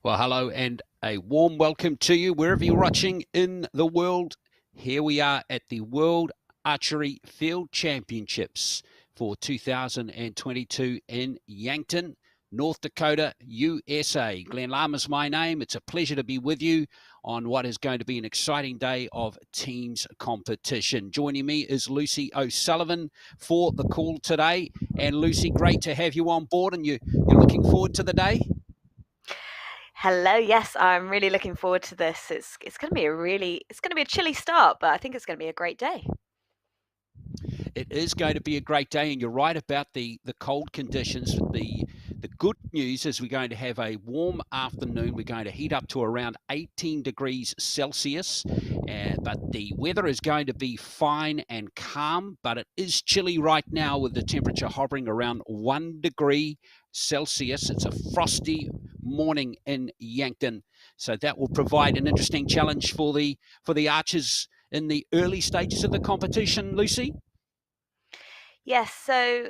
Well, hello and a warm welcome to you wherever you're watching in the world. Here we are at the World Archery Field Championships for 2022 in Yankton, North Dakota, USA. Glenn Lama's my name. It's a pleasure to be with you on what is going to be an exciting day of teams competition. Joining me is Lucy O'Sullivan for the call today. And Lucy, great to have you on board, and you're looking forward to the day? Hello. Yes, I'm really looking forward to this. It's going to be a chilly start, but I think it's going to be a great day. It is going to be a great day, and you're right about the cold conditions. The good news is we're going to have a warm afternoon. We're going to heat up to around 18 degrees Celsius, but the weather is going to be fine and calm, but it is chilly right now with the temperature hovering around 1 degree Celsius. It's a frosty morning in Yankton, so that will provide an interesting challenge for the archers in the early stages of the competition. Lucy? Yes, so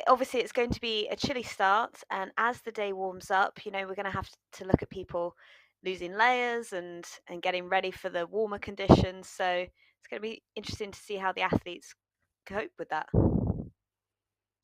obviously it's going to be a chilly start, and as the day warms up, we're going to have to look at people losing layers and getting ready for the warmer conditions. So it's going to be interesting to see how the athletes cope with that.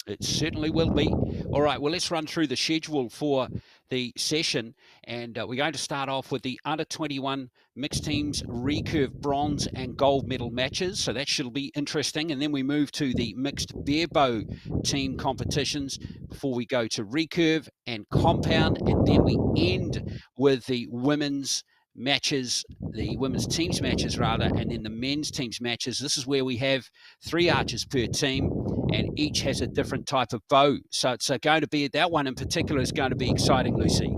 It certainly will be. All right, well, let's run through the schedule for the session. And we're going to start off with the under-21 mixed teams recurve bronze and gold medal matches. So that should be interesting. And then we move to the mixed barebow team competitions before we go to recurve and compound. And then we end with the women's matches, the women's teams matches rather, and then the men's teams matches. This is where we have 3 archers per team, and each has a different type of bow. So it's going to be, that one in particular is going to be exciting, Lucy.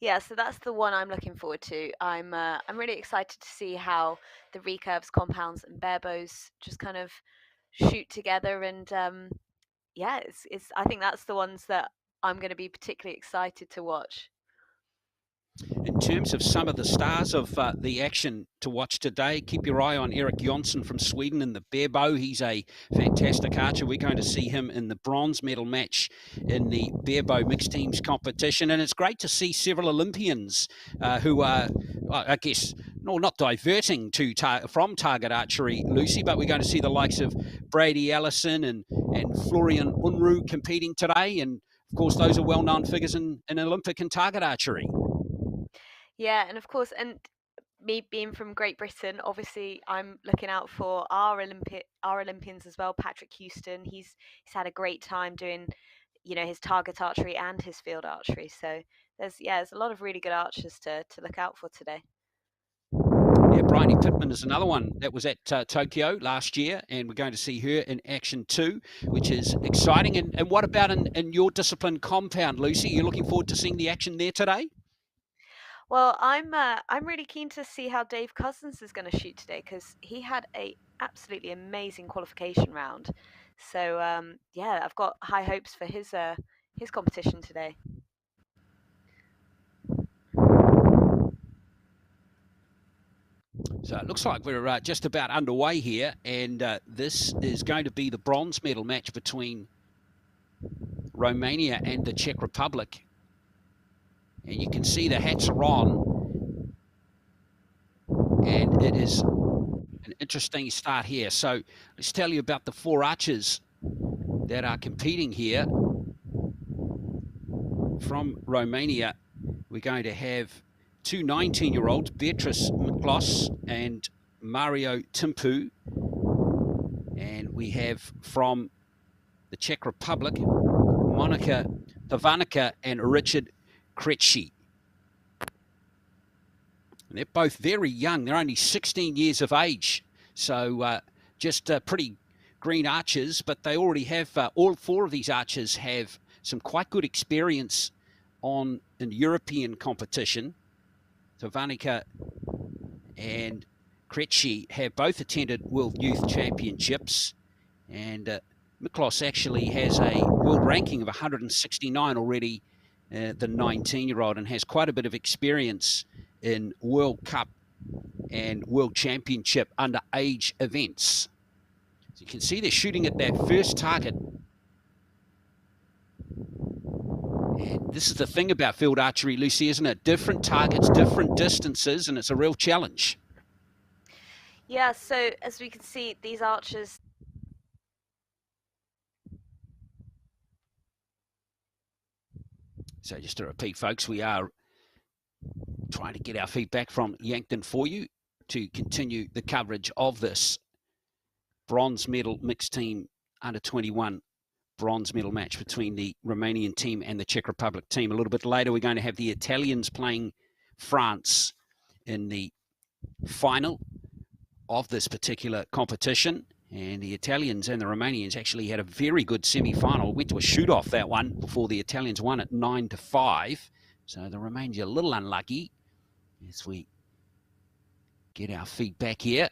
Yeah, so that's the one I'm looking forward to. I'm really excited to see how the recurves, compounds, and barebows just kind of shoot together, and yeah, it's I think that's the ones that I'm going to be particularly excited to watch. In terms of some of the stars of the action to watch today, keep your eye on Erik Jonsson from Sweden in the barebow. He's a fantastic archer. We're going to see him in the bronze medal match in the barebow mixed teams competition. And it's great to see several Olympians who are, I guess, not diverting from target archery, Lucy, but we're going to see the likes of Brady Ellison and Florian Unruh competing today. And of course, those are well-known figures in Olympic and target archery. Yeah, and of course, and me being from Great Britain, obviously I'm looking out for our Olympians as well. Patrick Houston, he's had a great time doing, his target archery and his field archery. So there's a lot of really good archers to look out for today. Yeah, Bryony Pittman is another one that was at Tokyo last year, and we're going to see her in action too, which is exciting. And what about in your discipline, compound, Lucy? You're looking forward to seeing the action there today? Well, I'm really keen to see how Dave Cousins is going to shoot today, because he had a absolutely amazing qualification round. So yeah, I've got high hopes for his competition today. So it looks like we're just about underway here, and this is going to be the bronze medal match between Romania and the Czech Republic. And you can see the hats are on, and it is an interesting start here. So let's tell you about the 4 archers that are competing here. From Romania, we're going to have 2 19-year-olds, Beatrice Miklos and Mario Timpu. And we have from the Czech Republic, Monika Pavanica and Richard Krejci. And they're both very young. They're only 16 years of age. So just pretty green archers, but they already have, all 4 of these archers have some quite good experience in European competition. Pavanica and Krejci have both attended World Youth Championships, and Miklos actually has a world ranking of 169 already, the 19-year-old, and has quite a bit of experience in World Cup and World Championship underage events. So you can see they're shooting at that first target. And this is the thing about field archery, Lucy, isn't it? Different targets, different distances, and it's a real challenge. Yeah, so as we can see, these archers... So just to repeat, folks, we are trying to get our feedback from Yankton for you to continue the coverage of this bronze medal mixed team under 21 bronze medal match between the Romanian team and the Czech Republic team. A little bit later, we're going to have the Italians playing France in the final of this particular competition. And the Italians and the Romanians actually had a very good semi-final. Went to a shoot-off that one before the Italians won at 9-5. So the Romanians are a little unlucky as we get our feedback here.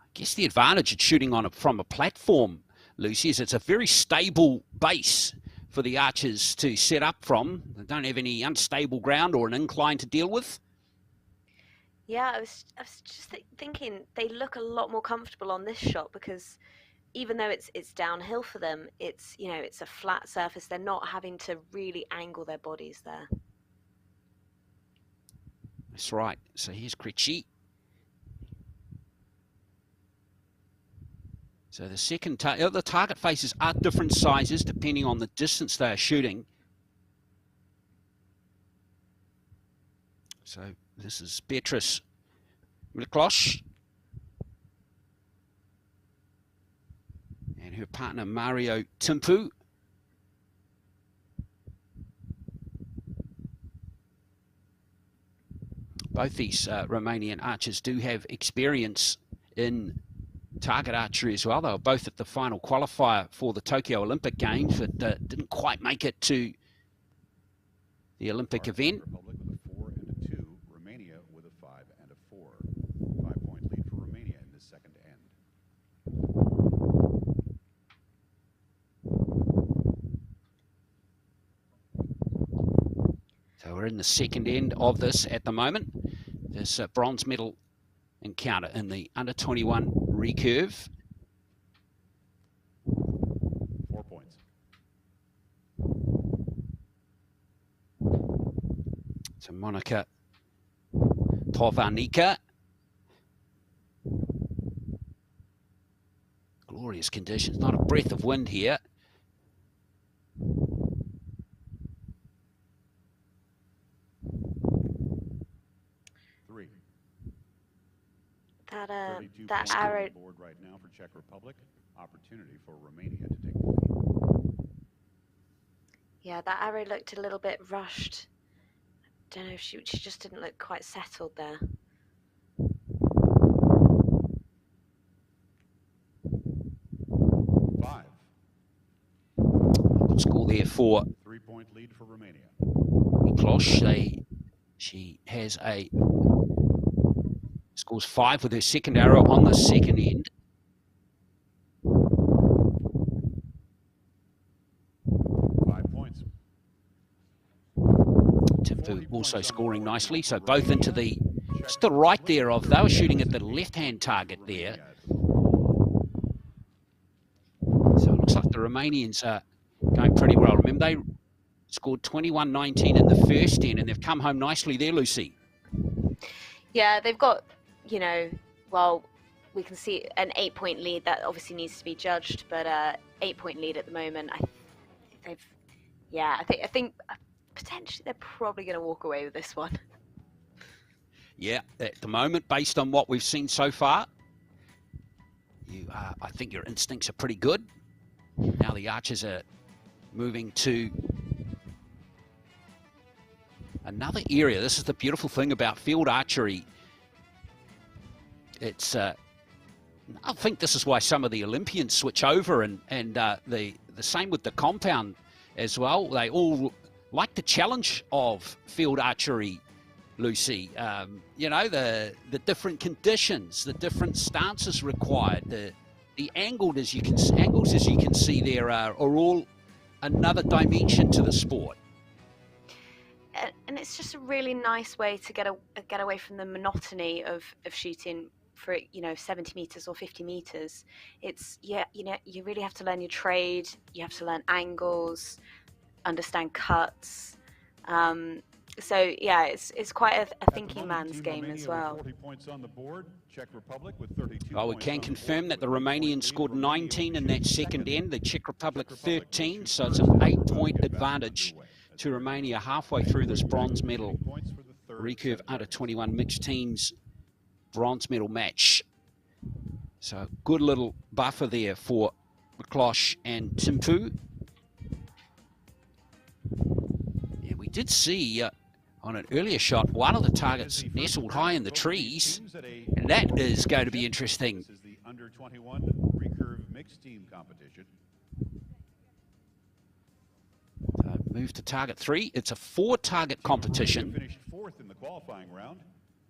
I guess the advantage of shooting on from a platform, Lucy, is it's a very stable base for the archers to set up from. They don't have any unstable ground or an incline to deal with. Yeah, I was just thinking they look a lot more comfortable on this shot because even though it's downhill for them, it's, you know, it's a flat surface. They're not having to really angle their bodies there. That's right. So here's Critchy. So the second the target faces are different sizes depending on the distance they are shooting. So this is Beatrice Miklos and her partner Mario Timpu. Both these Romanian archers do have experience in target archery as well. They were both at the final qualifier for the Tokyo Olympic Games, but didn't quite make it to the Olympic event. Republic with a 4 and a 2, Romania with a 5 and a 4. 5-point lead for Romania in this second end. So we're in the second end of this at the moment. This bronze medal encounter in the under 21 recurve. 4 points. So Monika Povanika. Glorious conditions, not a breath of wind here. That arrow board right now for Czech Republic. Opportunity for Romania to take the lead. Yeah, that arrow looked a little bit rushed. I don't know if she just didn't look quite settled there. 5. Good score there for 3-point lead for Romania. Miklos. She has scores 5 with her second arrow on the second end. Timpu also scoring nicely, so both into the, just the right there of, they were shooting at the left-hand target there. So it looks like the Romanians are going pretty well. Remember, they scored 21-19 in the first end, and they've come home nicely there, Lucy. Yeah, they've got, you know, well, we can see an 8-point lead. That obviously needs to be judged, but 8-point lead at the moment. I think potentially they're probably going to walk away with this one. Yeah, at the moment, based on what we've seen so far, I think your instincts are pretty good. Now the archers are moving to another area. This is the beautiful thing about field archery. It's I think this is why some of the Olympians switch over, and the same with the compound as well. They all like the challenge of field archery, Lucy. You know, the different conditions, the different stances required, the angles as you can see there are all another dimension to the sport. And it's just a really nice way to get away from the monotony of shooting for, 70 meters or 50 meters. It's, you really have to learn your trade. You have to learn angles, understand cuts. So yeah, it's quite a thinking man's game as well. 40 points on the board. Czech Republic with 32 Well, we can confirm that the Romanians scored 19 in that second end, the Czech Republic 13, so it's an 8-point advantage to Romania halfway through this bronze medal recurve under 21 mixed teams bronze medal match. So good little buffer there for Miklos and Timpu. Yeah, we did see on an earlier shot one of the targets nestled high in the trees, and that is going to be interesting. This is the under 21 recurve mixed team competition. Move to target 3. It's a 4-target competition. Finished 4th in the qualifying round.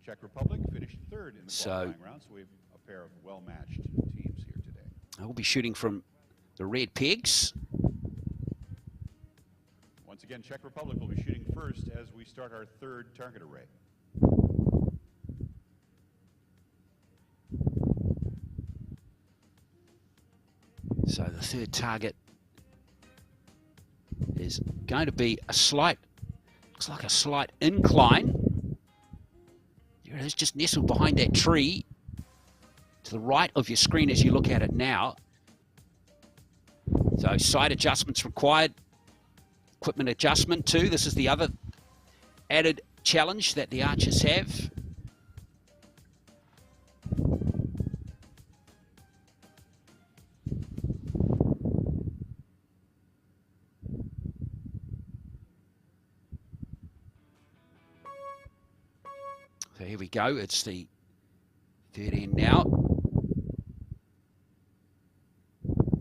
Czech Republic finished 3rd in the qualifying round. So we have a pair of well-matched teams here today. We'll be shooting from the red pegs. Once again, Czech Republic will be shooting first as we start our 3rd target array. So the 3rd target is going to be a slight, looks like a slight incline. There it is, just nestled behind that tree to the right of your screen as you look at it now. So sight adjustments required, equipment adjustment too. This is the other added challenge that the archers have. So here we go, it's the 3rd end now.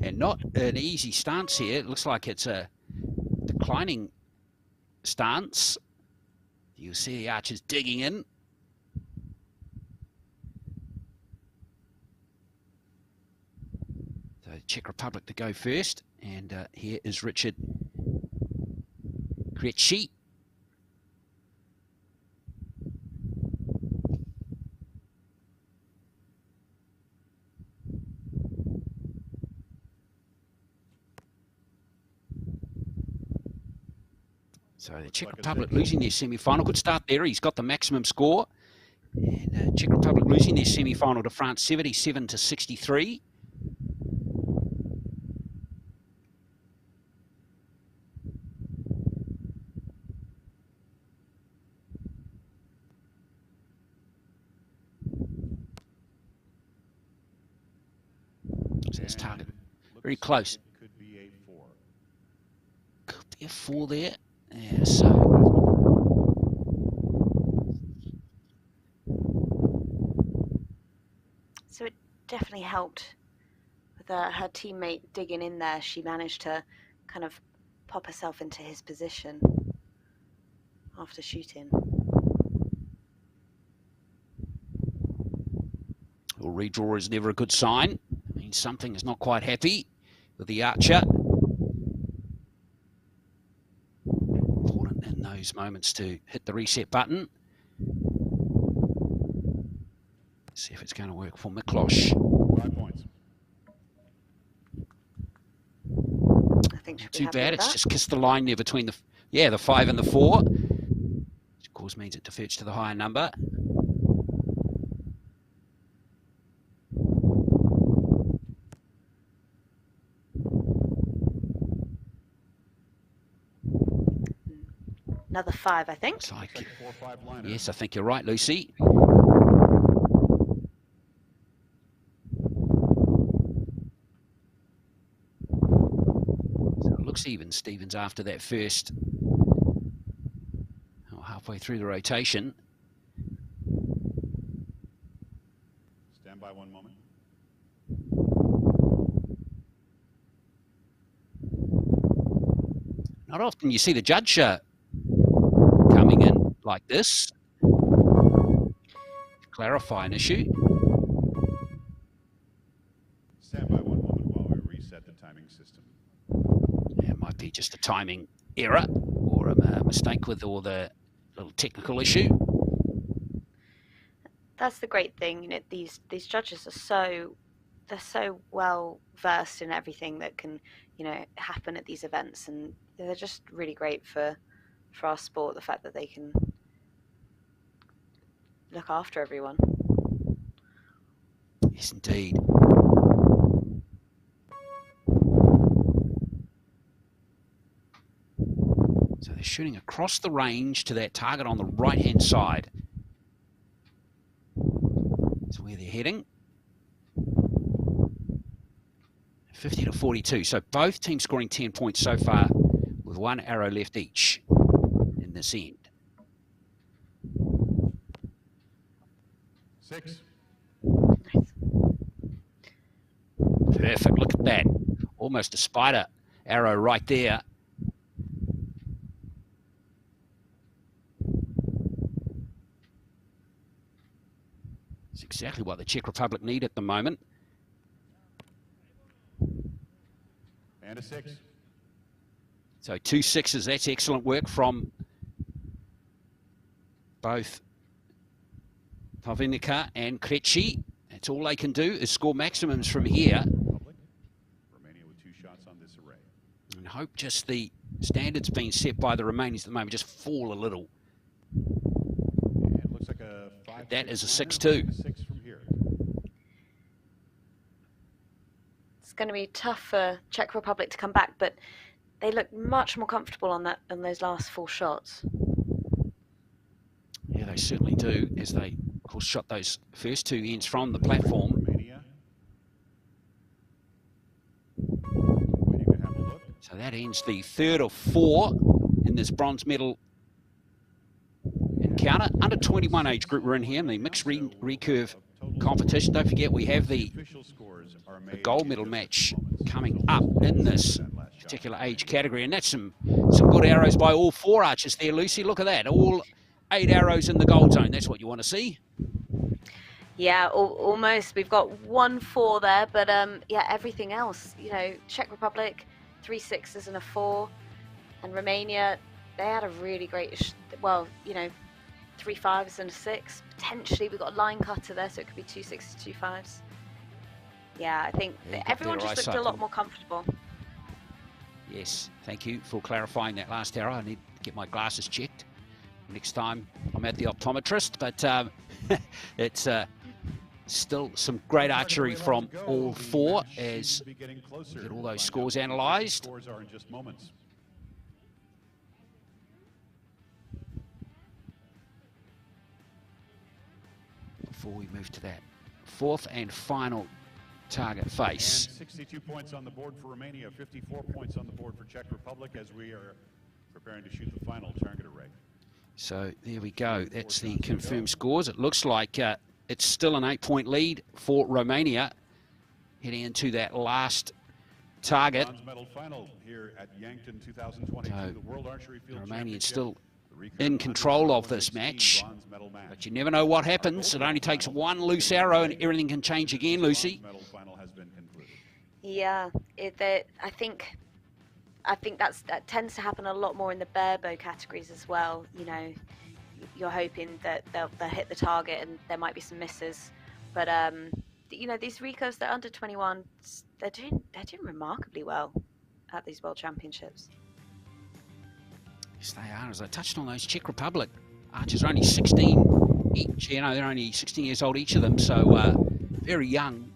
And not an easy stance here. It looks like it's a declining stance. You see the archers digging in. So Czech Republic to go first. And here is Richard Krejci. So the Czech Republic losing their semi-final. Good start there. He's got the maximum score. And Czech Republic losing their semi-final to France 77-63. So this target very close. Could be a 4. Could be a 4 there. Yeah, so it definitely helped with her teammate digging in there. She managed to kind of pop herself into his position after shooting. Well, redraw is never a good sign. It means something is not quite happy with the archer. Important in those moments to hit the reset button. See if it's going to work for Miklos. 5 points. I think she'll be Too happy bad. with It's that. just kissed the line there between the 5 and the 4. Which of course means it defers to the higher number. Another 5, I think. Looks like, 4-5 liner. yes, I think you're right, Lucy. So it looks even, Stevens, after that first, halfway through the rotation. Stand by 1 moment. Not often you see the judge coming in like this to clarify an issue. Stand by 1 moment while we reset the timing system. It might be just a timing error or a mistake with all the little technical issue. That's the great thing. You know, these judges are they're so well versed in everything that can, you know, happen at these events, and they're just really great for our sport. The fact that they can look after everyone. Yes, indeed. So they're shooting across the range to that target on the right-hand side. That's where they're heading. 50 to 42. So both teams scoring 10 points so far with one arrow left each in this end. 6. Nice. Perfect. Look at that. Almost a spider arrow right there. It's exactly what the Czech Republic need at the moment. And a 6. So 2 sixes. That's excellent work from both Pavinica and Krejci. That's all they can do is score maximums from here. Romania with 2 shots on this array. And hope just the standards being set by the Romanians at the moment just fall a little. And it looks like a 5. That is a 6-2. 6 from here. It's going to be tough for Czech Republic to come back, but they look much more comfortable on those last 4 shots. Yeah, they certainly do, as they, of course, shot those first 2 ends from the platform. Romania. Waiting to have a look. So that ends the 3rd of 4 in this bronze medal encounter. Under 21 age group we're in here in the mixed recurve competition. Don't forget we have the gold medal match coming up in this particular age category, and that's some good arrows by all 4 archers there, Lucy. Look at that, all 8 arrows in the gold zone. That's what you want to see. Yeah, almost. We've got 1-4 there, but yeah, everything else, you know, Czech Republic, 3 6s and a 4, and Romania, they had a really great, well, you know, 3 5s and a 6. Potentially, we've got a line cutter there, so it could be 2 6s, 2 5s. Yeah, I think everyone just looked a lot more comfortable. Yes, thank you for clarifying that last arrow. I need to get my glasses checked next time I'm at the optometrist, but it's still some great archery from all 4 as we get all those scores analysed. Before we move to that 4th and final target face. And 62 points on the board for Romania, 54 points on the board for Czech Republic as we are preparing to shoot the final target array. So there we go. That's the confirmed scores. It looks like it's still an 8-point lead for Romania heading into that last target. Bronze medal final here at Yankton 2022, so the World Archery Field the Romanians Championships. still in control of this match, but you never know what happens. It only takes one loose arrow and everything can change again, Lucy. Yeah, I think that tends to happen a lot more in the bare bow categories as well. You know, you're hoping that they'll hit the target and there might be some misses, but you know, these recurves, they're under 21, they're doing remarkably well at these World Championships. Yes, they are. As I touched on, those Czech Republic archers are only 16 each. You know, they're only 16 years old each of them, so very young.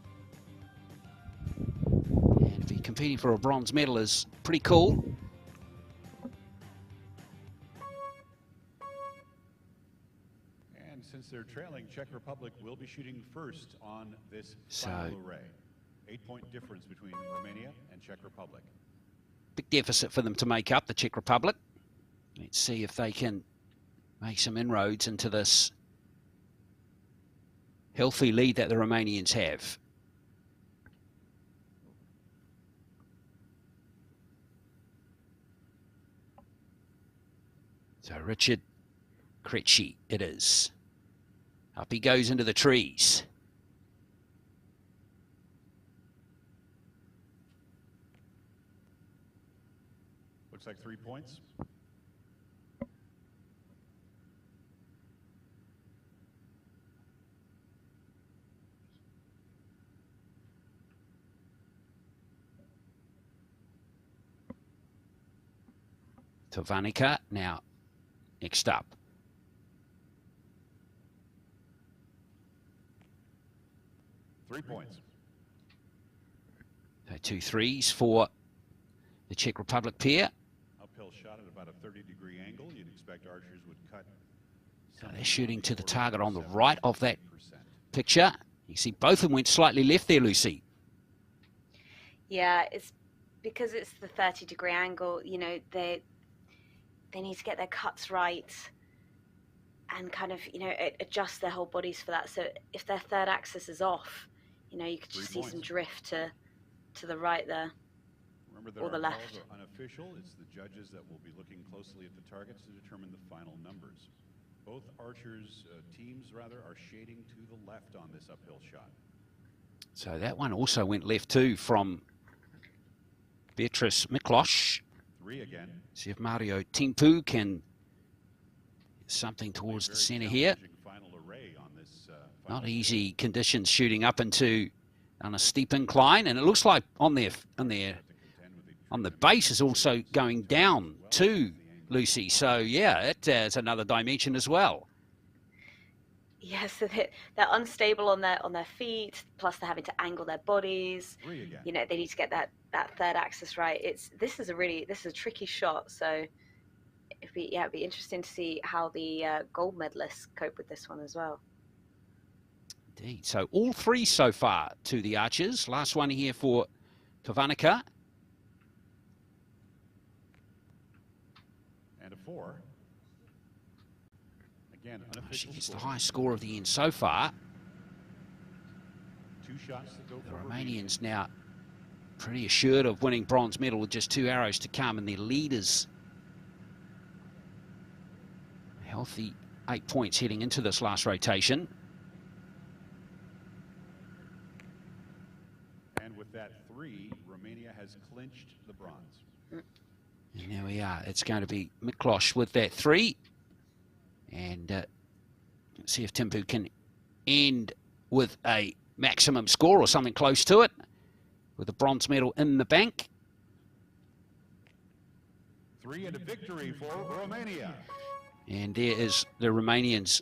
And to be competing for a bronze medal is pretty cool. And since they're trailing, Czech Republic will be shooting first on this final array. 8-point difference between Romania and Czech Republic. Big deficit for them to make up, the Czech Republic. Let's see if they can make some inroads into this healthy lead that the Romanians have. So Richard Krejci it is. Up he goes into the trees. Looks like 3 points. Tavanica now next up. Three points. So 2 threes for the Czech Republic pair. Uphill shot at about a 30-degree angle. You'd expect archers would cut. So they're shooting to the target on the right of that picture. You see both of them went slightly left there, Lucy. Yeah, it's because it's the 30-degree angle, you know, they need to get their cuts right and kind of, you know, adjust their whole bodies for that. So if their third axis is off, you know, you could just see some drift to the right there. Remember or the left. Calls are unofficial. It's the judges that will be looking closely at the targets to determine the final numbers. Both archers, teams rather, are shading to the left on this uphill shot. So that one also went left too from Beatrice Miklos. 3 again. See if Mario Timpu can get something towards the center here. Final array on this, Not easy conditions shooting up into on a steep incline, and it looks like on the base is also going down too, Lucy. So yeah, it adds another dimension as well. Yeah, so they're unstable on their feet, plus they're having to angle their bodies. You know, they need to get that third axis right. This is a tricky shot. So it'd be interesting to see how the gold medalists cope with this one as well. Indeed. So all three so far to the archers. Last one here for Tavanica. And a 4. Again, She gets the highest score of the end so far. 2 shots to go. The Romanians now pretty assured of winning bronze medal with just 2 arrows to come, and their leaders a healthy 8 points heading into this last rotation. And with that 3, Romania has clinched the bronze. And there we are. It's going to be Miklos with that 3. And see if Timpu can end with a maximum score or something close to it, with a bronze medal in the bank. 3 and a victory for Romania. And there is the Romanians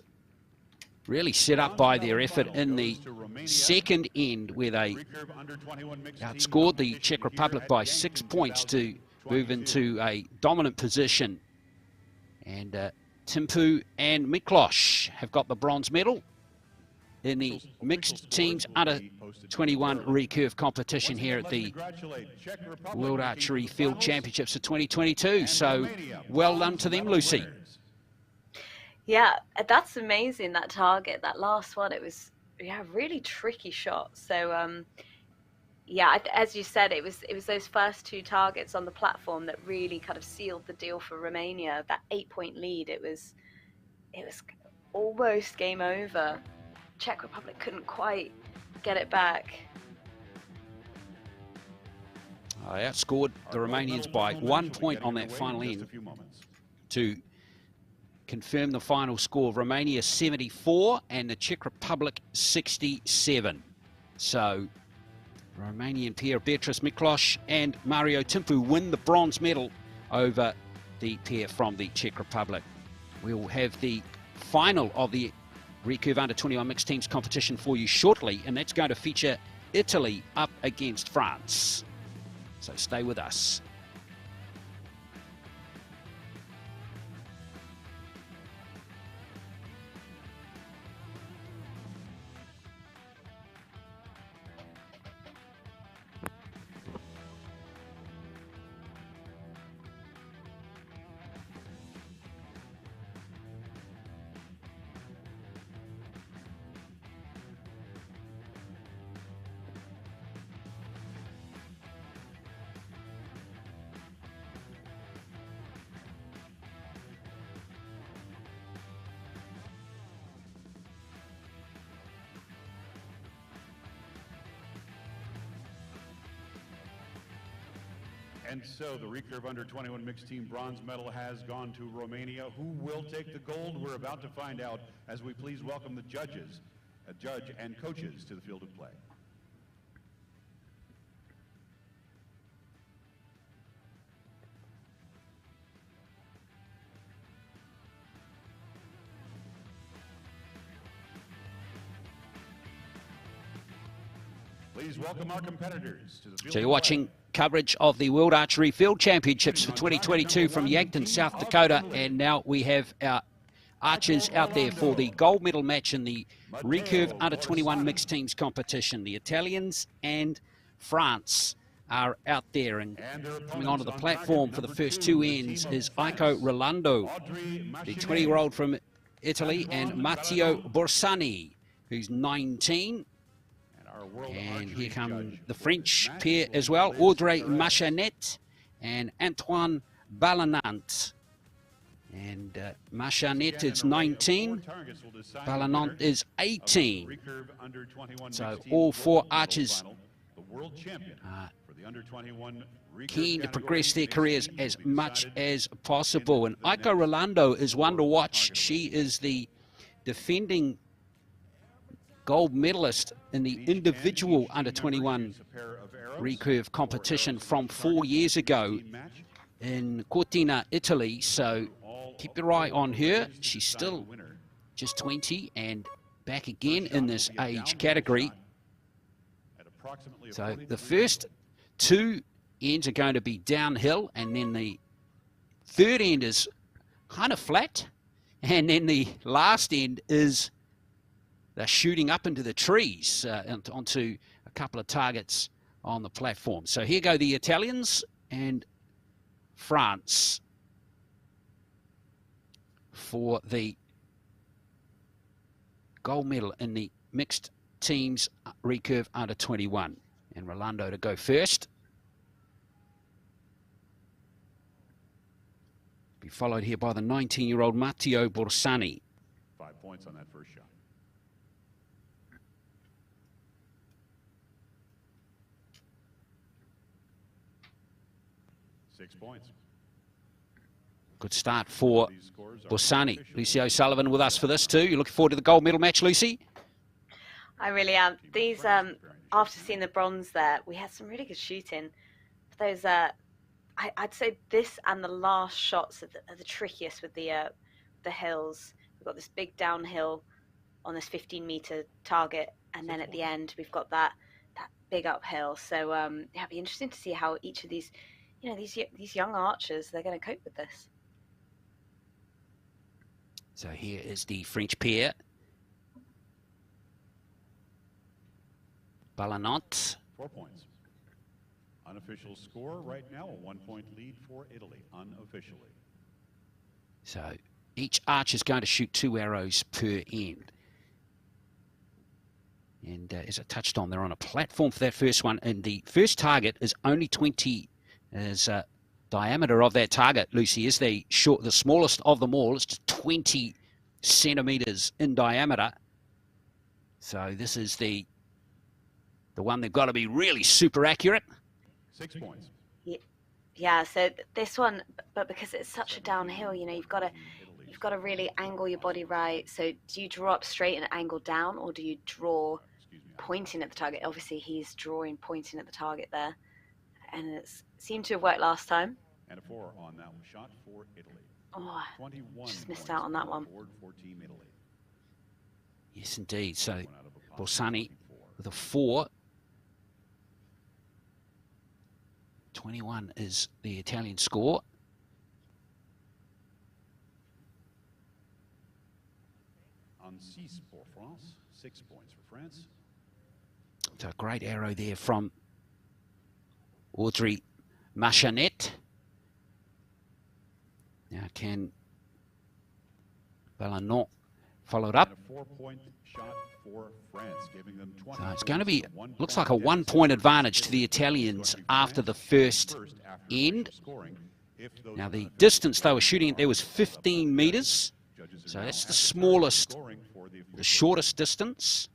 really set up by their effort in the second end, where they outscored the Czech Republic by 6 points to move into a dominant position. And Timpu and Miklos have got the bronze medal in the mixed teams under 21 recurve competition here at the World Archery Field Championships of 2022. So well done to them, Lucy. Yeah, that's amazing, that target, that last one. It was a really tricky shot. So yeah, as you said, it was those first 2 targets on the platform that really kind of sealed the deal for Romania. That 8-point lead, it was almost game over. Czech Republic couldn't quite get it back. I outscored the Romanians by 1 point on that final end to confirm the final score of Romania 74 and the Czech Republic 67. So Romanian pair Beatrice Miklos and Mario Timpu win the bronze medal over the pair from the Czech Republic. We will have the final of the recurve under 21 mixed teams competition for you shortly, and that's going to feature Italy up against France. So stay with us. And so the recurve under 21 mixed team bronze medal has gone to Romania. Who will take the gold? We're about to find out as we please welcome the judges, judge and coaches to the field of play. Please welcome our competitors to the field. So you're watching coverage of the World Archery Field Championships for 2022 from Yankton, South Dakota. And now we have our archers out there for the gold medal match in the recurve under-21 mixed teams competition. The Italians and France are out there, and coming onto the platform for the first two ends is Iko Rolando, the 20-year-old from Italy, and Matteo Borsani, who's 19. And here come the French pair as well, Audrey Machanet and Antoine Ballanant. And Machanet is 19, Ballanant is 18. So all four archers are keen to progress their careers as much as possible. And Iko Rolando is one to watch. She is the defending gold medalist in the individual under-21 recurve competition from 4 years ago in Cortina, Italy. So keep your eye on her. She's still just 20 and back again in this age category. So the first two ends are going to be downhill, and then the third end is kind of flat, and then the last end is they're shooting up into the trees onto a couple of targets on the platform. So here go the Italians and France for the gold medal in the mixed teams recurve under 21. And Rolando to go first. Be followed here by the 19-year-old Matteo Borsani. 5 points on that first shot. Six points. Good start for Borsani. Lucy O'Sullivan with us for this too. You looking forward to the gold medal match, Lucy? I really am. These, after seeing the bronze there, we had some really good shooting. Those, I'd say this and the last shots are the trickiest with the hills. We've got this big downhill on this 15-meter target, and then at the end we've got that big uphill. So yeah, it'll be interesting to see how each of these, these young archers, they're going to cope with this. So here is the French pair. Ballanant. 4 points. Unofficial score right now, a 1-point lead for Italy, unofficially. So each archer is going to shoot 2 arrows per end. And as I touched on, they're on a platform for that first one. And the first target is only 20 as diameter of that target, Lucy, is the smallest of them all. It's just 20 centimeters in diameter. So this is the one they've got to be really super accurate. 6 points. Yeah, so this one, but because it's such a downhill, you've got to really angle your body right. So do you draw up straight and angle down, or do you draw pointing at the target? Obviously he's drawing pointing at the target there, and it seemed to have worked last time. And a 4 on that shot for Italy. Oh, just missed out on that one. For Team Italy. Yes, indeed. So Borsani with a 4. 21 is the Italian score. On 6 for France, 6 points for France. So a great arrow there from Audrey Machanet. Now can Ballanant follow it up? And a 4-point shot for France, giving them 20. So it's going to be, looks like a 1-point advantage to the Italians after the first end. Now the distance they were shooting at there was 15 meters. So that's the smallest, the shortest distance.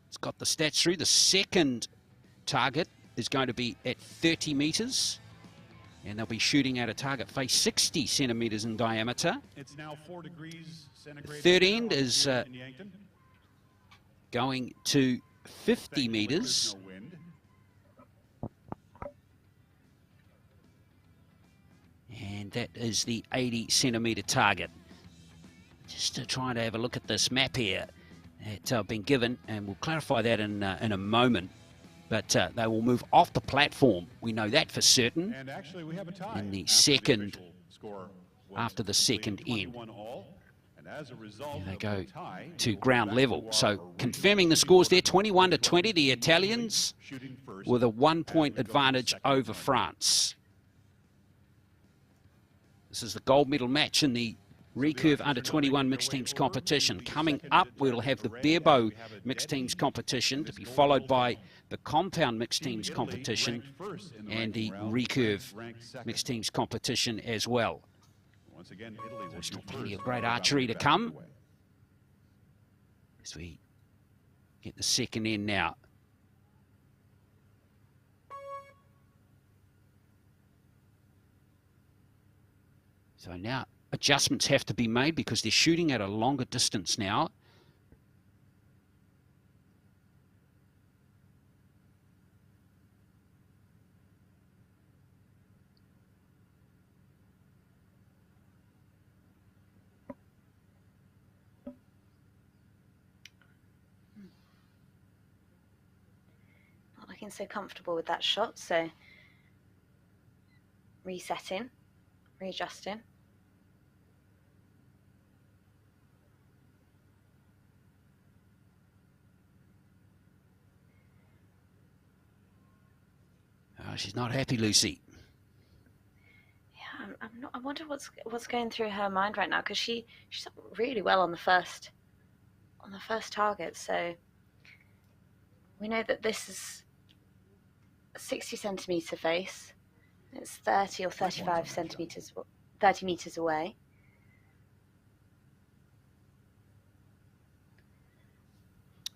It's got the stats through. The second target is going to be at 30 meters. And they'll be shooting at a target face 60 centimeters in diameter. It's now 4 degrees centigrade. The third end is going to 50 meters. And that is the 80 centimeter target. Just to try to have a look at this map here that I've been given, and we'll clarify that in a moment. but they will move off the platform. We know that for certain. And actually, we have a tie In the after second, official score was after the second end. 21 all. And as a result They of go the tie, to we'll go ground back level. to So our confirming the original scores there, order. 21 to 20, the Italians Shooting first with a 1 as point we go to the advantage second over round. France. This is the gold medal match in the recurve under 21 mixed teams competition. Coming up, we'll have the barebow mixed teams competition to be followed by the compound mixed teams competition and the recurve mixed teams competition as well. Once again, Italy will There's still shoot plenty first of great about archery to back come underway. as we get the second end now. So now adjustments have to be made because they're shooting at a longer distance now. Not looking so comfortable with that shot, so resetting, readjusting. Oh, she's not happy, Lucy. Yeah, I'm not. I wonder what's going through her mind right now, because she's done really well on the first target. So we know that this is a 60 centimeter face. It's 30 or 35 centimeters, 30 meters away.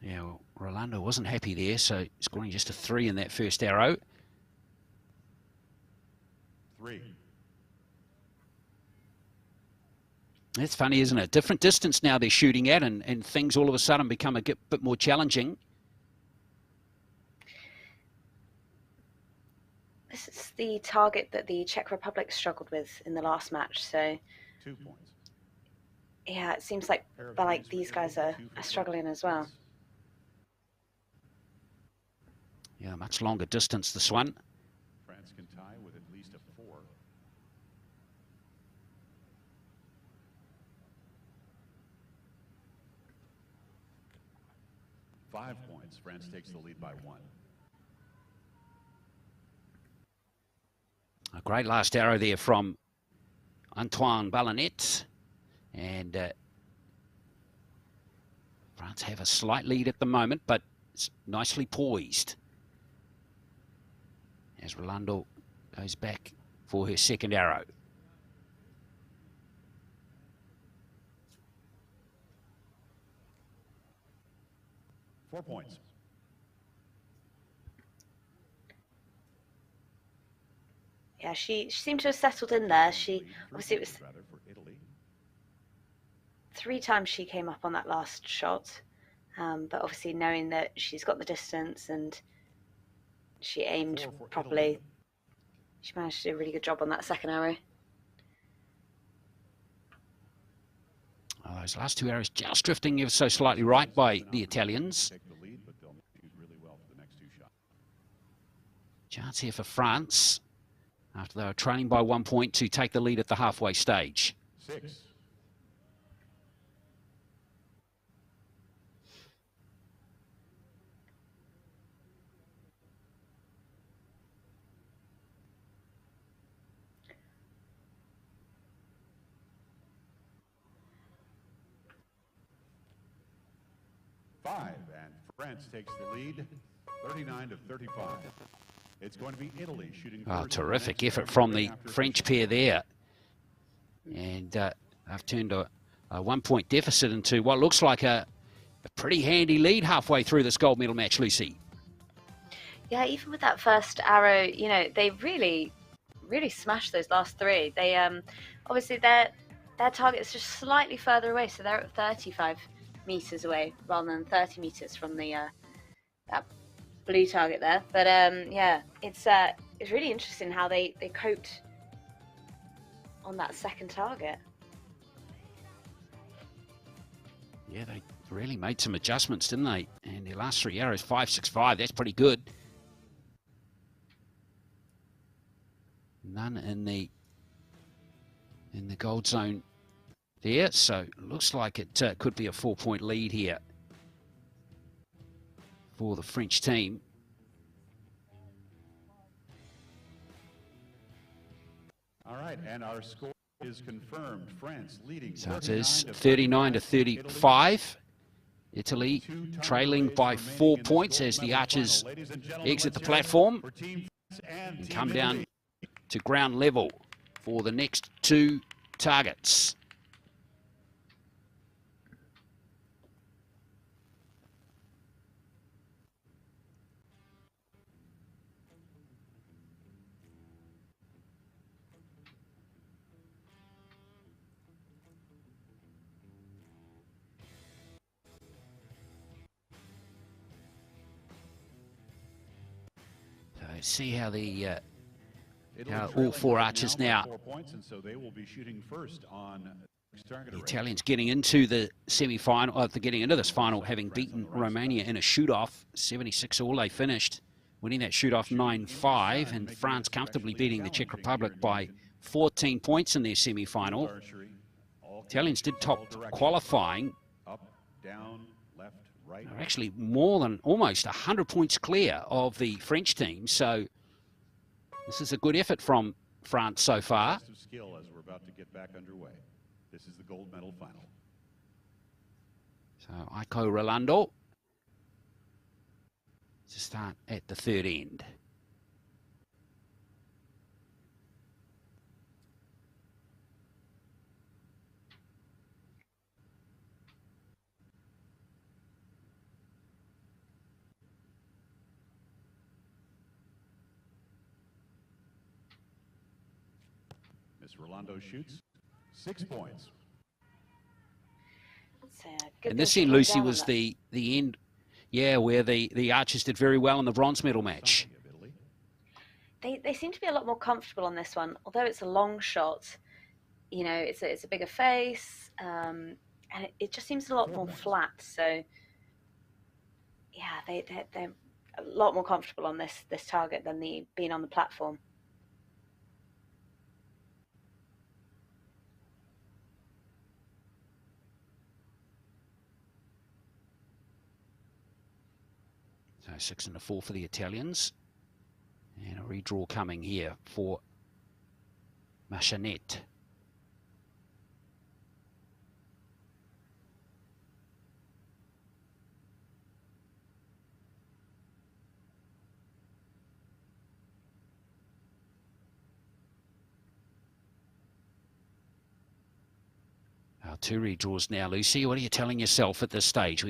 Yeah, well, Rolando wasn't happy there, so scoring just a 3 in that first arrow. 3. That's funny, isn't it? Different distance now they're shooting at, and things all of a sudden become a bit more challenging. This is the target that the Czech Republic struggled with in the last match. So 2 points. yeah, it seems like these guys are struggling as well. Yeah, much longer distance, this one. France can tie with at least a 4. Five points. France takes the lead by 1. A great last arrow there from Antoine Ballanet. And France have a slight lead at the moment, but it's nicely poised as Rolando goes back for her second arrow. Four points. Yeah, she seemed to have settled in there. Obviously it was for Italy. 3 times she came up on that last shot, but obviously knowing that she's got the distance and she aimed properly, she managed to do a really good job on that second arrow. Oh, those last 2 arrows just drifting ever so slightly right by the Italians. Take the lead, but they'll shoot really well for the next 2 shots. Chance here for France after they were trailing by 1 point to take the lead at the halfway stage. 6. And France takes the lead, 39 to 35. It's going to be Italy shooting. Oh, terrific effort from the French pair there. And I've turned a 1 point deficit into what looks like a pretty handy lead halfway through this gold medal match, Lucy. Yeah, even with that first arrow, you know, they really smashed those last 3. They obviously their target is just slightly further away, so they're at 35 meters away rather than 30 meters from the that blue target there. But yeah, it's really interesting how they coped on that second target. Yeah, they really made some adjustments, didn't they? And their last 3 arrows, 5, 6, 5, that's pretty good. gold zone there. So it looks like it could be a 4-point lead here for the French team. All right, and our score is confirmed. France leading. So it is 39 to 35. Italy trailing by 4 points as the Archers exit the platform and come down to ground level for the next 2 targets. See how the all 4 archers now. The Italians getting into the semi-final, getting into this final, having beaten Romania in a shoot-off, 76 all they finished, winning that shoot-off 9-5, and France comfortably beating the Czech Republic by 14 points in their semi-final. Italians did top qualifying. They're actually more than almost 100 points clear of the French team, so this is a good effort from France so far. Skill as we're about to get back underway. This is the gold medal final. So Aiko Rolando to start at the third end. Rolando shoots 6 points. And this end, Lucy, was the end, where the Archers did very well in the bronze medal match. They seem to be a lot more comfortable on this one, although it's a long shot. You know, it's a bigger face, and it just seems a lot more flat. So, yeah, they're a lot more comfortable on this target than being on the platform. So 6 and a 4 for the Italians. And a redraw coming here for Machinette. Our 2 redraws now, Lucy. What are you telling yourself at this stage?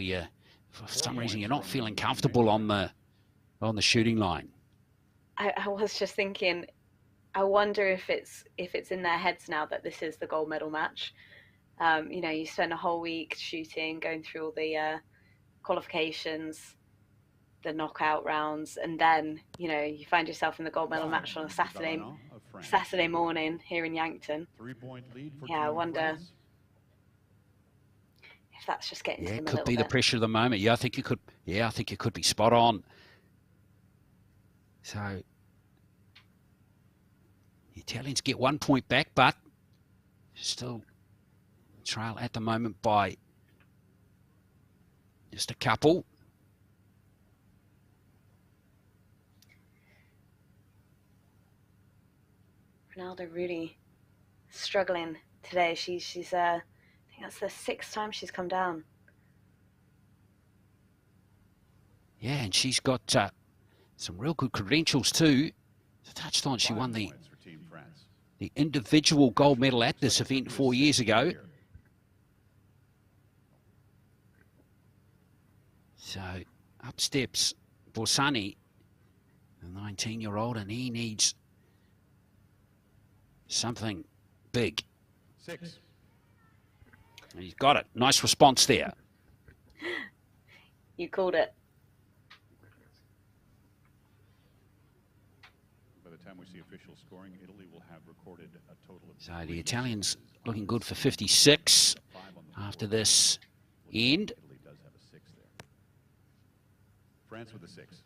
For some reason, you're not feeling comfortable on the shooting line. I was just thinking, I wonder if it's in their heads now that this is the gold medal match. You know, you spend a whole week shooting, going through all the qualifications, the knockout rounds, and then you find yourself in the gold medal match on a Saturday morning here in Yankton. 3-point lead for I wonder if that's just getting to them a it little could be bit. the pressure of the moment. I think you could be spot on. So the Italians get 1 point back, but still trail at the moment by just a couple. Ronaldo really struggling today. She's I think that's the 6th time she's come down. Yeah, and she's got some real good credentials too. As I touched on, she won the individual gold medal at this event 4 years ago. So up steps Borsani, the 19-year-old, and he needs something big. 6. And he's got it. Nice response there. You called it. By the time we see official scoring, Italy will have recorded a total of... So the Italians looking good for 56 after this end. Italy does have a 6 there. France with a 6.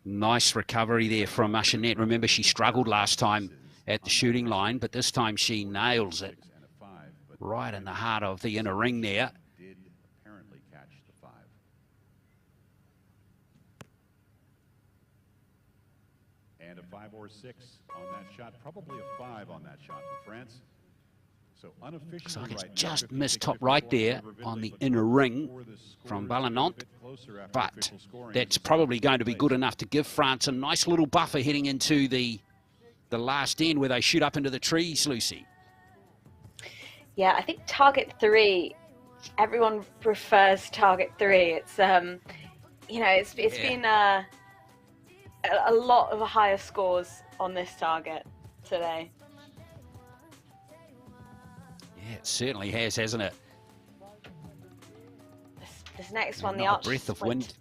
Nice recovery there from Machinette. Remember, she struggled last time at the shooting line, but this time she nails it right in the heart of the inner ring there. Did apparently catch the 5. And a 5 or 6 on that shot, probably a 5 on that shot for France. So unofficially, Looks like it's right now, just 56, missed top 54 right there over on the Italy, inner ring from scores Balanon, a bit closer after but official scoring that's as the probably second going to be place. good enough to give France a nice little buffer heading into the last end where they shoot up into the trees, Lucy. Yeah, I think target 3, everyone prefers target 3. It's you know, it's been a lot of higher scores on this target today. Yeah, it certainly has, hasn't it? This next one, the Not a archer breath of sprint. wind.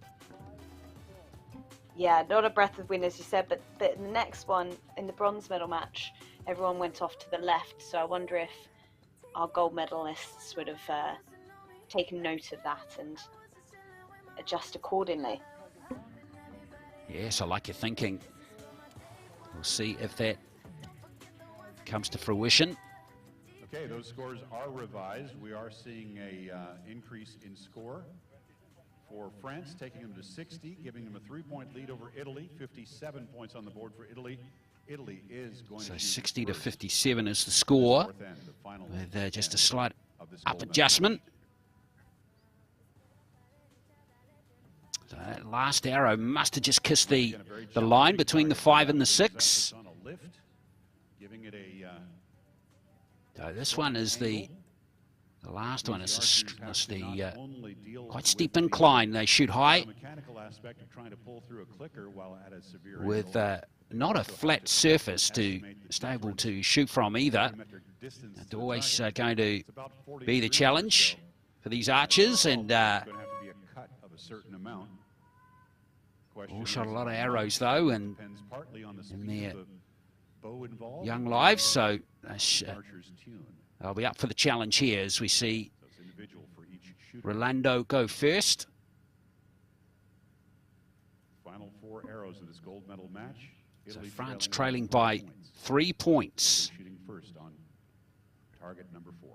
Yeah, not a breath of wind, as you said, but the next one in the bronze medal match, everyone went off to the left. So I wonder if our gold medalists would have taken note of that and adjust accordingly. Yes, I like your thinking. We'll see if that comes to fruition. Okay, those scores are revised. We are seeing a increase in score for France, taking them to 60, giving them a 3-point lead over Italy. 57 points on the board for Italy. Italy is going So to 60 to 57 is the score, with just a slight up adjustment. So that last arrow must have just kissed the line between the 5 and the 6. So this one is the last one is the quite steep incline. They shoot high with not a flat surface to stable to shoot from either. It's always going to be the challenge for these archers, and all shot a lot of arrows though, and in their young lives, so they'll be up for the challenge here as we see Rolando go first. Final 4 arrows in this gold medal match. So France trailing by 3 points. Shooting first on target number 4.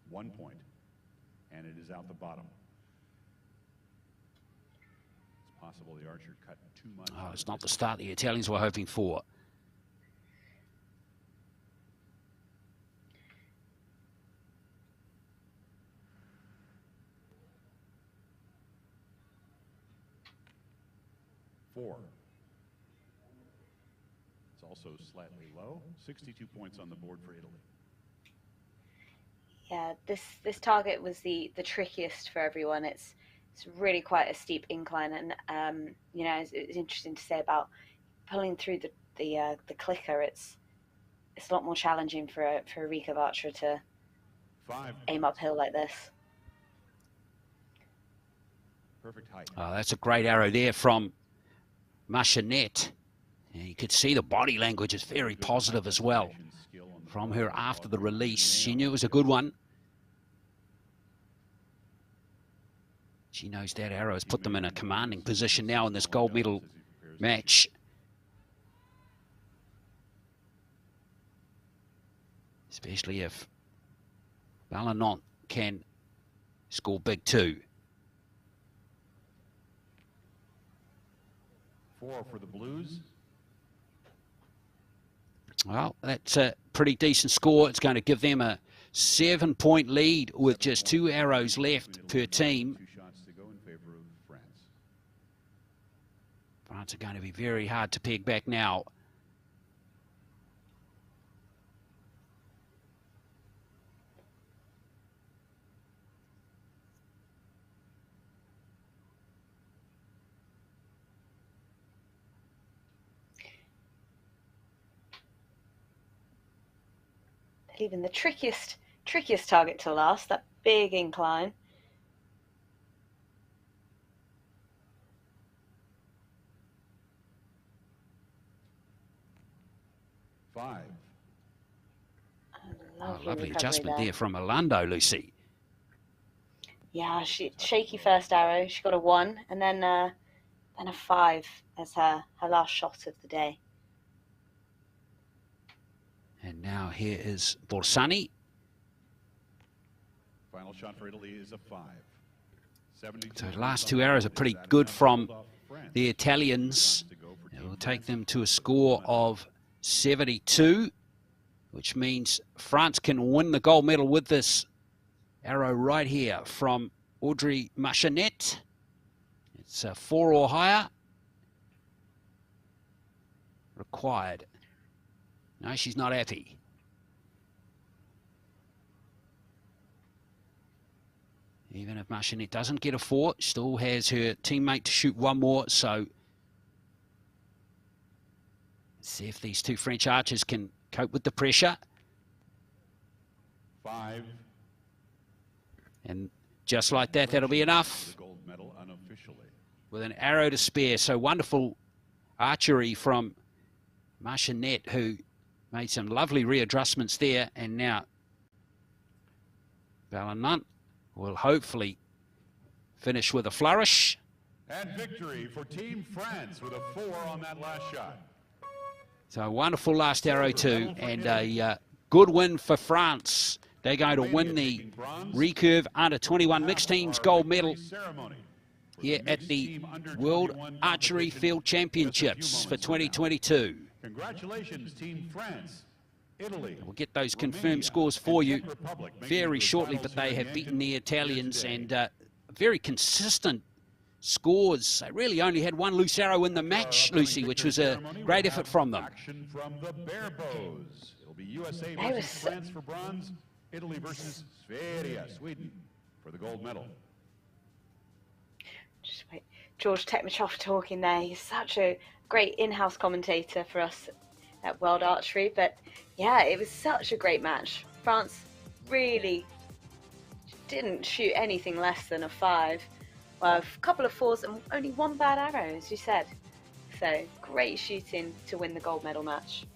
One point, and it is out the bottom. It's possible the archer cut too much. Oh, it's not the start the Italians were hoping for. Four. It's also slightly low. 62 points on the board for Italy. Yeah, this target was the trickiest for everyone. It's really quite a steep incline, and you know, it's interesting to say about pulling through the clicker. It's a lot more challenging for a recurve archer to aim uphill like this. Perfect height. Oh, that's a great arrow there from Machinette. You could see the body language is very positive as well from her after the release. She knew it was a good one. She knows that arrow has put them in a commanding position now in this gold medal match. Especially if Balanon can score big too. 4 for the Blues. Well, that's a pretty decent score. It's going to give them a 7-point lead with just 2 arrows left per team. 2 shots to go in favor of France. France are going to be very hard to peg back now. Leaving the trickiest target to last, that big incline. 5. Lovely adjustment there from Orlando, Lucy. Yeah, shaky first arrow. She got a 1, and then a 5 as her last shot of the day. And now here is Borsani. Final shot for Italy is a 5. So the last 2 arrows are pretty good from the Italians. It will take them to a score of 72, which means France can win the gold medal with this arrow right here from Audrey Machinette. It's a 4 or higher required. No, she's not happy. Even if Machinette doesn't get a 4, still has her teammate to shoot 1 more. So see if these 2 French archers can cope with the pressure. 5. And just like that, that'll be enough. The gold medal unofficially. With an arrow to spare. So wonderful archery from Machinette, who made some lovely readjustments there. And now Vallenant will hopefully finish with a flourish. And victory for Team France with a 4 on that last shot. So a wonderful last arrow too, and a good win for France. They're going to win the recurve under 21 mixed teams gold medal here at the World Archery Field Championships for 2022. Congratulations, Team France. Italy. We'll get those confirmed scores for you very shortly, but they have beaten the Italians, and very consistent scores. They really only had 1 loose arrow in the match, Lucy, which was a great effort from them. Action from the bare bows. It'll be USA versus France for bronze, Italy versus Sverige, Sweden for the gold medal. Just wait. George Tekmitchov talking there. He's such a great in-house commentator for us at World Archery, but yeah, it was such a great match. France really didn't shoot anything less than a 5. Well, a couple of 4s and only 1 bad arrow, as you said. So, great shooting to win the gold medal match.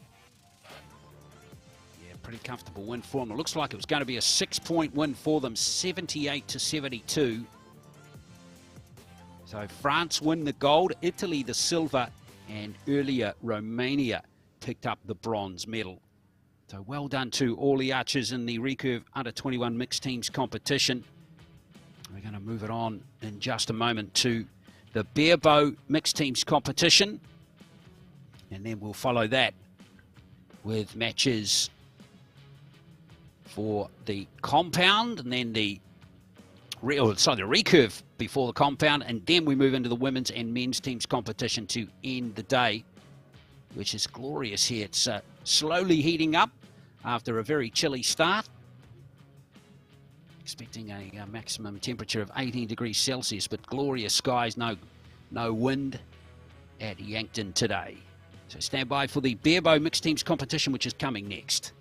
Yeah, pretty comfortable win for them. It looks like it was going to be a 6-point win for them, 78-72. So France win the gold, Italy the silver, and earlier Romania picked up the bronze medal. So well done to all the archers in the recurve under 21 mixed teams competition. We're going to move it on in just a moment to the bare bow mixed teams competition, and then we'll follow that with matches for the compound, and then the recurve before the compound, and then we move into the women's and men's teams competition to end the day, which is glorious here. It's slowly heating up after a very chilly start. Expecting a maximum temperature of 18 degrees Celsius, but glorious skies, no wind at Yankton today. So stand by for the bare bow mixed teams competition, which is coming next.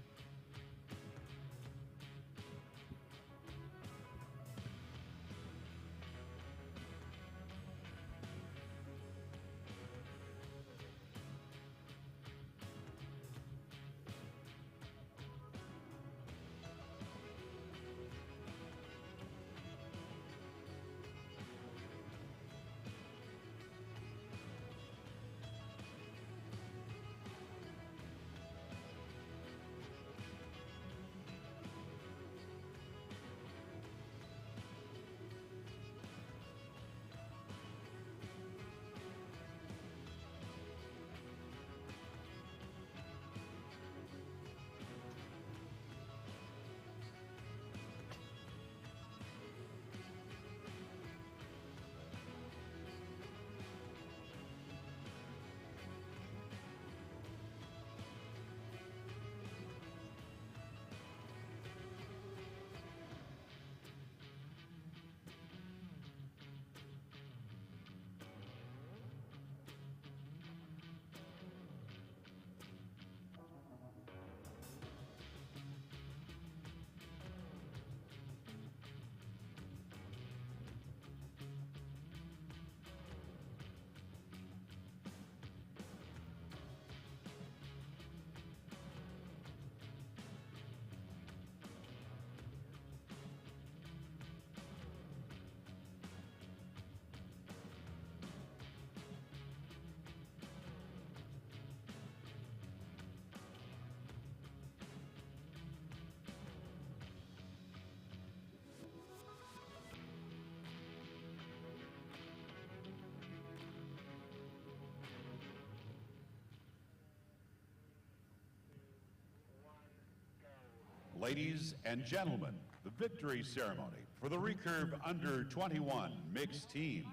Ladies and gentlemen, the victory ceremony for the recurve under 21 mixed team.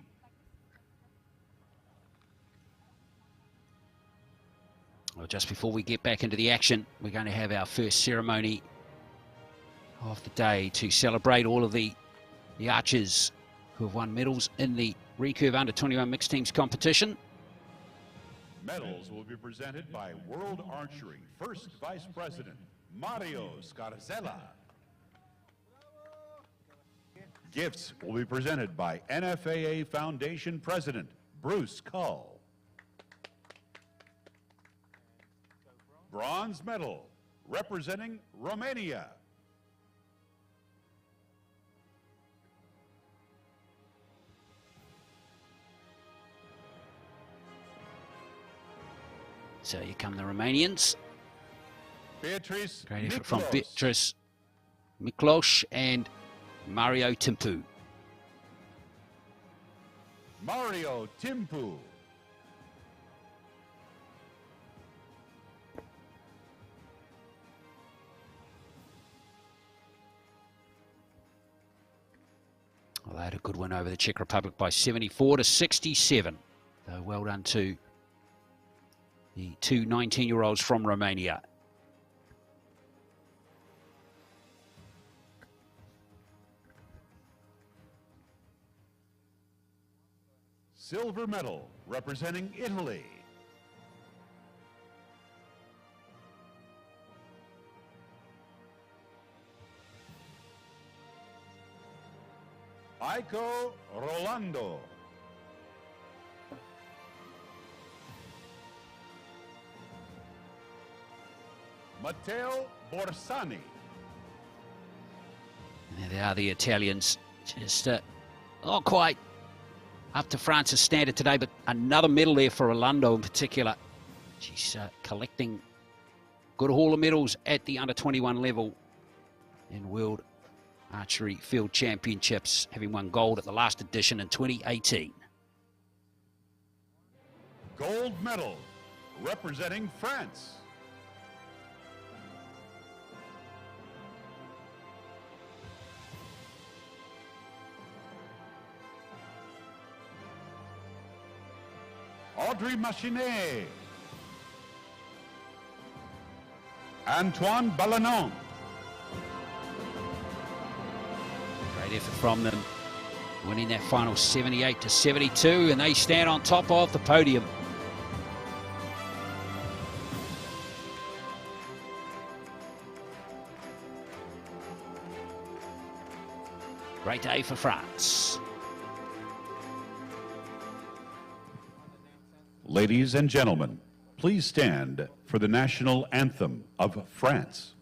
Well, just before we get back into the action, we're going to have our first ceremony of the day to celebrate all of the archers who have won medals in the recurve under 21 mixed teams competition. Medals will be presented by World Archery First Vice President Mario Scarzella. Gifts will be presented by NFAA Foundation President Bruce Cull. Bronze medal representing Romania. So here come the Romanians. Beatrice Great effort from Beatrice Miklos and Mario Timpu. Mario Timpu. Well, they had a good win over the Czech Republic by 74 to 67. So well done to the two 19-year-olds from Romania. Silver medal representing Italy. Aiko Rolando. Matteo Borsani. And there they are, the Italians. Just not quite up to France's standard today, but another medal there for Rolando in particular. She's collecting good haul of medals at the under-21 level in World Archery Field Championships, having won gold at the last edition in 2018. Gold medal representing France. Audrey Machinet. Antoine Ballanon. Great effort from them, winning that final 78 to 72, and they stand on top of the podium. Great day for France. Ladies and gentlemen, please stand for the national anthem of France.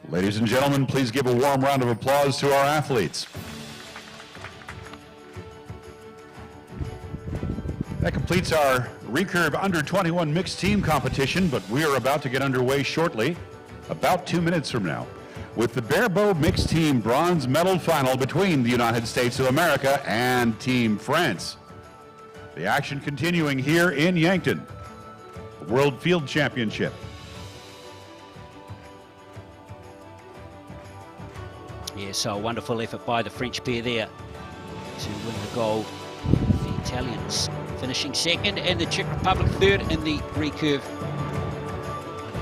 Ladies and gentlemen, please give a warm round of applause to our athletes. That completes our recurve under 21 mixed team competition, but we are about to get underway shortly, about 2 minutes from now, with the barebow mixed team bronze medal final between the United States of America and Team France. The action continuing here in Yankton, the World Field Championship. Yeah, so a wonderful effort by the French pair there to win the gold. The Italians finishing second and the Czech Republic third in the recurve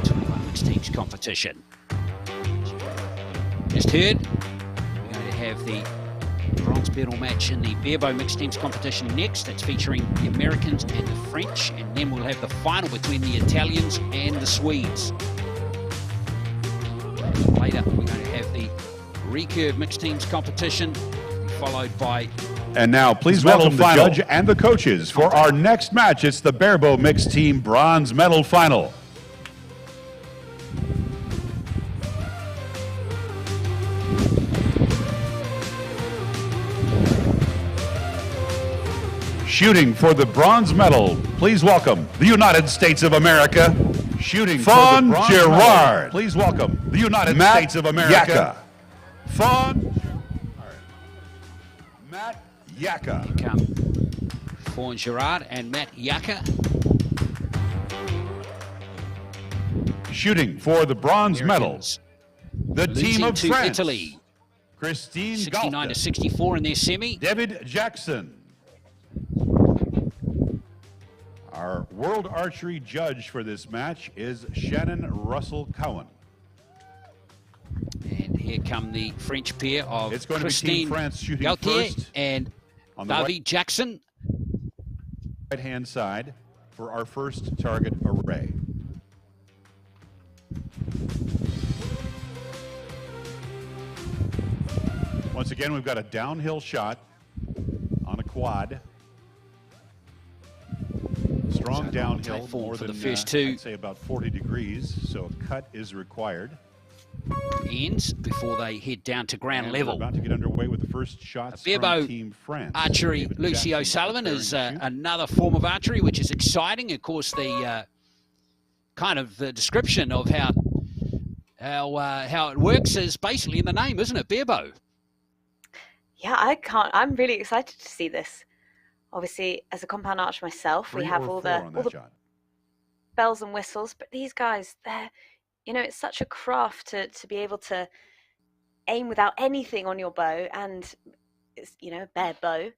21 mixed teams competition. Just heard, we're going to have the bronze medal match in the barebow mixed teams competition next. That's featuring the Americans and the French, and then we'll have the final between the Italians and the Swedes. Later, we're going to have the recurve mixed teams competition, followed by... And now, please welcome the judge and the coaches for our next match. It's the barebow mixed team bronze medal final. Shooting for the bronze medal, please welcome the United States of America. Shooting Fawn for the bronze medal, please welcome the United States of America. Fawn Matt Yaka. Here come Fawn Gerard and Matt Yaka. Shooting for the bronze medals, the team of to France. Italy. Christine 69 to Galton. 64 in their semi. David Jackson. Our World Archery judge for this match is Shannon Russell Cowan. And here come the French pair of It's going Christine to be Team France shooting Gauthier first and on the David Jackson. right-hand side for our first target array. Once again, we've got a downhill shot on a quad. Strong downhill, more for than the first two. I'd say about 40 degrees, so a cut is required. Ends before they head down to ground And level. we're about to get underway with the first shots from Barebow Team France. archery, David Lucy Jackson O'Sullivan preparing is to shoot. another form of archery, which is exciting. Of course, the kind of the description of how it works is basically in the name, isn't it? Barebow. Yeah, I'm really excited to see this. Obviously, as a compound archer myself, we 3 have or all 4 the on that shot. bells and whistles, but these guys, it's such a craft to be able to aim without anything on your bow and, a bare bow,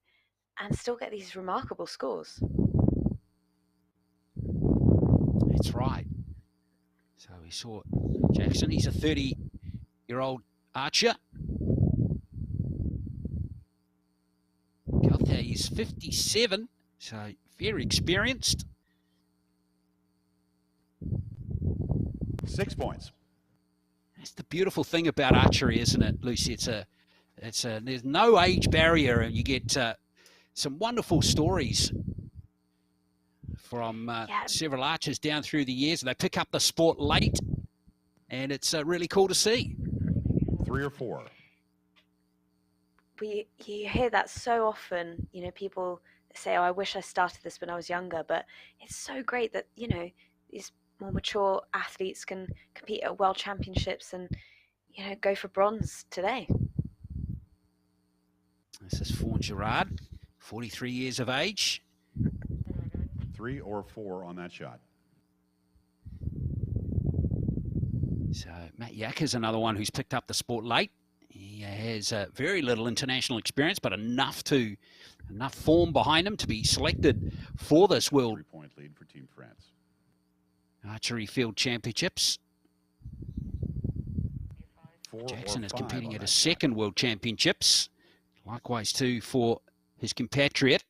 and still get these remarkable scores. That's right. So we saw Jackson. He's a 30-year-old archer. Gauthier is 57, so very experienced. 6 points. That's the beautiful thing about archery, isn't it, Lucy? There's no age barrier, and you get some wonderful stories from several archers down through the years. They pick up the sport late, and it's really cool to see. 3 or 4. You hear that so often, people say, oh, I wish I started this when I was younger, but it's so great that, these more mature athletes can compete at World Championships and, go for bronze today. This is Fawn Gerard, 43 years of age. 3 or 4 on that shot. So Matt Yak is another one who's picked up the sport late. He has very little international experience, but enough form behind him to be selected for this World 3-point lead for Team France. Archery Field Championships. 4 Jackson or is 5 competing on at that his shot. second World Championships. Likewise, too, for his compatriot.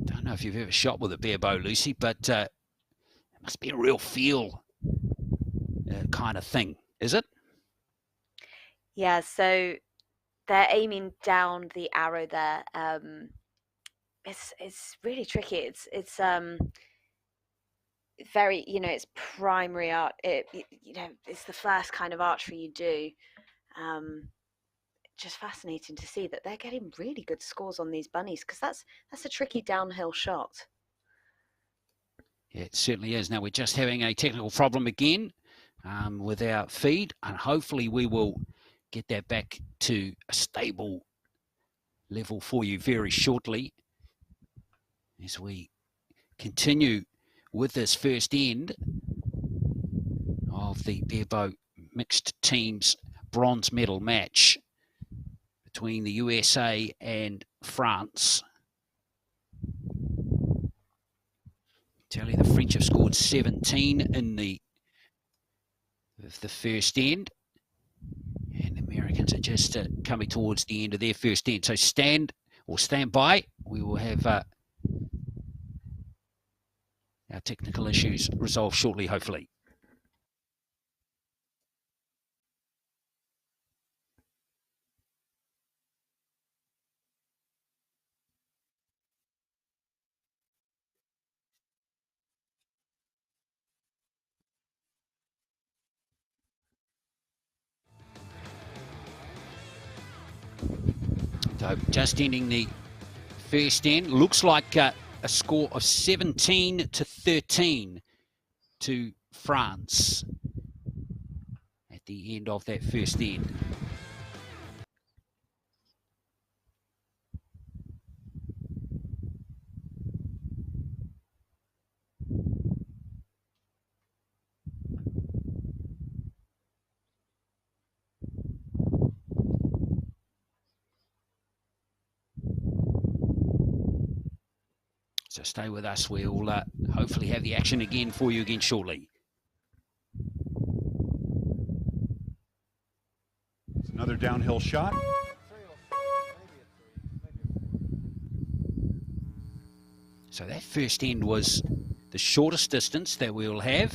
Don't know if you've ever shot with a bare bow, Lucy, but it must be a real feel kind of thing, is it? Yeah, so they're aiming down the arrow there. It's really tricky. It's very, it's primary art. It's the first kind of archery you do. Just fascinating to see that they're getting really good scores on these bunnies, because that's a tricky downhill shot. Yeah, it certainly is. Now we're just having a technical problem again with our feed, and hopefully we will get that back to a stable level for you very shortly as we continue with this first end of the barebow mixed teams bronze medal match between the USA and France. Tell you the French have scored 17 in the first end, and the Americans are just coming towards the end of their first end. So stand by. We will have our technical issues resolved shortly, hopefully. So just ending the first end, looks like a score of 17-13 to France at the end of that first end. So stay with us. We'll hopefully have the action again for you again shortly. It's another downhill shot. So that first end was the shortest distance that we'll have.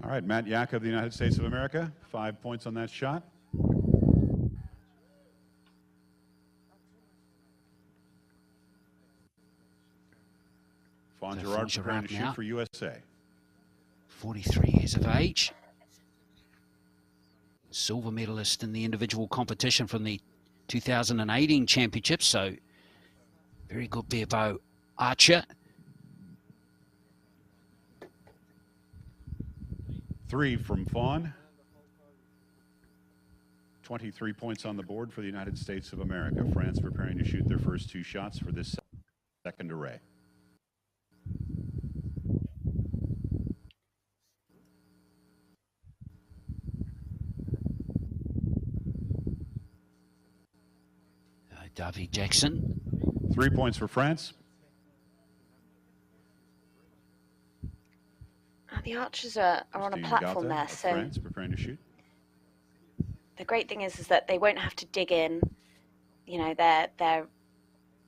All right, Matt Yaka of the United States of America, 5 points on that shot. Fawn Gerard preparing to shoot for USA. 43 years of age. Silver medalist in the individual competition from the 2018 championships. So very good barebow archer. 3 from Fawn. 23 points on the board for the United States of America. France preparing to shoot their first 2 shots for this second array. Davy Jackson. 3 points for France. The archers are on a platform there, so France preparing to shoot. The great thing is that they won't have to dig in. You know, their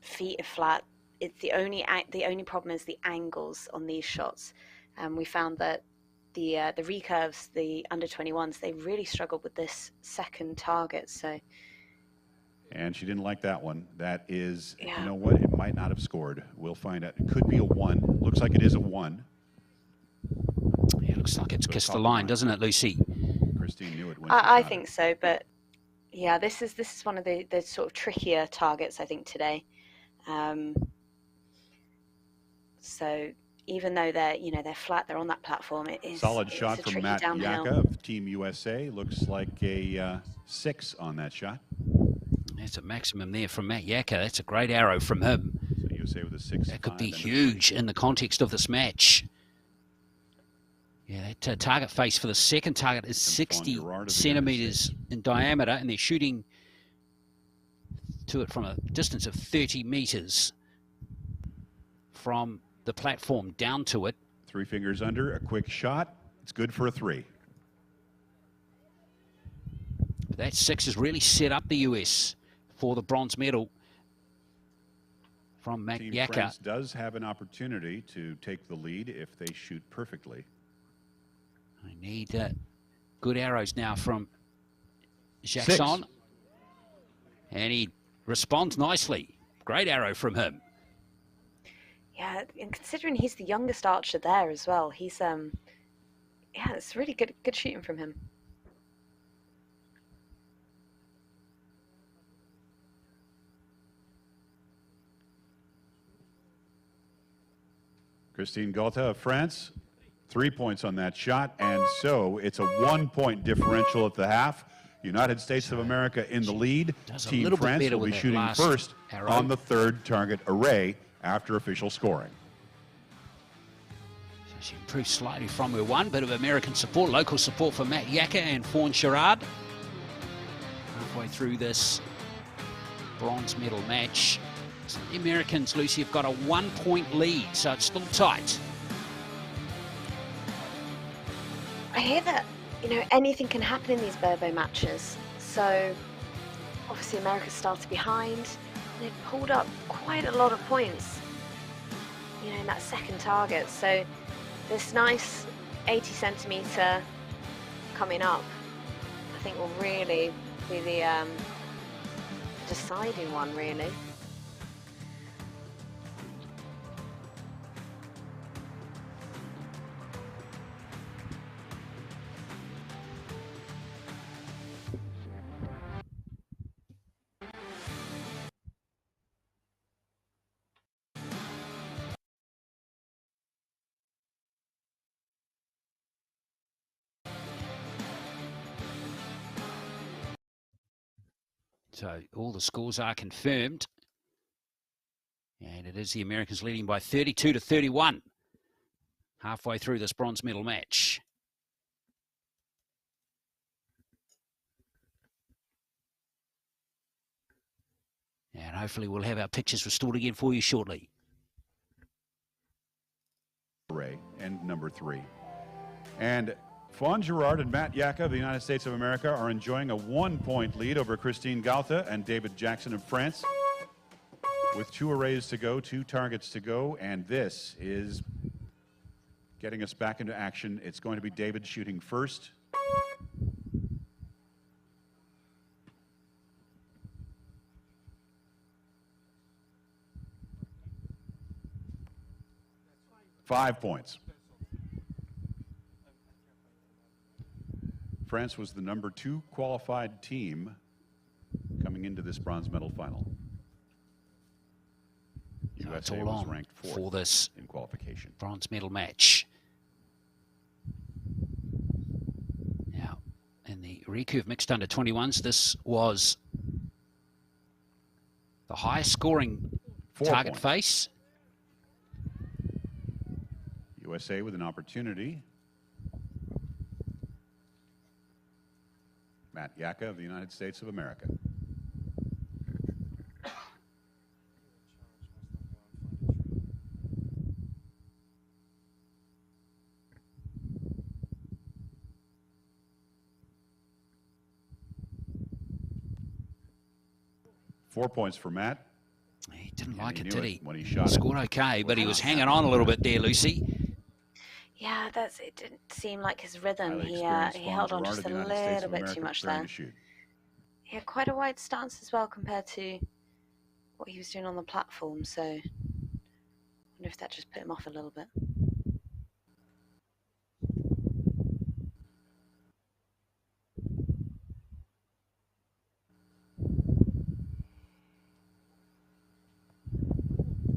feet are flat. It's the only problem is the angles on these shots. We found that the recurves, the under 21s, they really struggled with this second target. So. And she didn't like that one. That is, you know what? It might not have scored. We'll find out. It could be a 1. Looks like it is a 1. Yeah, looks like it's kissed the line, doesn't it, Lucy? Christine knew it when I think so, but yeah, this is one of the sort of trickier targets I think today. So even though they're flat, they're on that platform. It is solid shot from Matt downhill. Yaka of Team USA. Looks like a 6 on that shot. That's a maximum there from Matt Yaka. That's a great arrow from him. So USA with a 6. That could be huge in the context of this match. Yeah, that target face for the second target is 60 centimeters in diameter, and they're shooting to it from a distance of 30 meters from the platform down to it. 3 fingers under, a quick shot. It's good for a 3. But that 6 has really set up the US for the bronze medal from Matt Yaka. France does have an opportunity to take the lead if they shoot perfectly. I need good arrows now from Jackson. And he responds nicely. Great arrow from him. Yeah, and considering he's the youngest archer there as well, he's yeah, it's really good shooting from him. Christine Gaulta of France, 3 points on that shot, and so it's a 1-point differential at the half. United States of America in the lead. Team France will be shooting first on the third target array after official scoring. So she improved slightly from her one. Bit of American support, local support for Matt Yaka and Fawn Sherrard. Halfway through this bronze medal match. So the Americans, Lucy, have got a 1-point lead, so it's still tight. I hear that, you know, anything can happen in these Berbo matches. So obviously America started behind. They've pulled up quite a lot of points, you know, in that second target. So this nice 80 centimetre coming up, I think will really be the deciding one, really. So all the scores are confirmed. And it is the Americans leading by 32-31. Halfway through this bronze medal match. And hopefully we'll have our pictures restored again for you shortly. Array and number 3. And Fawn Gerard and Matt Yaka of the United States of America are enjoying a 1-point lead over Christine Gaulta and David Jackson of France. With 2 arrays to go, 2 targets to go, and this is getting us back into action. It's going to be David shooting first. Five points. France was the number 2 qualified team coming into this bronze medal final. USA was ranked 4th for this in qualification. Bronze medal match. Now, in the recurve mixed under 21s, this was the highest scoring target face. USA with an opportunity. Matt Yaka of the United States of America. Four points for Matt. He didn't like it, did he? When he shot scored okay, but he was hanging on a little bit there, Lucy. Yeah, it didn't seem like his rhythm. He held on just a little bit too much there. He had quite a wide stance as well compared to what he was doing on the platform, so I wonder if that just put him off a little bit.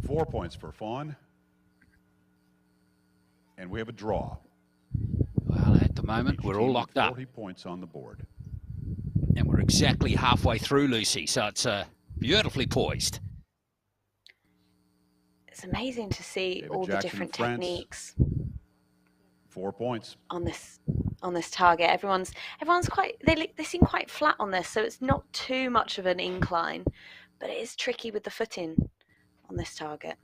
Four points for Fawn. And we have a draw. Well, at the moment, we're all locked up. 40 points on the board. And we're exactly halfway through, Lucy, so it's beautifully poised. It's amazing to see all the different techniques. 4 points. On this target. Everyone's quite, they seem quite flat on this, so it's not too much of an incline, but it is tricky with the footing on this target.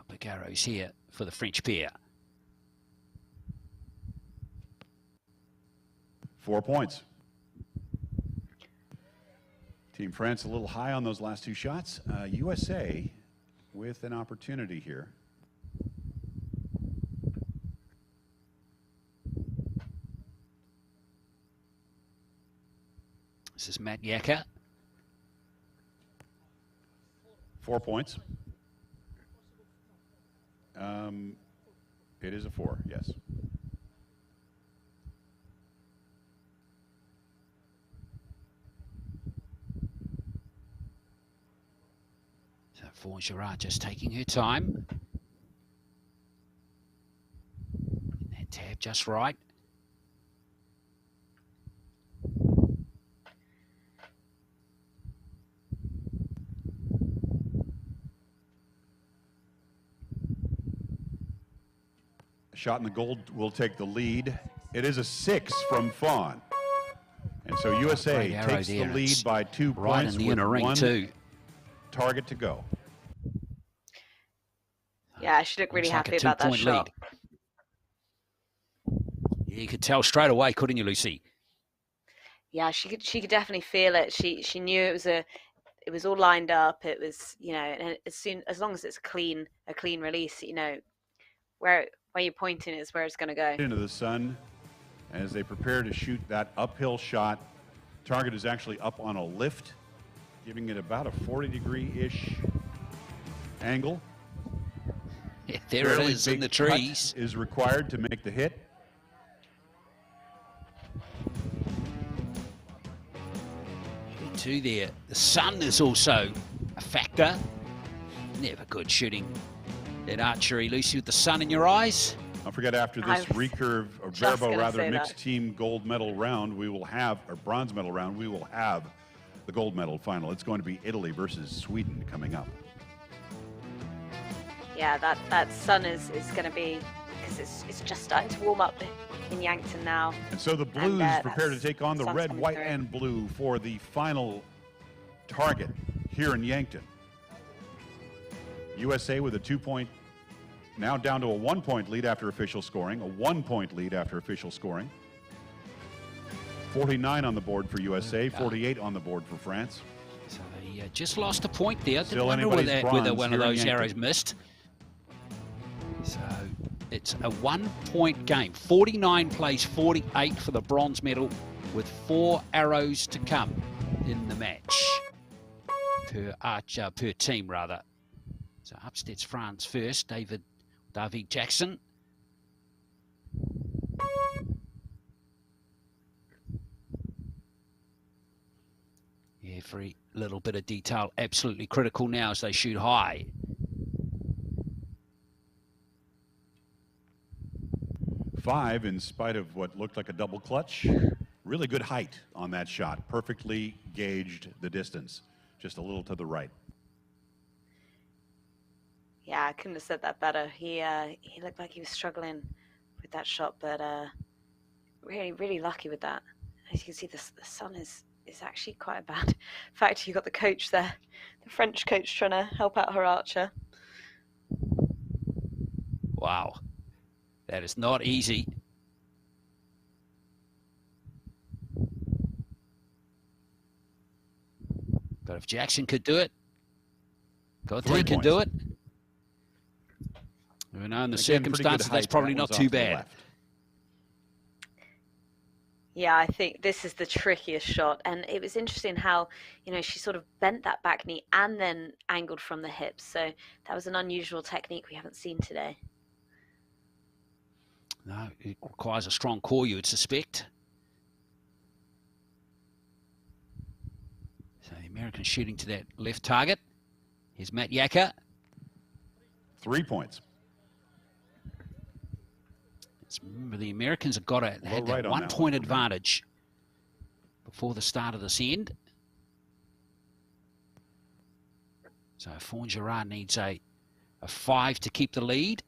Big arrows here for the French pair. 4 points. Team France a little high on those last 2 shots. USA with an opportunity here. This is Matt Yaka. 4 points. It is a 4, yes. Fawn Gerard just taking her time. That tab just right. Shot in the gold will take the lead. It is a 6 from Fawn. And so USA takes the lead by 2 points with one target to go. Yeah, she looked really happy about that shot. Yeah, you could tell straight away, couldn't you, Lucy? Yeah, she could definitely feel it. She knew it was all lined up. It was, you know, and as long as it's a clean release, you know, where you're pointing is where it's going to go. Into the sun as they prepare to shoot that uphill shot. Target is actually up on a lift, giving it about a 40-degree-ish angle. Yeah, there it is in the trees. Is required to make the hit. Two there. The sun is also a factor. Never good shooting at archery, Lucy, with the sun in your eyes. Don't forget, after this recurve, or barebow rather, mixed team gold medal round, we will have, or bronze medal round, we will have the gold medal final. It's going to be Italy versus Sweden coming up. Yeah, that sun is going to be, because it's just starting to warm up in Yankton now. And so the Blues prepare to take on the red, white, and blue for the final target here in Yankton. USA with a 2-point, now down to a 1-point lead after official scoring, a 1-point lead after official scoring. 49 on the board for USA, 48 on the board for France. So they just lost a point there. Still wonder whether one of those arrows Yankton missed. So it's a 1-point game. 49 plays 48 for the bronze medal with 4 arrows to come in the match per team rather. So upstairs France first, David Jackson. Every little bit of detail absolutely critical now as they shoot high. Five, in spite of what looked like a double clutch. Really good height on that shot. Perfectly gauged the distance. Just a little to the right. Yeah, I couldn't have said that better. He looked like he was struggling with that shot, but really, really lucky with that. As you can see, the sun is actually quite a bad fact. You got the coach there, the French coach, trying to help out her archer. Wow, that is not easy. But if Jackson could do it, Gauthier can do it. You know, in the circumstances, that's probably not too bad. Yeah, I think this is the trickiest shot. And it was interesting how, you know, she sort of bent that back knee and then angled from the hips. So that was an unusual technique we haven't seen today. No, it requires a strong core, you would suspect. So the Americans shooting to that left target. Here's Matt Yacker. 3 points. Remember, the Americans have got a 1-point advantage before the start of this end. So Fawn Gerard needs a 5 to keep the lead.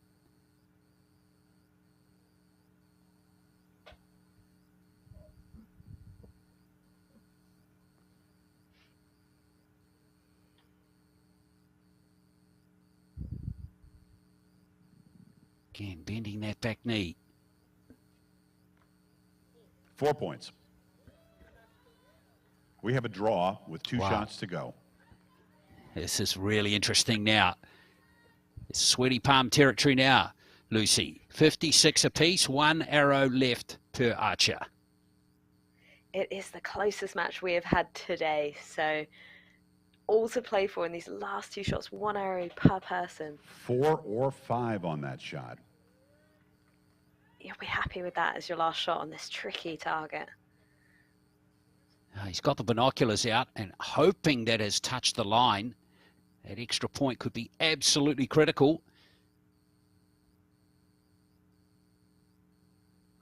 Again, bending that back knee. 4 points. We have a draw with 2 shots to go. This is really interesting now. It's sweaty palm territory now, Lucy. 56 apiece, 1 arrow left per archer. It is the closest match we have had today. So all to play for in these last 2 shots, 1 arrow per person. 4 or 5 on that shot. You'll be happy with that as your last shot on this tricky target. He's got the binoculars out and hoping that has touched the line. That extra point could be absolutely critical.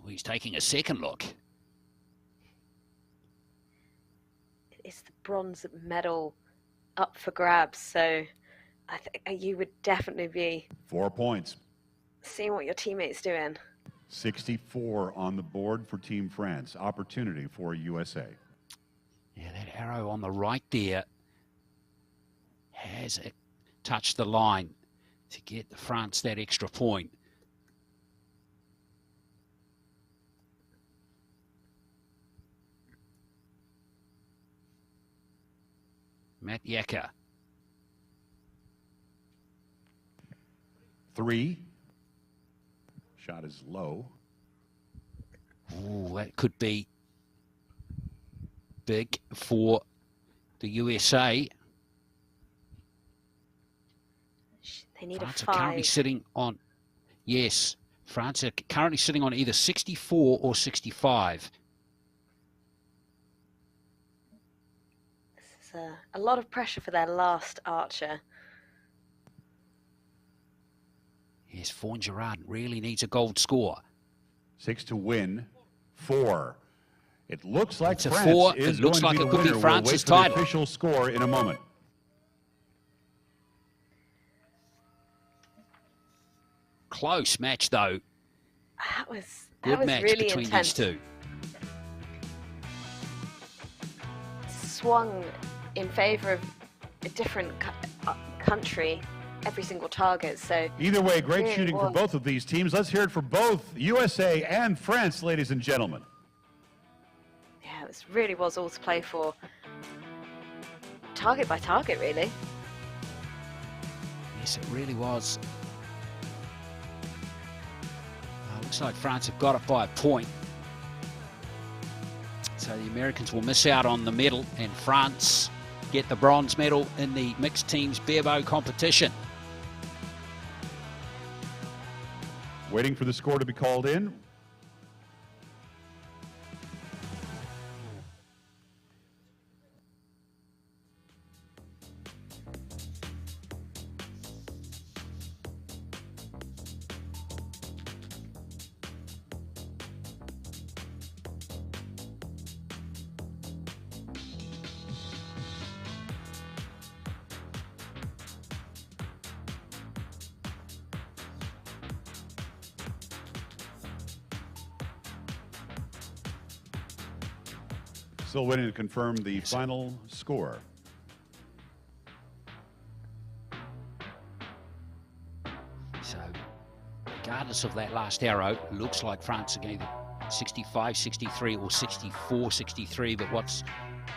Well, he's taking a second look. It's the bronze medal up for grabs, so I think you would definitely be 4 points. seeing what your teammate's doing. 64 on the board for Team France. Opportunity for USA. Yeah, that arrow on the right there has touched the line to get France that extra point. Matt Yacker. 3. Shot is low. Ooh, that could be big for the USA. They need France a are 5. currently sitting on, yes, France are currently sitting on either 64 or 65. This is a lot of pressure for their last archer. Yes, Fawn Gerard really needs a gold score. 6 to win. 4. It looks like It's a France 4. is It looks going like to it be could the be winner. France's We'll wait for title. the official score in a moment. Close match, though. That was Good match really between intense. these two. Swung in favour of a different country every single target. So Either way, great really shooting for both of these teams. Let's hear it for both USA and France, ladies and gentlemen. Yeah, it really was all to play for. Target by target, really. Yes, it really was. Looks like France have got it by a point. So the Americans will miss out on the medal, and France get the bronze medal in the mixed teams barebow competition. Waiting for the score to be called in. Still waiting to confirm the final score. So, regardless of that last arrow, looks like France are going to 65, 63 or 64, 63. But what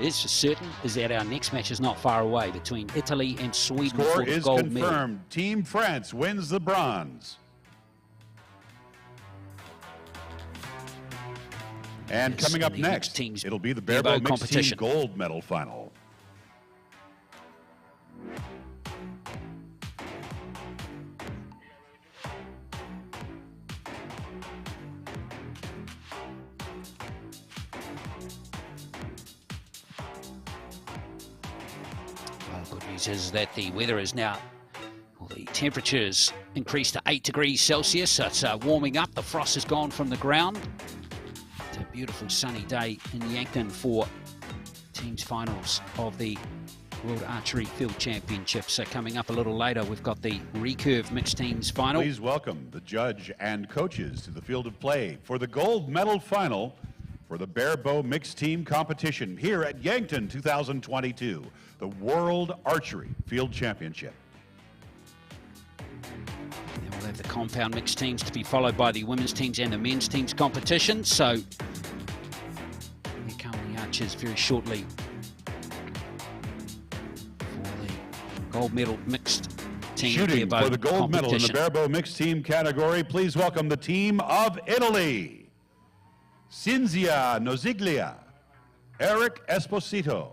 is for certain is that our next match is not far away between Italy and Sweden Score for the is gold confirmed. medal. Team France wins the bronze. And Yes, coming up the next, mixed teams it'll be the barebow barebow mixed team competition. gold medal final. Well, good news is that the weather is now, well, the temperature's increased to 8 degrees Celsius, so it's warming up. The frost has gone from the ground. It's a beautiful sunny day in Yankton for teams finals of the World Archery Field Championships. So coming up a little later, we've got the recurve mixed teams final. Please welcome the judge and coaches to the field of play for the gold medal final for the barebow mixed team competition here at Yankton 2022, the World Archery Field Championship. Then we'll have the compound mixed teams to be followed by the women's teams and the men's teams competition. So here come the archers very shortly for the gold medal mixed team Shooting barebow for the gold medal in the competition. barebow mixed team category, please welcome the team of Italy. Cinzia Nosiglia, Eric Esposito.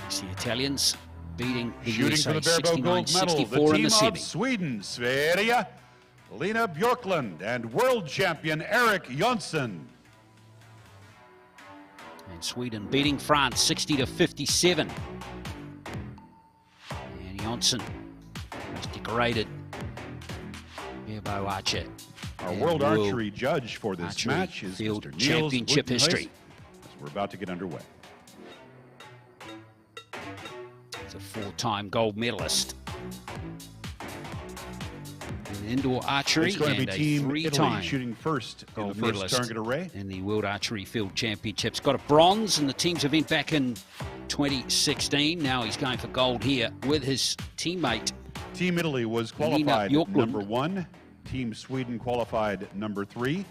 It's the Italians beating the Shooting for USA the barebow gold medal, the 69-64 in team the of semi. Sweden, Sverige, Lena Bjorkland, and world champion Eric Yankton. Sweden beating France 60-57. And Yankton, most decorated airbow archer. Our World Archery judge for this match is Field Mr. Niels Championship Buitenhuis, history. as we're about to get underway. He's a 4-time gold medalist in indoor archery It's going to and be a Team 3-time Italy shooting first in the gold first medalist target array. in the World Archery Field Championships. Got a bronze in the team's event back in 2016. Now he's going for gold here with his teammate. Team Italy was Lena qualified Bjorkland. number 1. Team Sweden qualified number 3.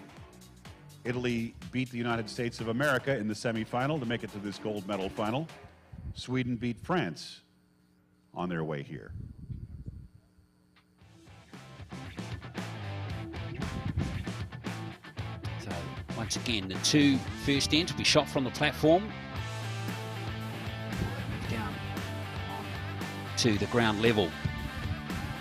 Italy beat the United States of America in the semifinal to make it to this gold medal final. Sweden beat France on their way here. So once again, the two first ends will be shot from the platform down to the ground level.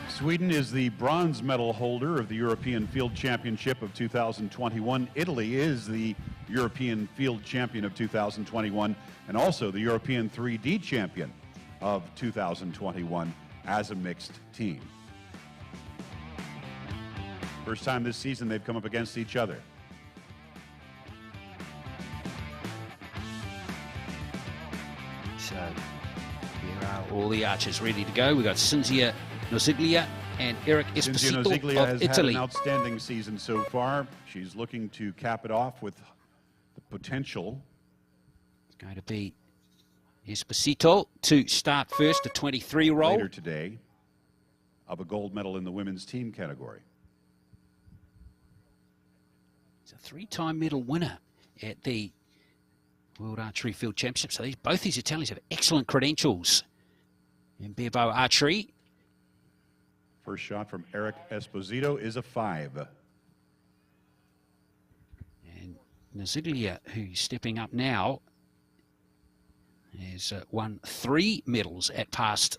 Sweden is the bronze medal holder of the European Field Championship of 2021. Italy is the European Field Champion of 2021 and also the European 3D Champion of 2021 as a mixed team. First time this season they've come up against each other. So here are all the archers ready to go. We've got Cinzia Nosiglia and Eric Cinzia Esposito Nosiglia of has Italy. had an outstanding season so far. She's looking to cap it off with the potential. It's going to be Esposito to start first, a 23-year-old. Later today of a gold medal in the women's team category. He's a 3-time medal winner at the World Archery Field Championships. So both these Italians have excellent credentials in barebow archery. First shot from Eric Esposito is a 5. And Nosiglia, who's stepping up now, has won 3 medals at past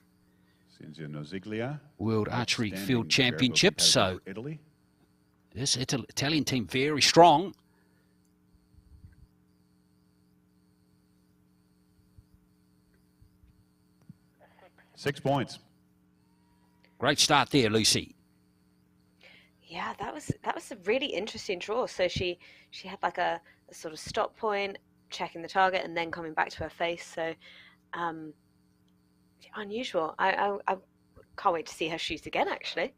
Cinzia Nosiglia, World Archery outstanding Field Championships. barebow So for Italy. this Italian team very strong. Six 6 points. Great start there, Lucy. Yeah, that was a really interesting draw. So she had like a sort of stop point, checking the target, and then coming back to her face. So unusual. I can't wait to see her shoot again, actually.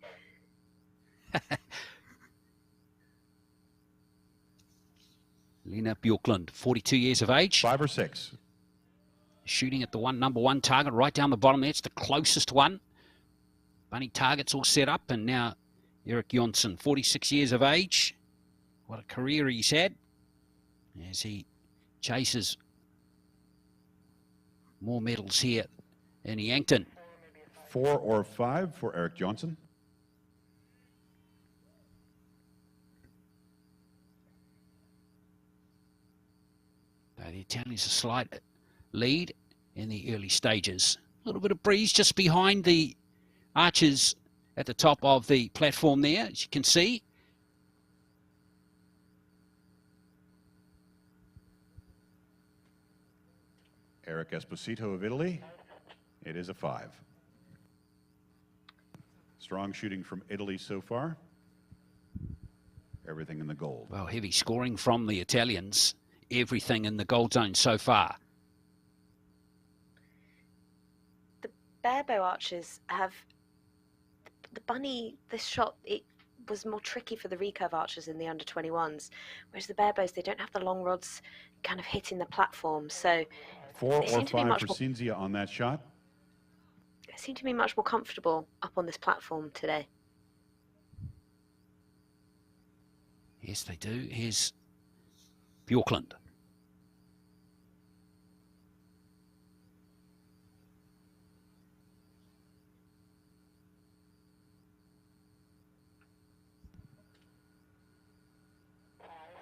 Lena Bjorkland, 42 years of age. 5 or 6. Shooting at the number one target right down the bottom there. It's the closest one. Bunny targets all set up, and now Eric Yankton, 46 years of age. What a career he's had as he chases more medals here in Yankton. 4 or 5 for Eric Yankton. The Italians a slight lead in the early stages. A little bit of breeze just behind the archers at the top of the platform there, as you can see. Eric Esposito of Italy. It is a 5. Strong shooting from Italy so far. Everything in the gold. Well, heavy scoring from the Italians. Everything in the gold zone so far. The barebow archers have the bunny. This shot, it was more tricky for the recurve archers in the under 21s, whereas the barebows, they don't have the long rods kind of hitting the platform. So 4 or 5 for Cinzia on that shot. They seem to be much more comfortable up on this platform today. Yes, they do. Here's Bjorkland.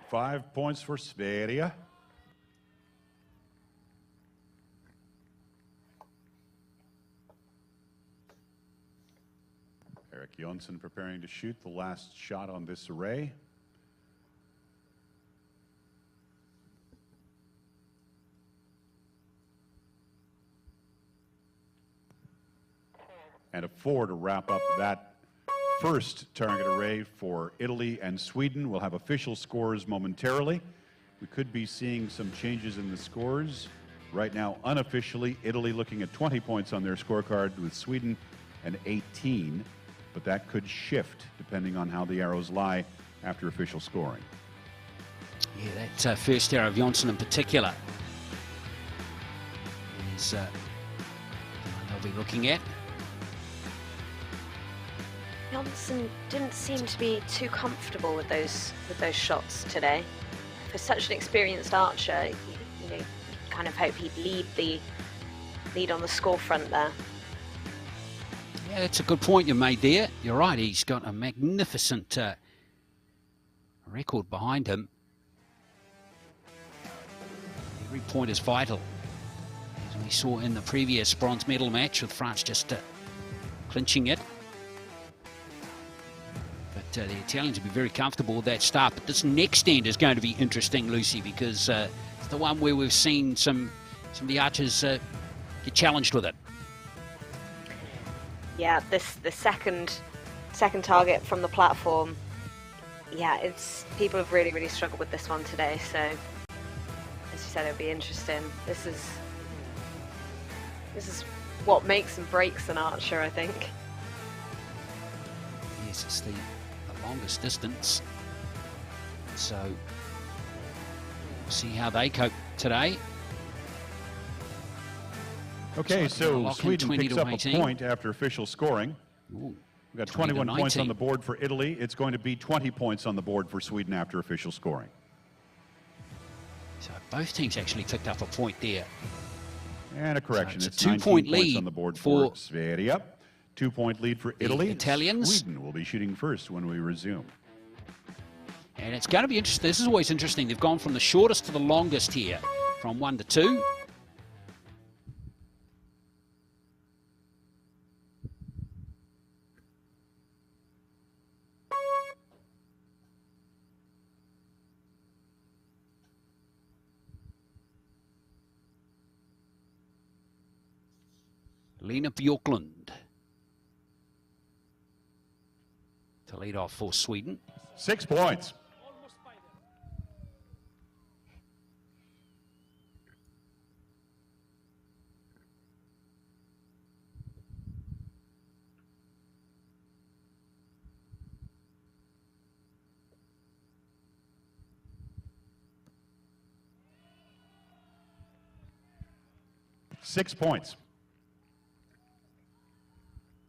Five points for Sverige. Eric Yankton preparing to shoot the last shot on this array. and a 4 to wrap up that first target array for Italy and Sweden. We'll have official scores momentarily. We could be seeing some changes in the scores. Right now, unofficially, Italy looking at 20 points on their scorecard with Sweden an 18, but that could shift depending on how the arrows lie after official scoring. Yeah, that first arrow of Yankton in particular is the one they'll be looking at. Yankton didn't seem to be too comfortable with those shots today. For such an experienced archer, you know, kind of hope he'd lead on the score front there. Yeah, that's a good point you made there. You're right, he's got a magnificent record behind him. Every point is vital, as we saw in the previous bronze medal match with France just clinching it. But the Italians will be very comfortable with that start. But this next end is going to be interesting, Lucy, because it's the one where we've seen some of the archers get challenged with it. Yeah, the second target from the platform. Yeah, people have really struggled with this one today. So, as you said, it'll be interesting. This is what makes and breaks an archer, I think. Yes, it's the longest distance. So, we'll see how they cope today. Okay, so Sweden picks up a point after official scoring. Ooh, We've got 21 points on the board for Italy. It's going to be 20 points on the board for Sweden after official scoring. So both teams actually picked up a point there. And a correction, So it's a 2-point lead on the board for Slovenia. 2-point lead for Italy. Italians. Sweden will be shooting first when we resume. And it's going to be interesting. This is always interesting. They've gone from the shortest to the longest here, from 1 to 2. Lena Bjorkland to lead off for Sweden. 6 points.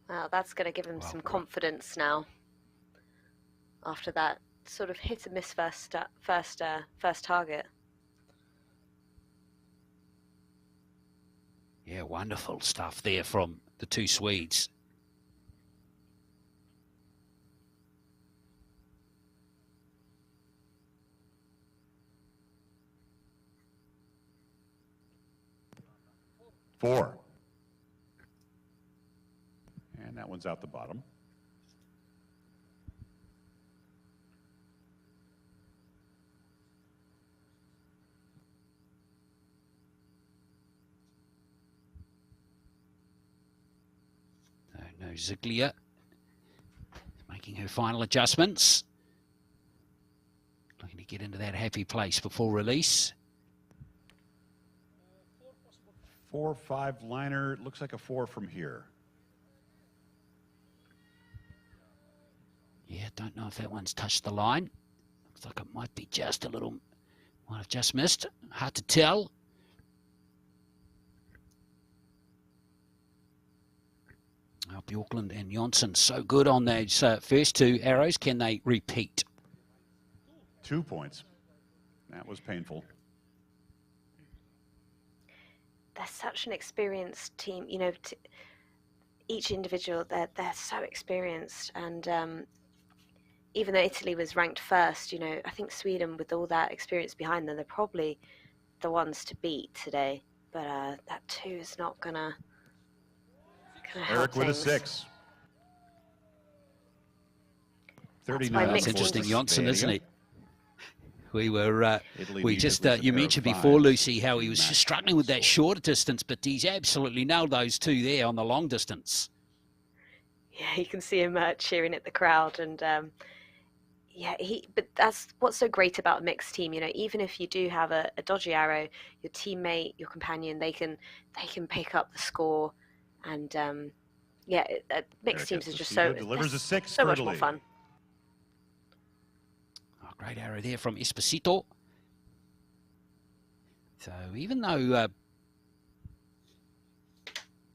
Wow, that's going to give him some confidence now. After that sort of hit and miss first target. Yeah, wonderful stuff there from the two Swedes. Four. And that one's out the bottom. No Ziegler making her final adjustments. Looking to get into that happy place before release. 4-5 liner. Looks like a 4 from here. Yeah, don't know if that one's touched the line. Looks like it might be just a little, might have just missed. Hard to tell. Now Bjorkland and Yankton so good on those first two arrows. Can they repeat? 2 points. That was painful. They're such an experienced team. You know, each individual, they're so experienced. And even though Italy was ranked first, you know, I think Sweden, with all that experience behind them, they're probably the ones to beat today. But that 2 is not gonna help Eric with things. a 6. 39. That's interesting, Yankton, isn't it? We were, Italy we needed just, with a you pair of mentioned 5s before, Lucy, how he to was match struggling with that score. shorter distance, but he's absolutely nailed those two there on the long distance. Yeah, you can see him cheering at the crowd, and yeah, but that's what's so great about a mixed team. You know, even if you do have a dodgy arrow, your teammate, your companion, they can pick up the score, and yeah, mixed teams is just delivers a 6 so much more fun. Oh, great arrow there from Esposito. So even though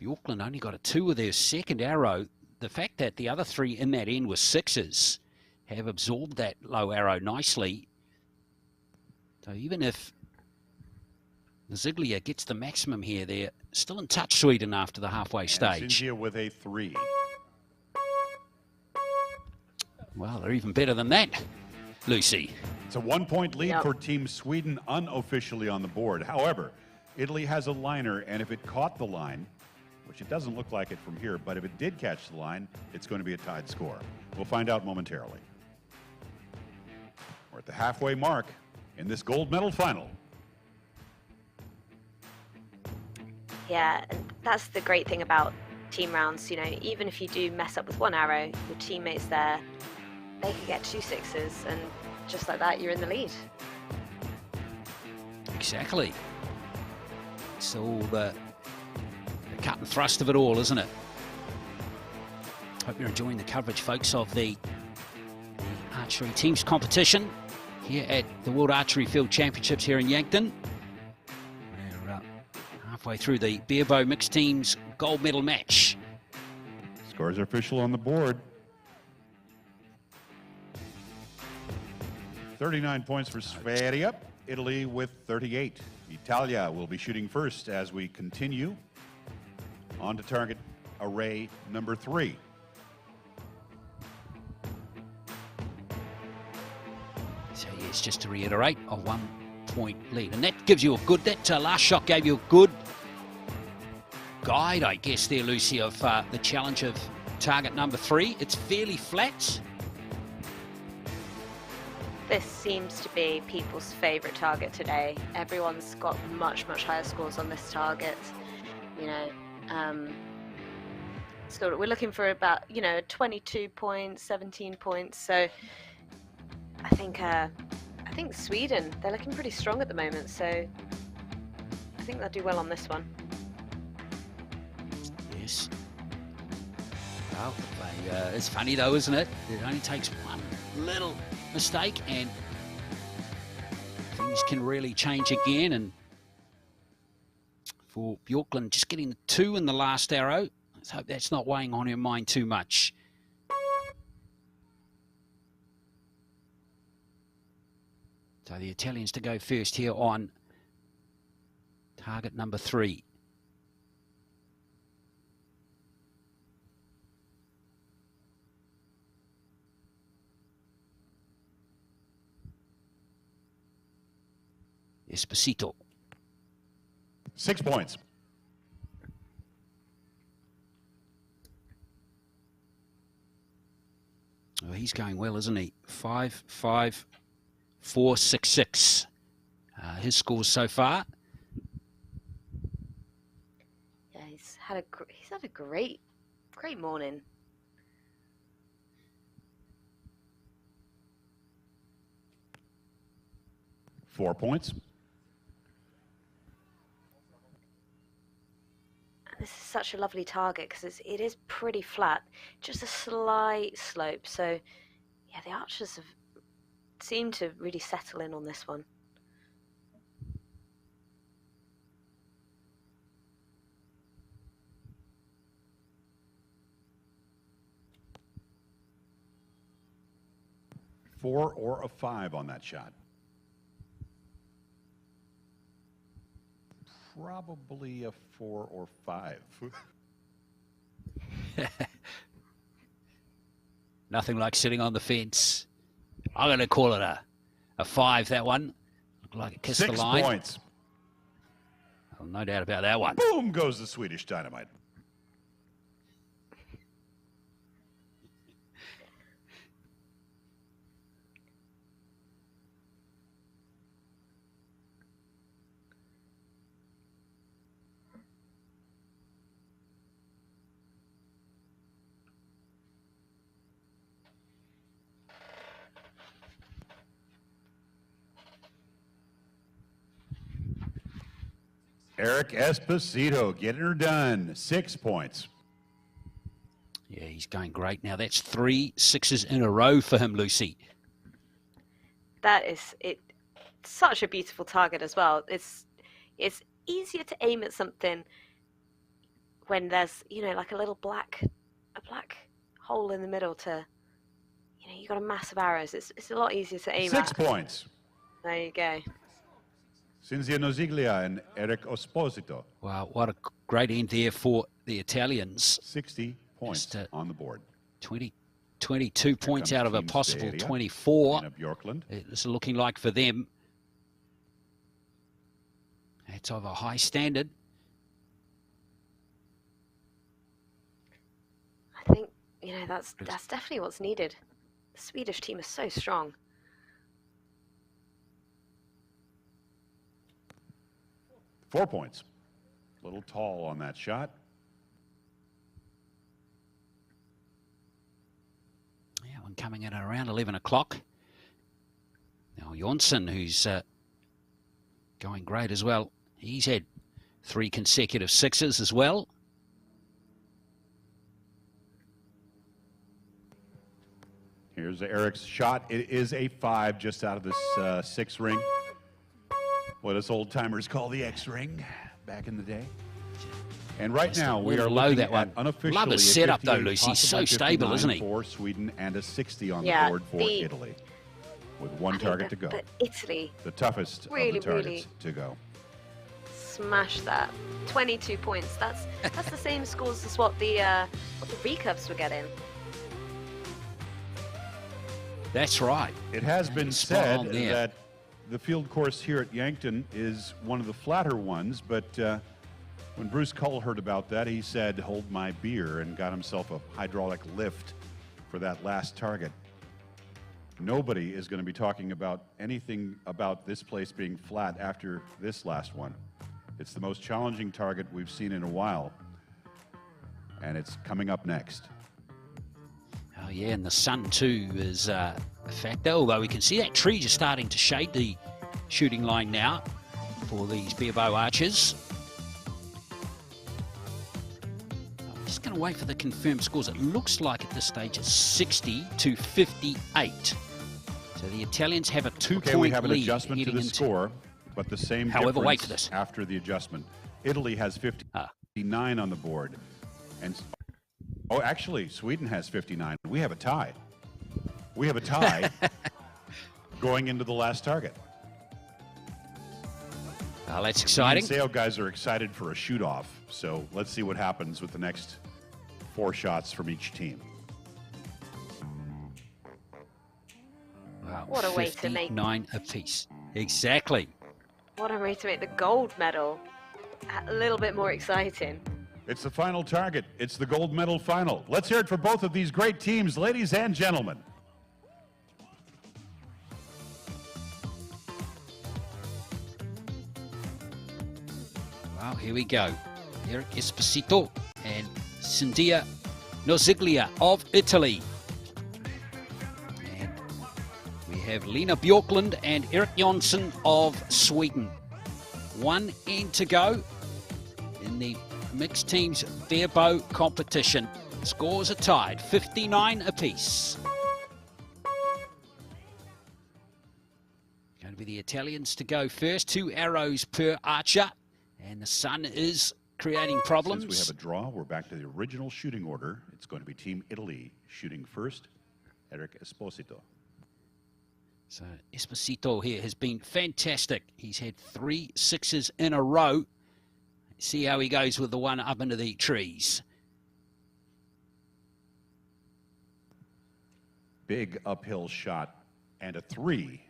Bjorkland only got a 2 with their second arrow, the fact that the other 3 in that end were 6s have absorbed that low arrow nicely. So even if Ziglia gets the maximum here, they're still in touch, Sweden, after the halfway stage. Zinzia with a 3. Well, they're even better than that, Lucy. It's a 1-point lead for Team Sweden unofficially on the board. However, Italy has a liner, and if it caught the line, which it doesn't look like it from here, but if it did catch the line, it's going to be a tied score. We'll find out momentarily. We're at the halfway mark in this gold medal final. Yeah, and that's the great thing about team rounds. You know, even if you do mess up with one arrow, your teammates there, they can get 2 6s, and just like that, you're in the lead. Exactly. It's all the cut and thrust of it all, isn't it? Hope you're enjoying the coverage, folks, of the archery teams competition here at the World Archery Field Championships here in Yankton. We're halfway through the beer bow mixed teams gold medal match. Scores are official on the board. 39 points for Sverige, Italy with 38. Italia will be shooting first as we continue on to target array number 3. So yes, just to reiterate, a 1-point lead. And that gives you a good, that last shot gave you a good guide, I guess, there, Lucy, of the challenge of target number 3. It's fairly flat. This seems to be people's favourite target today. Everyone's got much, much higher scores on this target. You know, so we're looking for about, 22 points, 17 points. So I think Sweden, they're looking pretty strong at the moment. So I think they'll do well on this one. Yes. Well, it's funny though, isn't it? It only takes one little mistake and things can really change again. And for Bjorkland, just getting the 2 in the last arrow, let's hope that's not weighing on her mind too much. So the Italians to go first here on target number 3. Esposito. 6 points. Well, he's going well, isn't he? 5, 5, 4, 6, 6. His scores so far. Yeah, he's had a great morning. Four points. This is such a lovely target because it is pretty flat, just a slight slope. So, yeah, the archers have seemed to really settle in on this one. Four or a 5 on that shot. Probably a 4 or 5. Nothing like sitting on the fence. I'm going to call it a 5, that one. Looked like it kissed the line. 6 points. Well, no doubt about that one. Boom goes the Swedish dynamite. Eric Esposito getting her done. 6 points. Yeah, he's going great now. That's 3 sixes in a row for him, Lucy. That is it. Such a beautiful target as well. It's easier to aim at something when there's, you know, like a black hole in the middle to, you know, you got a mass of arrows. It's a lot easier to aim at. 6 points. There you go. Cinzia Nosiglia and Eric Esposito. Wow, what a great end there for the Italians. 60 points on the board. 22 points out of a possible 24. Lena Bjorkland. It's looking like for them. That's of a high standard. I think, you know, that's definitely what's needed. The Swedish team is so strong. .4 points. A little tall on that shot. Yeah, one coming in at around 11 o'clock. Now Yankton, who's going great as well. He's had 3 consecutive sixes as well. Here's Eric's shot. It is a 5 just out of this 6 ring. What us old timers call the X ring back in the day. And right now we are looking that one. At unofficially Love his setup though, Lucy. He's so stable, isn't he? For Sweden and a 60 on the board for Italy, with 1 target to go. But Italy, the toughest of the targets to go. Smash that. 22 points. That's the same scores as what the recurves were getting. That's right. It has been said that the field course here at Yankton is one of the flatter ones, but when Bruce Cull heard about that, he said, "Hold my beer," and got himself a hydraulic lift for that last target. Nobody is going to be talking about anything about this place being flat after this last one. It's the most challenging target we've seen in a while, and it's coming up next. Oh yeah, and the sun too is a factor, although we can see that tree just starting to shade the shooting line now for these bare bow archers. I'm just going to wait for the confirmed scores. It looks like at this stage it's 60 to 58. So the Italians have a 2-point lead. Okay, we have an adjustment to the score, but the same However, difference wait for this. After the adjustment. Italy has 59 on the board. And oh, actually, Sweden has 59. We have a tie. We have a tie going into the last target. That's exciting. The Seo guys are excited for a shoot-off, so let's see what happens with the next 4 shots from each team. Wow, what a way to make 59 apiece. Exactly. What a way to make the gold medal a little bit more exciting. It's the final target. It's the gold medal final. Let's hear it for both of these great teams, ladies and gentlemen. Well, here we go. Eric Esposito and Cinzia Nosiglia of Italy. And we have Lena Bjorkland and Eric Yankton of Sweden. 1 end to go in the mixed teams bare bow competition. Scores are tied, 59 apiece. Going to be the Italians to go first. 2 arrows per archer. And the sun is creating problems. Since we have a draw, we're back to the original shooting order. It's going to be Team Italy shooting first. Eric Esposito. So Esposito here has been fantastic. He's had 3 sixes in a row. See how he goes with the one up into the trees. Big uphill shot and a 3.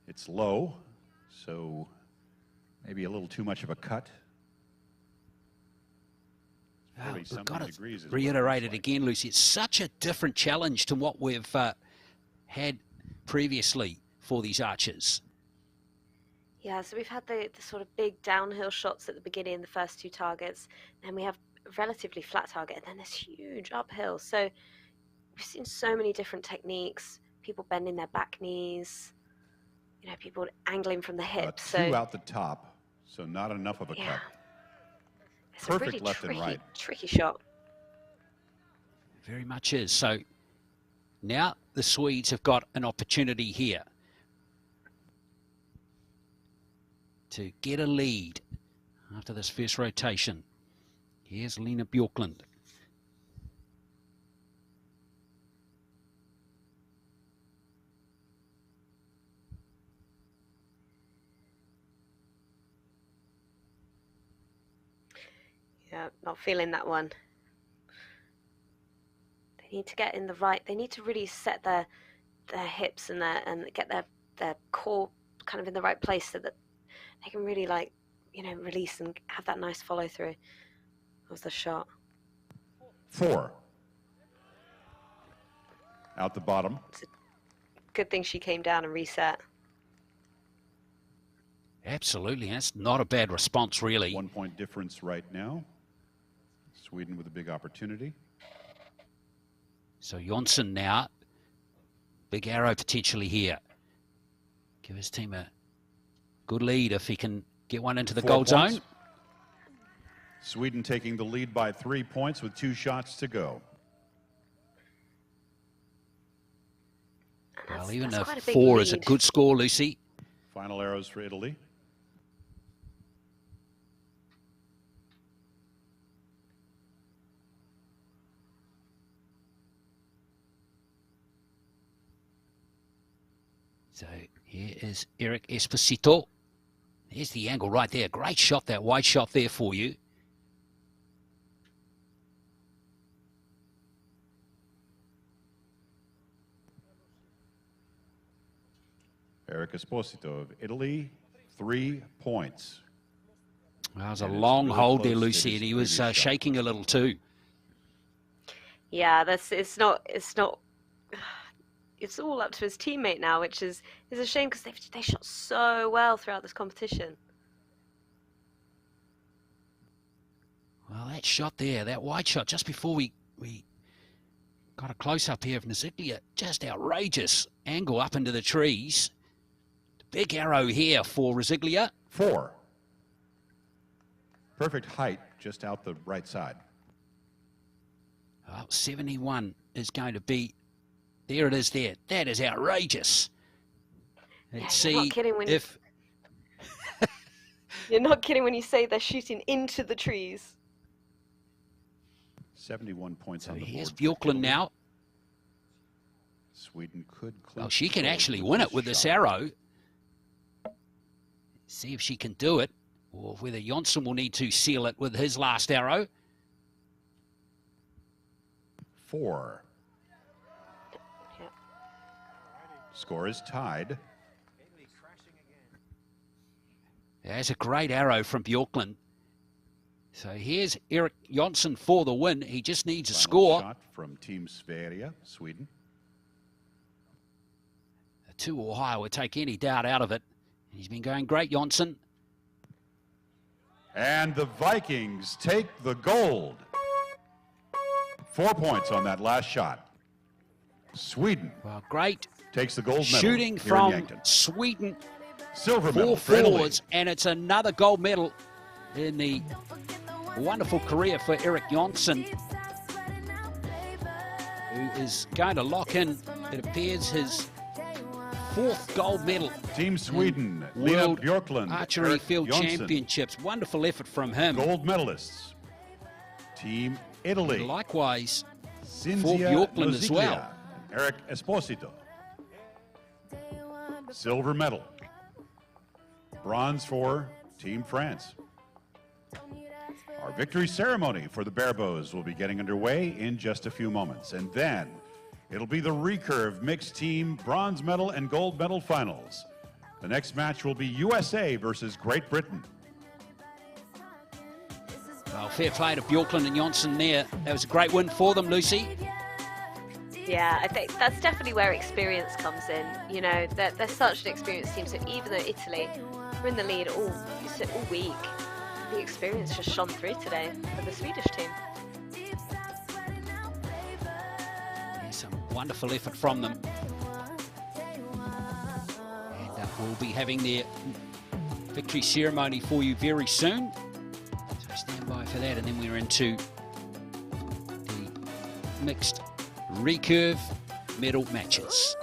It's low, so maybe a little too much of a cut. We've got to reiterate it again, Lucy. It's such a different challenge to what we've had previously for these archers. Yeah, so we've had the sort of big downhill shots at the beginning, the first 2 targets, and we have a relatively flat target, and then this huge uphill. So we've seen so many different techniques, people bending their back knees, you know, people angling from the hips. 2 out the top, So not enough of a cut. It's Perfect a really left and right. tricky shot. Very much is. So now the Swedes have got an opportunity here to get a lead after this first rotation. Here's Lena Bjorkland. Yeah, not feeling that one. They need to get in the right. They need to really set their hips and get their core kind of in the right place so that they can really, like, you know, release and have that nice follow through. That was the shot. 4. Out the bottom. It's a good thing she came down and reset. Absolutely, that's not a bad response, really. 1 point difference right now. Sweden with a big opportunity. So Yankton now, big arrow potentially here. Give his team a good lead if he can get one into the 4 gold points. zone. Sweden taking the lead by 3 points with 2 shots to go. Well, even that's a quite a big 4 is a lead. good score, Lucy. Final arrows for Italy. So here is Eric Esposito. There's the angle right there. Great shot, that wide shot there for you. Eric Esposito of Italy, 3 points. Well, that was a And it's long really hold there, close to Lucy, his and he was previous shot. shaking a little too. Yeah, it's all up to his teammate now, which is a shame because they shot so well throughout this competition. Well, that shot there, that wide shot, just before we got a close-up here of Naziglia, just outrageous angle up into the trees. Big arrow here for Resiglia. 4. Perfect height, just out the right side. Oh, 71 is going to be, there it is there. That is outrageous. Let's you're not see kidding when if... You're not kidding when you say they're shooting into the trees. 71 points So on the board. here's for Bjorkland Italy. now. Sweden could clinch Oh, she can the gold actually with win it with this shot. arrow. See if she can do it, or whether Yankton will need to seal it with his last arrow. 4. Yeah. Score is tied. That's a great arrow from Bjorkland. So here's Eric Yankton for the win. He just needs a Final score. shot from Team Sverige, Sweden. A 2 or higher would take any doubt out of it. He's been going great, Yankton. And the Vikings take the gold. 4 points on that last shot. Sweden Well, great takes the gold medal shooting here in from Yankton. Sweden. Silver 4 medal for Italy. forwards, and it's another gold medal in the wonderful career for Eric Yankton, who is going to lock in, it appears, his 4th gold medal. Team Sweden, Lena World Bjorkland, Archery Eric Field Yankton. Championships. Wonderful effort from him. Gold medalists. Team Italy, Likewise, Cinzia Bjorkland as Noziglia well. and Eric Esposito. Silver medal. Bronze for Team France. Our victory ceremony for the Barebows will be getting underway in just a few moments. And then it'll be the recurve mixed team bronze medal and gold medal finals. The next match will be USA versus Great Britain. Well, fair play to Bjorkland and Yankton there. That was a great win for them, Lucy. Yeah, I think that's definitely where experience comes in. You know, they're such an experienced team. So even though Italy were in the lead all week, the experience just shone through today for the Swedish team. There's some wonderful effort from them. And we'll be having their victory ceremony for you very soon. So stand by for that. And then we're into the mixed recurve medal matches.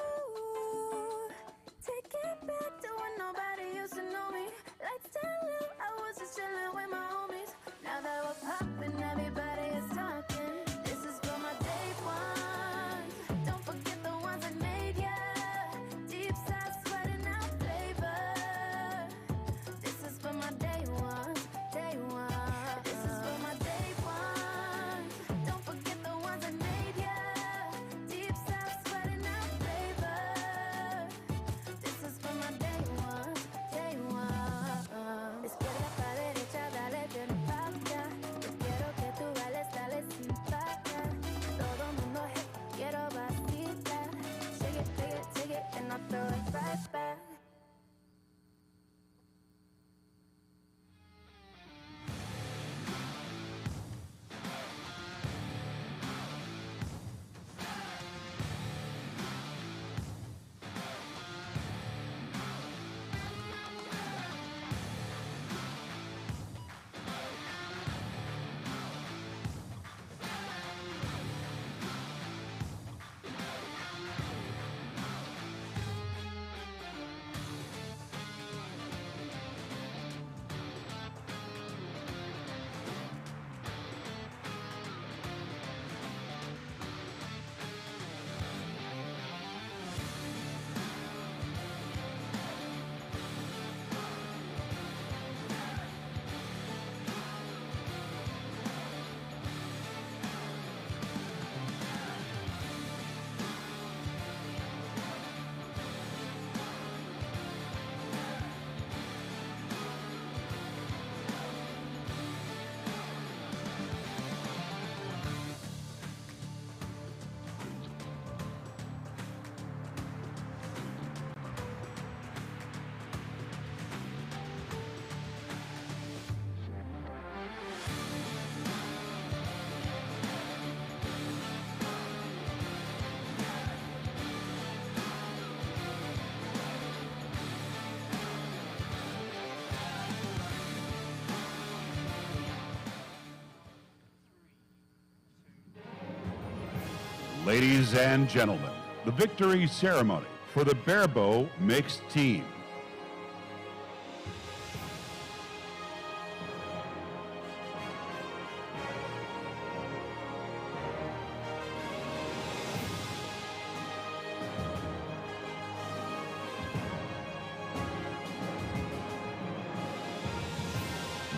Ladies and gentlemen, the victory ceremony for the barebow mixed team.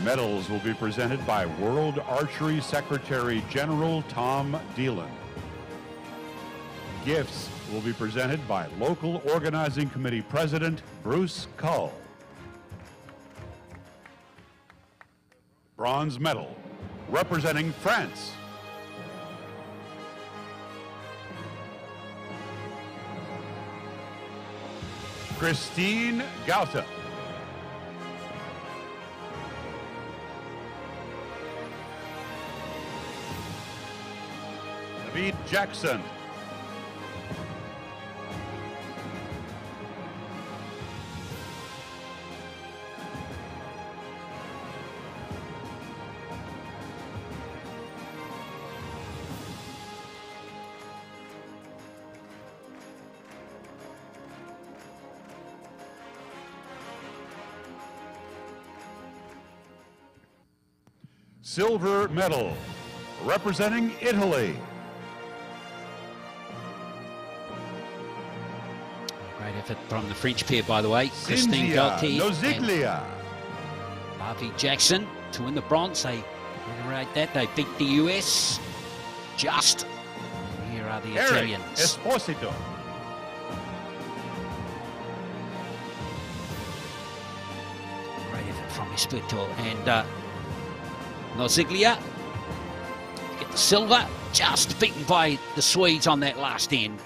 Medals will be presented by World Archery Secretary General Tom Dillon. Gifts will be presented by local organizing committee president Bruce Cull. Bronze medal representing France. Christine Gauta. David Jackson. Silver medal representing Italy. Great effort from the French pair, by the way. Christine Galtier and Harvey Jackson to win the bronze. They reiterate that. They beat the US just. And here are the Italians. Esposito. Great effort from Esposito and Noziglia. Get the silver, just beaten by the Swedes on that last end.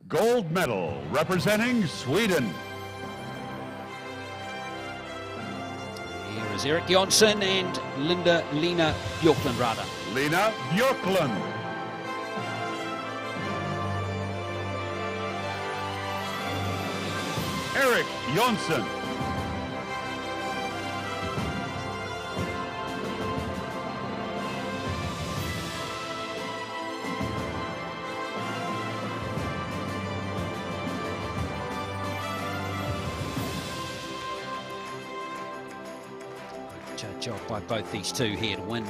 Gold medal representing Sweden. Here is Erik Jonsson and Lena Bjorkland, rather. Lena Bjorkland. Erik Yankton. Job by both these two here to win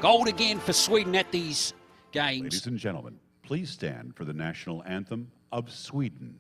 gold again for Sweden at these games. Ladies and gentlemen, please stand for the national anthem of Sweden.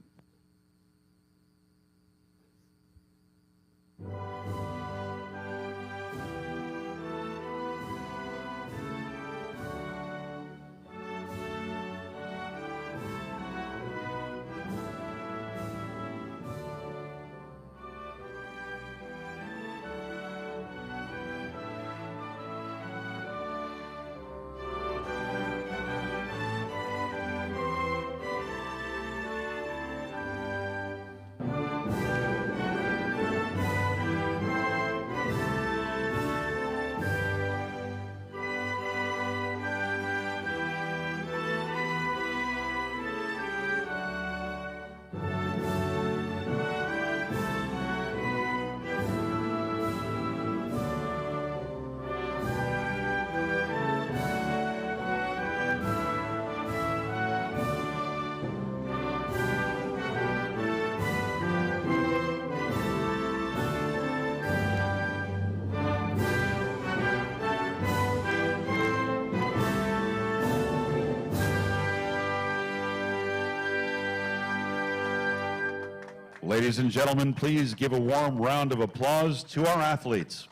Ladies and gentlemen, please give a warm round of applause to our athletes.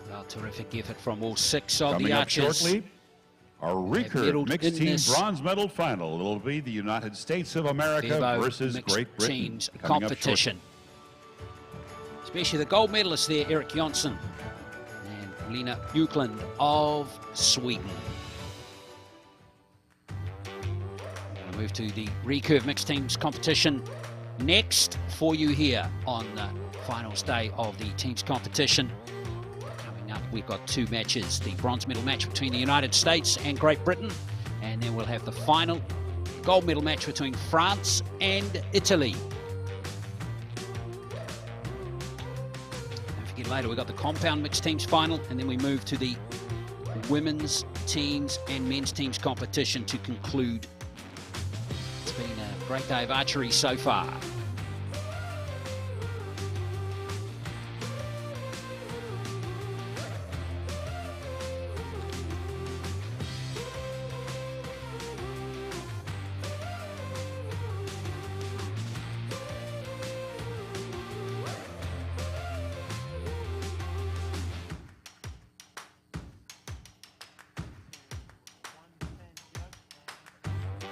Well, terrific effort from all six of Coming the up archers. shortly, our recurve mixed team this bronze medal final. It'll be the United States of America versus Great Britain. Teams Coming up competition. Especially the gold medalist there, Erik Yankton and Lena Bjorkland of Sweden. We'll move to the recurve mixed teams competition next for you here on the finals day of the teams competition. Coming up, we've got two matches, the bronze medal match between the United States and Great Britain, and then we'll have the final gold medal match between France and Italy. Don't forget, later we've got the compound mixed teams final, and then we move to the women's teams and men's teams competition to conclude. It's been a great day of archery so far.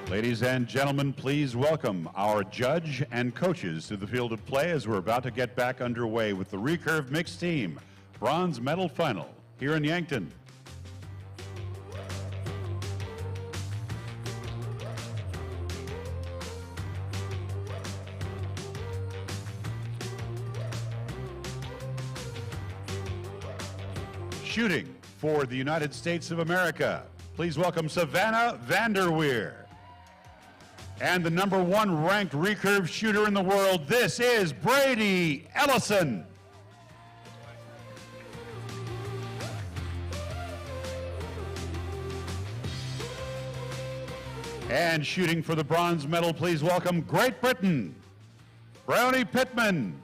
Ladies and gentlemen, please welcome our judge and coaches to the field of play as we're about to get back underway with the recurve mixed team bronze medal final here in Yankton. Shooting for the United States of America, please welcome Savannah Vanderweer. And the #1 ranked recurve shooter in the world, this is Brady Ellison. And shooting for the bronze medal, please welcome Great Britain, Brownie Pittman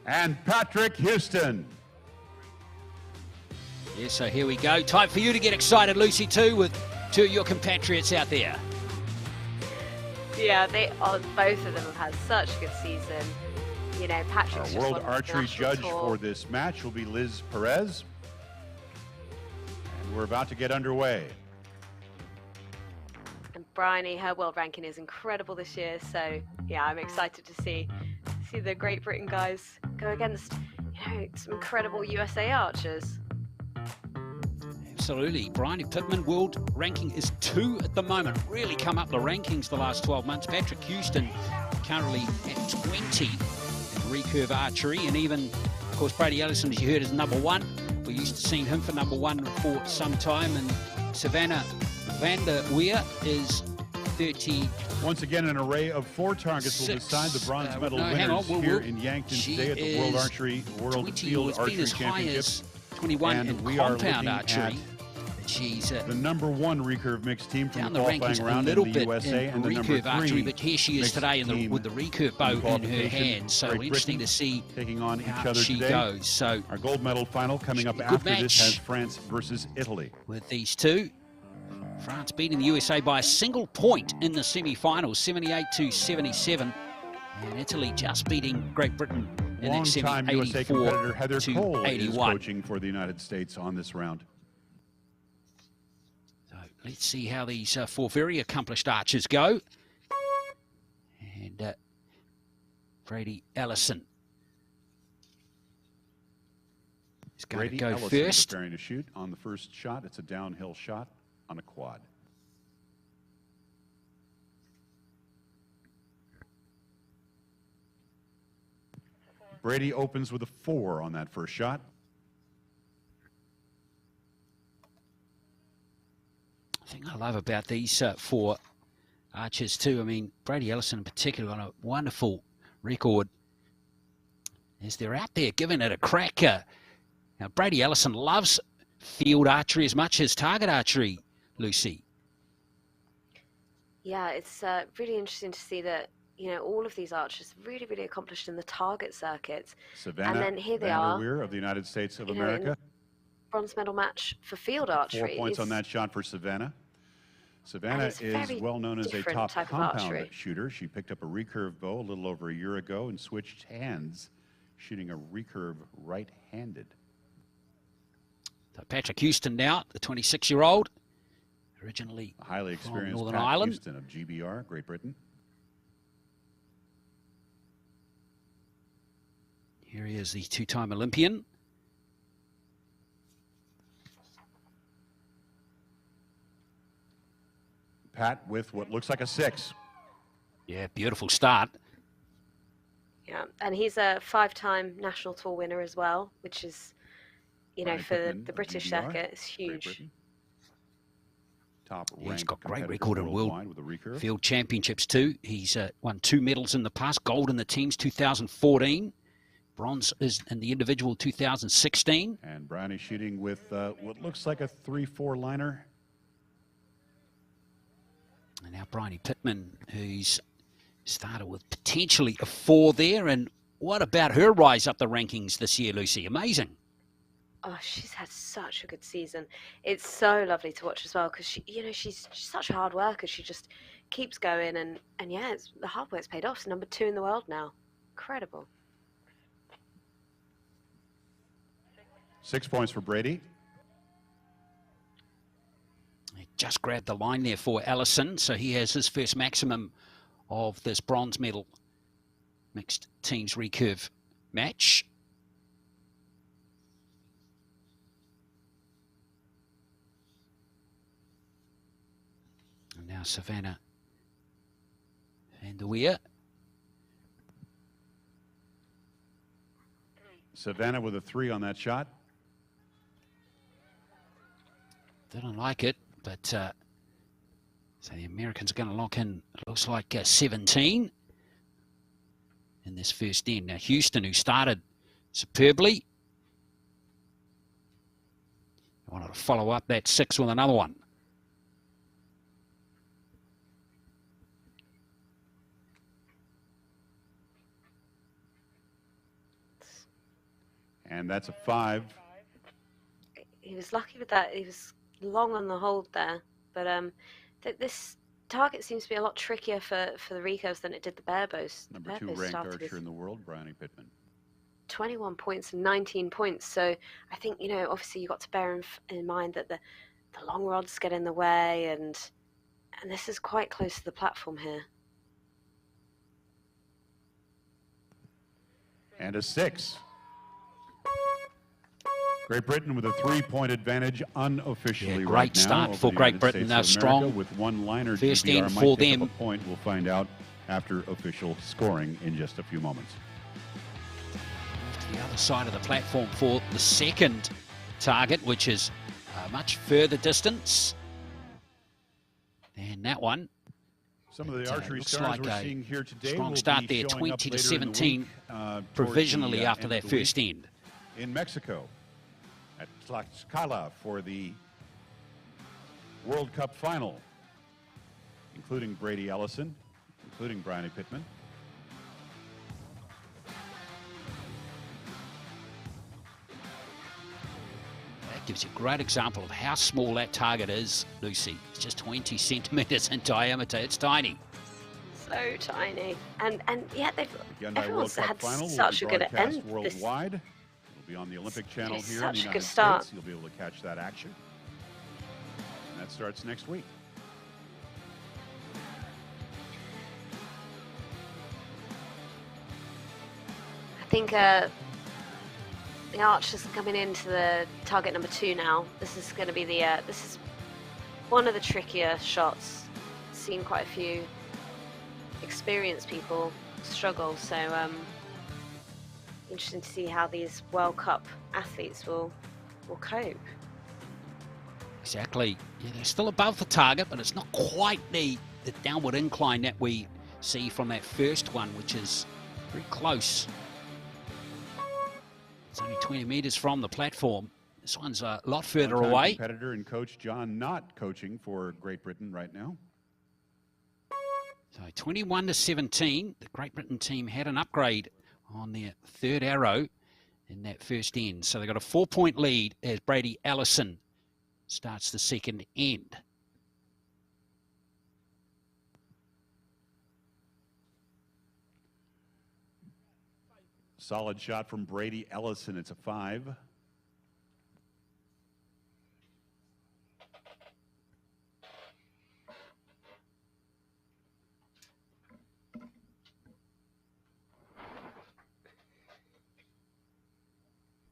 and Patrick Houston. Yeah, so here we go. Time for you to get excited, Lucy, too, with two of your compatriots out there. Yeah, both of them have had such a good season. You know, Patrick's our World Archery judge for this match will be Liz Perez. And we're about to get underway. And Bryony, her world ranking is incredible this year. So, yeah, I'm excited to see the Great Britain guys go against, you know, some incredible USA archers. Absolutely. Brady Pittman, world ranking is 2 at the moment. Really come up the rankings the last 12 months. Patrick Houston currently at 20 in recurve archery. And even, of course, Brady Ellison, as you heard, is #1. We're used to seeing him for #1 for some time. And Savannah Van der Weer is 30. Once again, an array of 4 targets will decide the bronze medal winners here in Yankton today at the World Archery Field Championships. 21 and in we are compound looking archery. She's the number 1 recurve mixed team from down the the qualifying rankings a round little in the bit USA, in and the number recurve 3 archery, but here she is mixed today team with the recurve bow in her hand. So Great interesting Britain to see taking on how each other she today. goes. So our gold medal final coming up should be a good after this has match France versus Italy. with these two. France beating the USA by a single point in the semi-finals, 78-77. And Italy just beating Great Britain in that semi, Long-time USA 84 competitor Heather to Cole is 81. coaching for the United States on this round. So let's see how these 4 very accomplished archers go. And Brady Ellison is going Brady to go Ellison first. preparing to shoot on the first shot. It's a downhill shot on a quad. Brady opens with a 4 on that first shot. The thing I love about these 4 archers too, I mean, Brady Ellison in particular on a wonderful record as they're out there giving it a crack. Now, Brady Ellison loves field archery as much as target archery, Lucy. Yeah, it's really interesting to see that, you know, all of these archers really, really accomplished in the target circuits. Savannah and then here they Van der are, Weer of the United States of you know, America. bronze medal match for field archery. 4 points on that shot for Savannah. Savannah it's is very well known as a different top type of compound archery. shooter. She picked up a recurve bow a little over a year ago and switched hands, shooting a recurve right-handed. So Patrick Houston now, the 26-year-old, originally A highly from experienced Northern Pat Ireland. Houston of GBR, Great Britain. Here he is, the 2-time Olympian. Pat with what looks like a 6. Yeah, beautiful start. Yeah, and he's a 5-time national tour winner as well, which is, you know, Brian for Pittman the of British GBR, circuit, it's Great huge. Britain. Top Yeah, he's ranked got great competitor record in World worldwide with a recurve. Field Championships too. He's won 2 medals in the past, gold in the teams 2014, bronze is in the individual 2016. And Brownie shooting with what looks like a 3-4 liner. And now Bryony Pittman, who's started with potentially a 4 there. And what about her rise up the rankings this year, Lucy? Amazing. Oh, she's had such a good season. It's so lovely to watch as well because she, you know, she's such a hard worker. She just keeps going, and yeah, the hard work's paid off. She's number 2 in the world now. Incredible. 6 points for Brady. He just grabbed the line there for Ellison, so he has his first maximum of this bronze medal mixed teams recurve match. And now Savannah Van der Weer. Savannah with a 3 on that shot. Didn't like it, but so the Americans are going to lock in, it looks like 17 in this first end. Now Houston, who started superbly, wanted to follow up that 6 with another one. And that's a 5. He was lucky with that. He was long on the hold there, but this target seems to be a lot trickier for the recurves than it did the barebows. Number 2 ranked archer in the world, Bryony Pittman. 21 points and 19 points. So I think, you know, obviously you got to bear in mind that the long rods get in the way, and this is quite close to the platform here. And a 6. Great Britain with a 3-point advantage unofficially. Yeah, great right now start over for the Great United Britain. States They're of strong. America with 1 liner. First GBR end might for pick them. up a point. We'll find out after official scoring in just a few moments. To the other side of the platform for the second target, which is a much further distance. And that one, Some of the archery looks stars like we're a seeing here today strong will start be there, showing up 20 to later in the 17, week, towards provisionally the, after end that of the first week end. in Mexico at Tlaxcala for the World Cup final, including Brady Ellison, including Bryony Pittman. That gives you a great example of how small that target is, Lucy. It's just 20 centimetres in diameter. It's tiny. So tiny. And yeah, The Hyundai everyone's World Cup had final such a will be good broadcast end. worldwide. It'll be on the Olympic Channel It's here in the such a good United start. States. You'll be able to catch that action. And that starts next week. I think the archers are coming into the target number 2 now. This is going to be the this is one of the trickier shots. Seen quite a few experienced people struggle, so interesting to see how these World Cup athletes will cope. Exactly. Yeah, they're still above the target, but it's not quite the downward incline that we see from that first one, which is very close. It's only 20 metres from the platform. This one's a lot further One-time away. Competitor and coach John not coaching for Great Britain right now. So 21 to 17, the Great Britain team had an upgrade on their third arrow in that first end. So they got a 4-point lead as Brady Ellison starts the second end. Solid shot from Brady Ellison. It's a 5.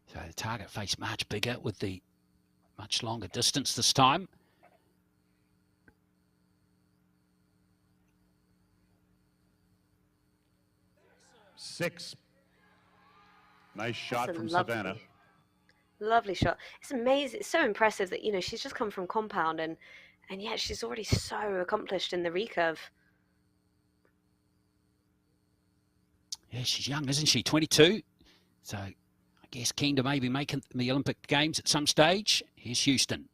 So the target face much bigger with the much longer distance this time. Six. Nice shot That's a from lovely, Savannah. Lovely shot. It's amazing. It's so impressive that, you know, she's just come from compound and yet she's already so accomplished in the recurve. Yeah, she's young, isn't she? 22. So I guess keen to maybe make the Olympic Games at some stage. Here's Houston.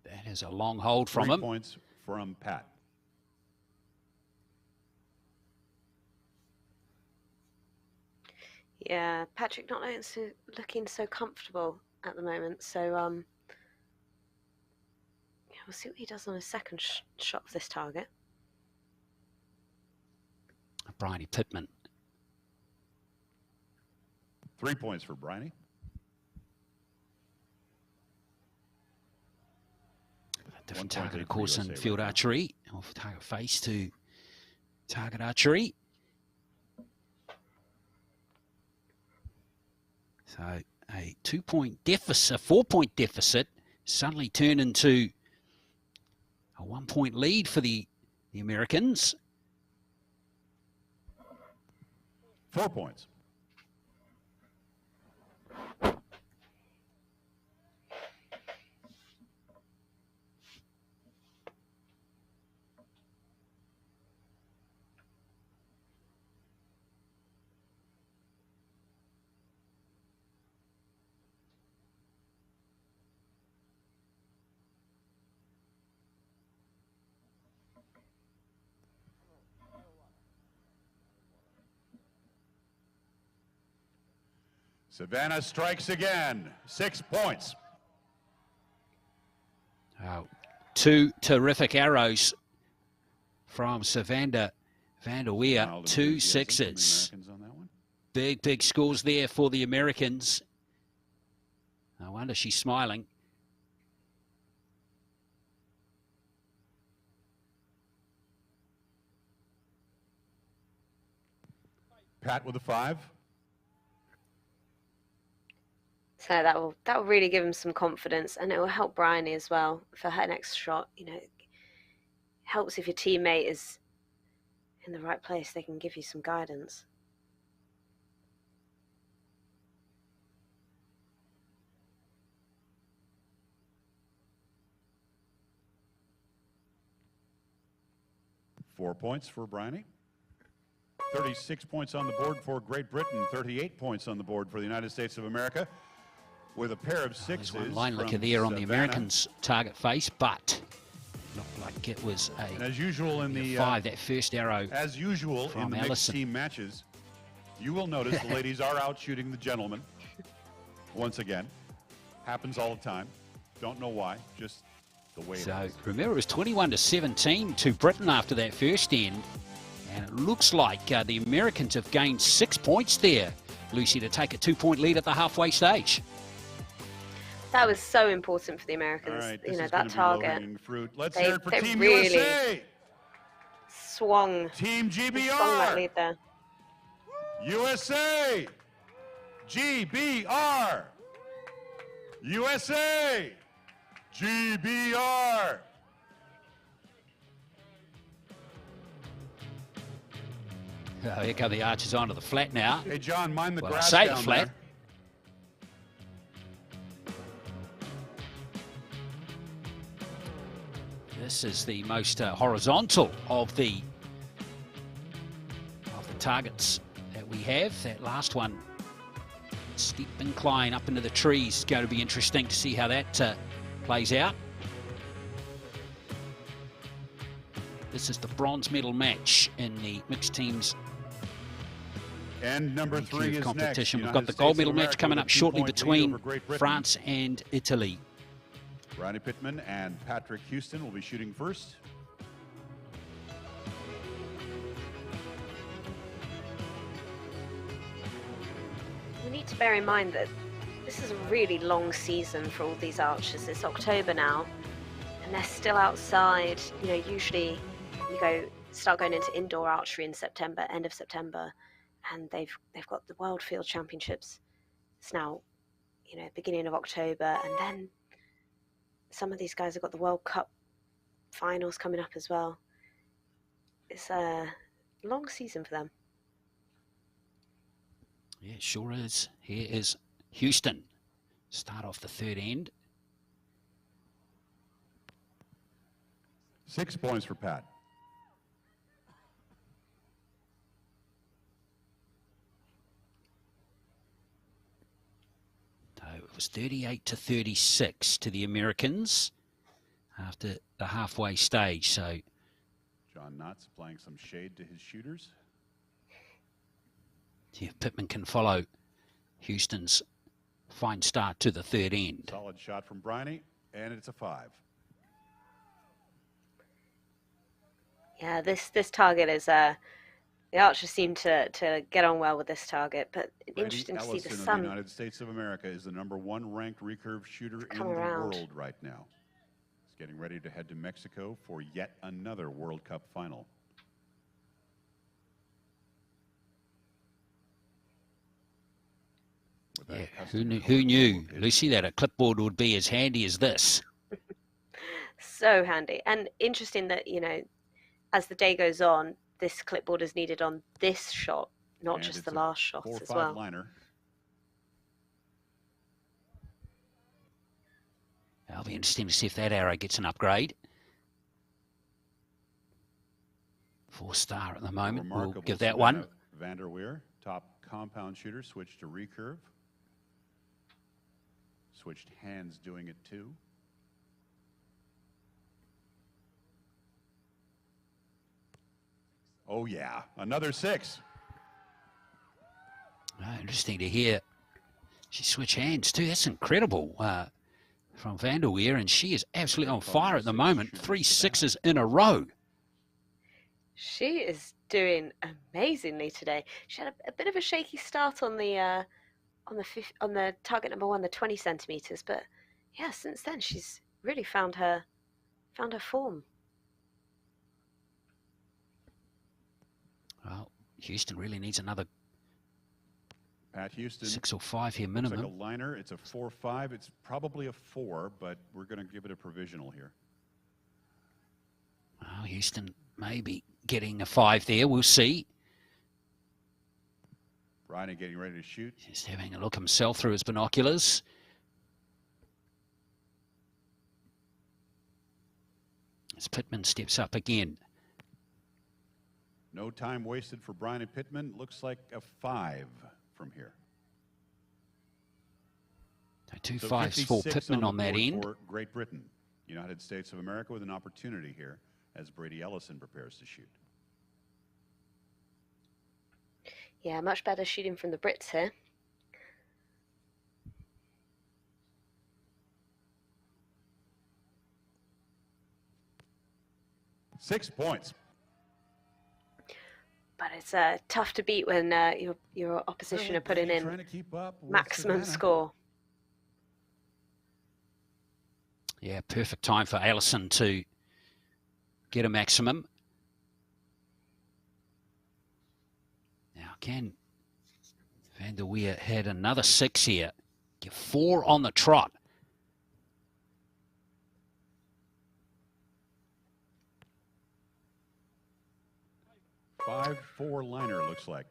That is a long hold from 3 him. points from Pat. Yeah, Patrick not looking so comfortable at the moment. So yeah, we'll see what he does on his second shot of this target. Bryony Pittman. 3 points for Bryony. Different 1 point target, there of for course, USA in field right now. archery. Off target face to target archery. So a 2-point deficit, a 4-point deficit suddenly turned into a 1-point lead for the Americans. 4 points. Savannah strikes again. 6 points. Oh, 2 terrific arrows from Savannah van der Weer. Mild 2 enthusiasm from the 6s. Americans on that one. Big scores there for the Americans. No wonder she's smiling. Pat with a 5. So that will really give him some confidence, and it will help Bryony as well for her next shot. You know, it helps if your teammate is in the right place; they can give you some guidance. 4 points for Bryony. 36 points on the board for Great Britain. 38 points on the board for the United States of America. With a pair of sixes. There's one line licker from there on the Savannah. Americans' target face, but looked like it was And as usual in the 5, that first arrow. as usual in the mixed Ellison. team matches, you will notice the ladies are out shooting the gentlemen. Once again, happens all the time. Don't know why, just the way it So is. remember, it was 21-17 to Britain after that first end, and it looks like the Americans have gained 6 points there, Lucy, to take a 2-point lead at the halfway stage. That was so important for the All Americans. right, you this know, is that gonna be target. low-hanging fruit. Let's They- hear it for they Team really- USA. Swung. Team Swung that GBR. lead there. USA. GBR. USA. GBR. Oh, here come the Archers onto the flat now. Hey, John, mind the Well, I grass say down the flat. there. This is the most horizontal of the targets that we have. That last one, steep incline up into the trees, is going to be interesting to see how that plays out. This is the bronze medal match in the mixed teams And number 3 is competition. next. We've got the United gold States medal of match America coming with up a shortly 2-point lead between over Great Britain. France and Italy. Ronnie Pittman and Patrick Houston will be shooting first. We need to bear in mind that this is a really long season for all these archers. It's October now, and they're still outside. You know, usually you start going into indoor archery in September, end of September, and they've got the World Field Championships. It's now, you know, beginning of October, and then some of these guys have got the World Cup finals coming up as well. It's a long season for them. Yeah, it sure is. Here is Houston. Start off the third end. 6 points for Pat. So it was 38-36 to the Americans after the halfway stage. So John Knotts applying some shade to his shooters. yeah, Pittman can follow Houston's fine start to the third end. Solid shot from Bryony, and it's a 5. Yeah, this target is the archers seem to get on well with this target, but Brady interesting to see Ellison the of the sun. United States of America is the number 1 ranked recurve shooter in come the around. world right now. He's getting ready to head to Mexico for yet another World Cup final. With that Yeah, custom who knew, color Lucy, that a clipboard would be as handy as this? So handy and interesting that, you know, as the day goes on, this clipboard is needed on this shot, not And just it's the a last shot 4 or as 5 well. liner. It'll be interesting to see if that arrow gets an upgrade. 4-star at the moment. We'll Remarkable give that Savannah one. van der Weer, top compound shooter, switched to recurve. Switched hands doing it too. Oh yeah, another 6. Interesting to hear. She switched hands too. That's incredible from van der Weer, and she is absolutely on fire at the moment. 3 6s in a row. She is doing amazingly today. She had a bit of a shaky start on the target number 1, the 20 centimeters, but yeah, since then she's really found her form. Well, Houston really needs another Pat Houston, 6 or 5 here looks minimum. like a liner. It's a 4-5. It's probably a 4, but we're going to give it a provisional here. Well, Houston maybe getting a 5 there. We'll see. Bryony getting ready to shoot. Just having a look himself through his binoculars. As Pittman steps up again. No time wasted for Brian Pittman. Looks like a 5 from here. So 2 5s for Pittman on that end. For Great Britain. United States of America with an opportunity here as Brady Ellison prepares to shoot. Yeah, much better shooting from the Brits here. Six points. But it's tough to beat when your opposition are putting in maximum score. Yeah, perfect time for Ellison to get a maximum. Now, can Van der Weer had another 6 here. Get 4 on the trot. Five 4-liner looks like.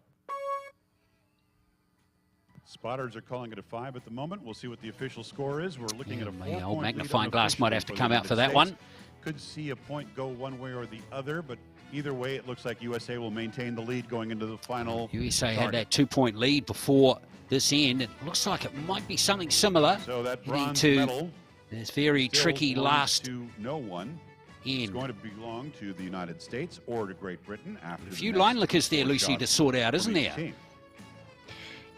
Spotters are calling it a 5 at the moment. We'll see what the official score is. We're looking at a 4-point old lead magnifying glass might have to come out for that one. Could see a point go one way or the other, but either way, it looks like USA will maintain the lead going into the final. USA had that 2-point lead before this end. It looks like it might be something similar. So that bronze medal, this very tricky last to no one. End. It's going to belong to the United States or to Great Britain after a few line lickers there, Lucy, to sort out, isn't there? Team.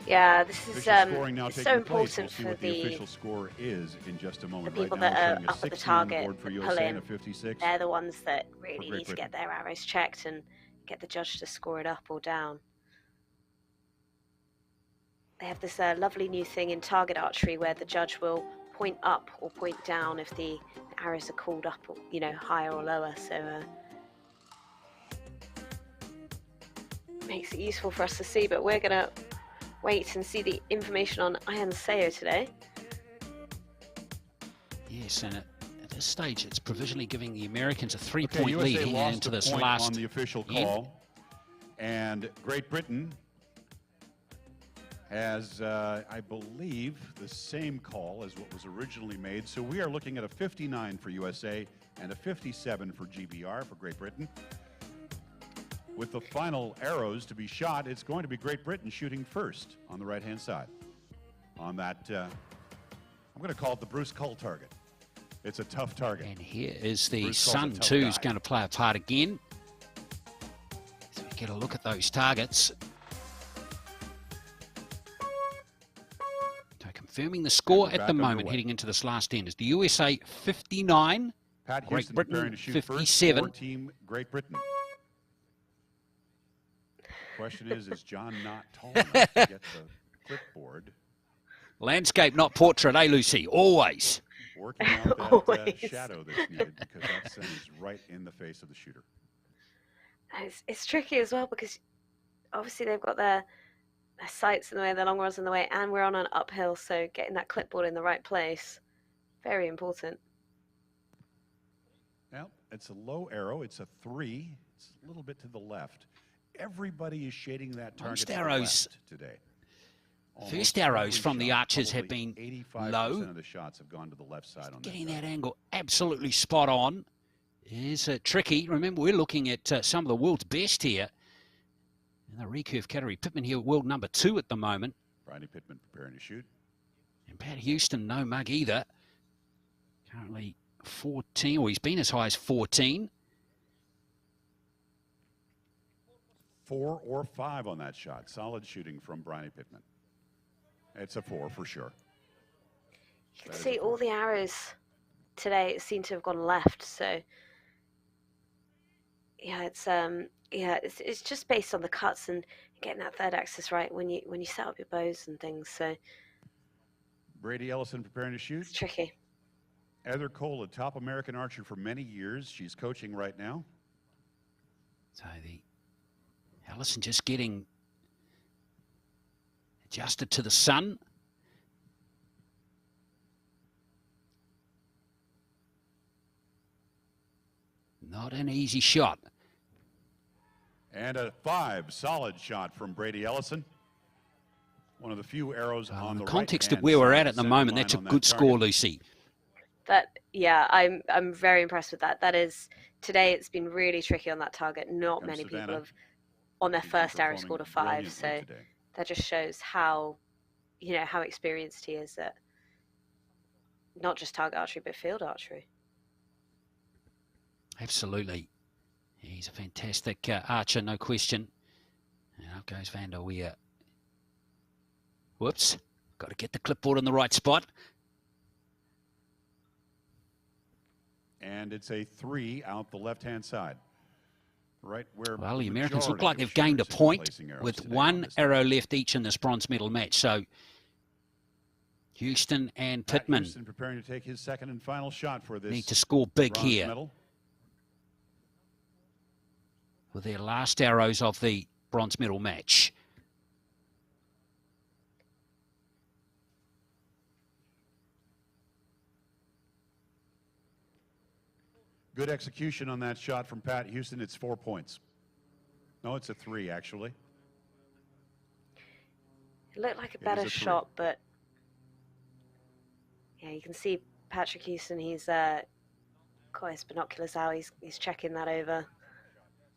Yeah, this is so important we'll for the official score is in just a moment. The people right that now, are up at the target, they're the ones that really need to get their arrows checked and get the judge to score it up or down. They have this lovely new thing in target archery where the judge will point up or point down if the arrows are called up, or, higher or lower. So makes it useful for us to see. But we're gonna wait and see the information on Ian Sayo today. Yes, and at this stage, it's provisionally giving the Americans a 3-point lead heading into this last on the official call, and Great Britain has, I believe, the same call as what was originally made. So we are looking at a 59 for USA and a 57 for GBR for Great Britain. With the final arrows to be shot, it's going to be Great Britain shooting first on the right-hand side. On that, I'm going to call it the Bruce Cull target. It's a tough target. And here is the sun, too, who's going to play a part again. So we get a look at those targets. Confirming the score at the moment, heading into this last end, is the USA 59, Pat Great Houston Britain to shoot 57. First for Team Great Britain. Question is John not tall enough to get the clipboard? Landscape, not portrait, eh, Lucy? Always. Working out that shadow that's needed, because that sun is right in the face of the shooter. It's tricky as well because obviously they've got their sights in the way, their long rods in the way, and we're on an uphill, so getting that clipboard in the right place, very important. Well, it's a low arrow. It's a 3. It's a little bit to the left. Everybody is shading that target to the left today. First arrows from the archers have been 85% of the shots have gone to the left side. Getting that angle absolutely spot on is tricky. Remember, we're looking at some of the world's best here. In the recurve category, Pittman here, world number 2 at the moment. Brady Pittman preparing to shoot. And Pat Houston, no mug either. Currently 14, or he's been as high as 14. 4 or 5 on that shot. Solid shooting from Brady Pittman. It's a 4 for sure. You can see all the arrows today seem to have gone left, so yeah, it's just based on the cuts and getting that third axis right when you set up your bows and things. So Brady Ellison preparing to shoot. It's tricky. Heather Cole, a top American archer for many years. She's coaching right now. So the Ellison just getting adjusted to the sun. Not an easy shot. And a 5, solid shot from Brady Ellison. One of the few arrows on the context of where we're at the moment, that's a good score, Lucy. Yeah, I'm very impressed with that. That is, today it's been really tricky on that target. Not many people have on their He's first arrow performing scored a 5. brilliantly So today. that just shows how, you know, how experienced he is at not just target archery, but field archery. Absolutely. He's a fantastic archer, no question. And up goes Van der Weer. Whoops. Got to get the clipboard in the right spot. And it's a 3 out the left-hand side. Right where Well, the the Americans look majority like of they've gained a shooters have been point placing arrows with today on one this arrow night. left each in this bronze medal match. So Houston and Pat Pittman Houston preparing to take his second and final shot for this need to score big bronze here medal. with their last arrows of the bronze medal match. Good execution on that shot from Pat Houston. It's 4 points. No, it's a 3, actually. It looked like a It better is a 3. shot, but yeah, you can see Patrick Houston, he's got his binoculars out, he's checking that over.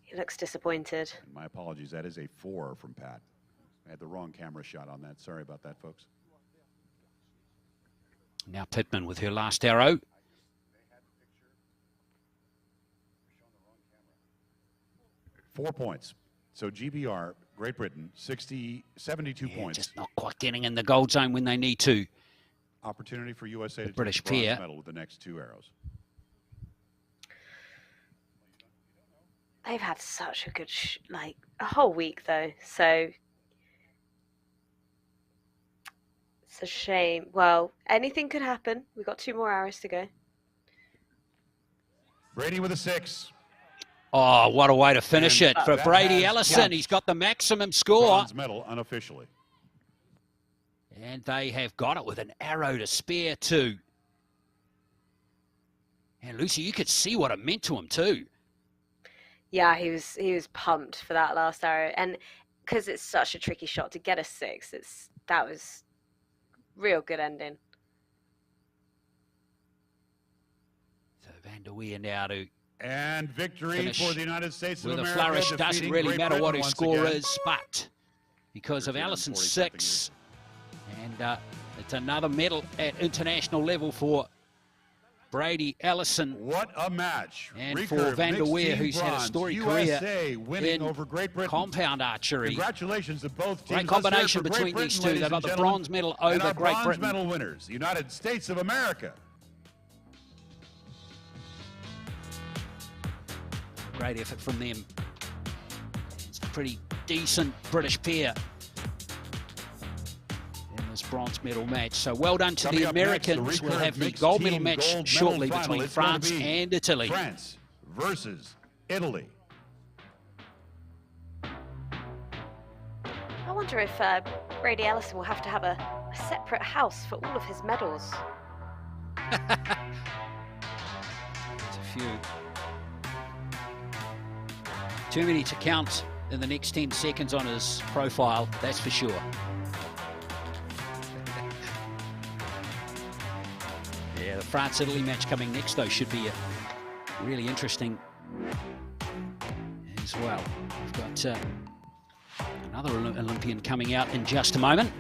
He looks disappointed. And my apologies, that is a 4 from Pat. I had the wrong camera shot on that. Sorry about that, folks. Now Pittman with her last arrow. .4 points. So GBR, Great Britain, 72 points. Just not quite getting in the gold zone when they need to. Opportunity for USA to take British the bronze pair. medal with the next 2 arrows. They've had such a good, like, a whole week, though, so it's a shame. Well, anything could happen. We've got 2 more arrows to go. Brady with a 6. Oh, what a way to finish And it for that Brady has Ellison. clinched He's got the maximum score. Bronze medal unofficially. And they have got it with an arrow to spare too. And Lucy, you could see what it meant to him too. Yeah, he was pumped for that last arrow, and because it's such a tricky shot to get a 6, that was real good ending. So Van der Weer now to And victory finish for the United States of with a America. flourish. Doesn't defeating really Great matter Britain what his once score again. is, but because of Allison's 13 6, and it's another medal at international level for Brady Ellison. What a match. And Recurve for Van der mixed Weer, team who's had a bronze. storied USA career winning in over Great Britain. compound archery. Congratulations to both teams. Great Let's hear it combination for Great between Britain, these two. ladies They've got and the gentlemen. bronze medal And over our Great bronze Britain. medal winners, the United States of America. Great effort from them. It's a pretty decent British pair in this bronze medal match. So well done to Coming the up next, the Americans. We'll recurve have the mixed gold medal team match gold medal shortly final. between It's going to France be and Italy. France versus Italy. I wonder if Brady Ellison will have to have a separate house for all of his medals. There's a few. Too many to count in the next 10 seconds on his profile, that's for sure. Yeah, the France-Italy match coming next, though, should be really interesting as well. We've got another Olympian coming out in just a moment.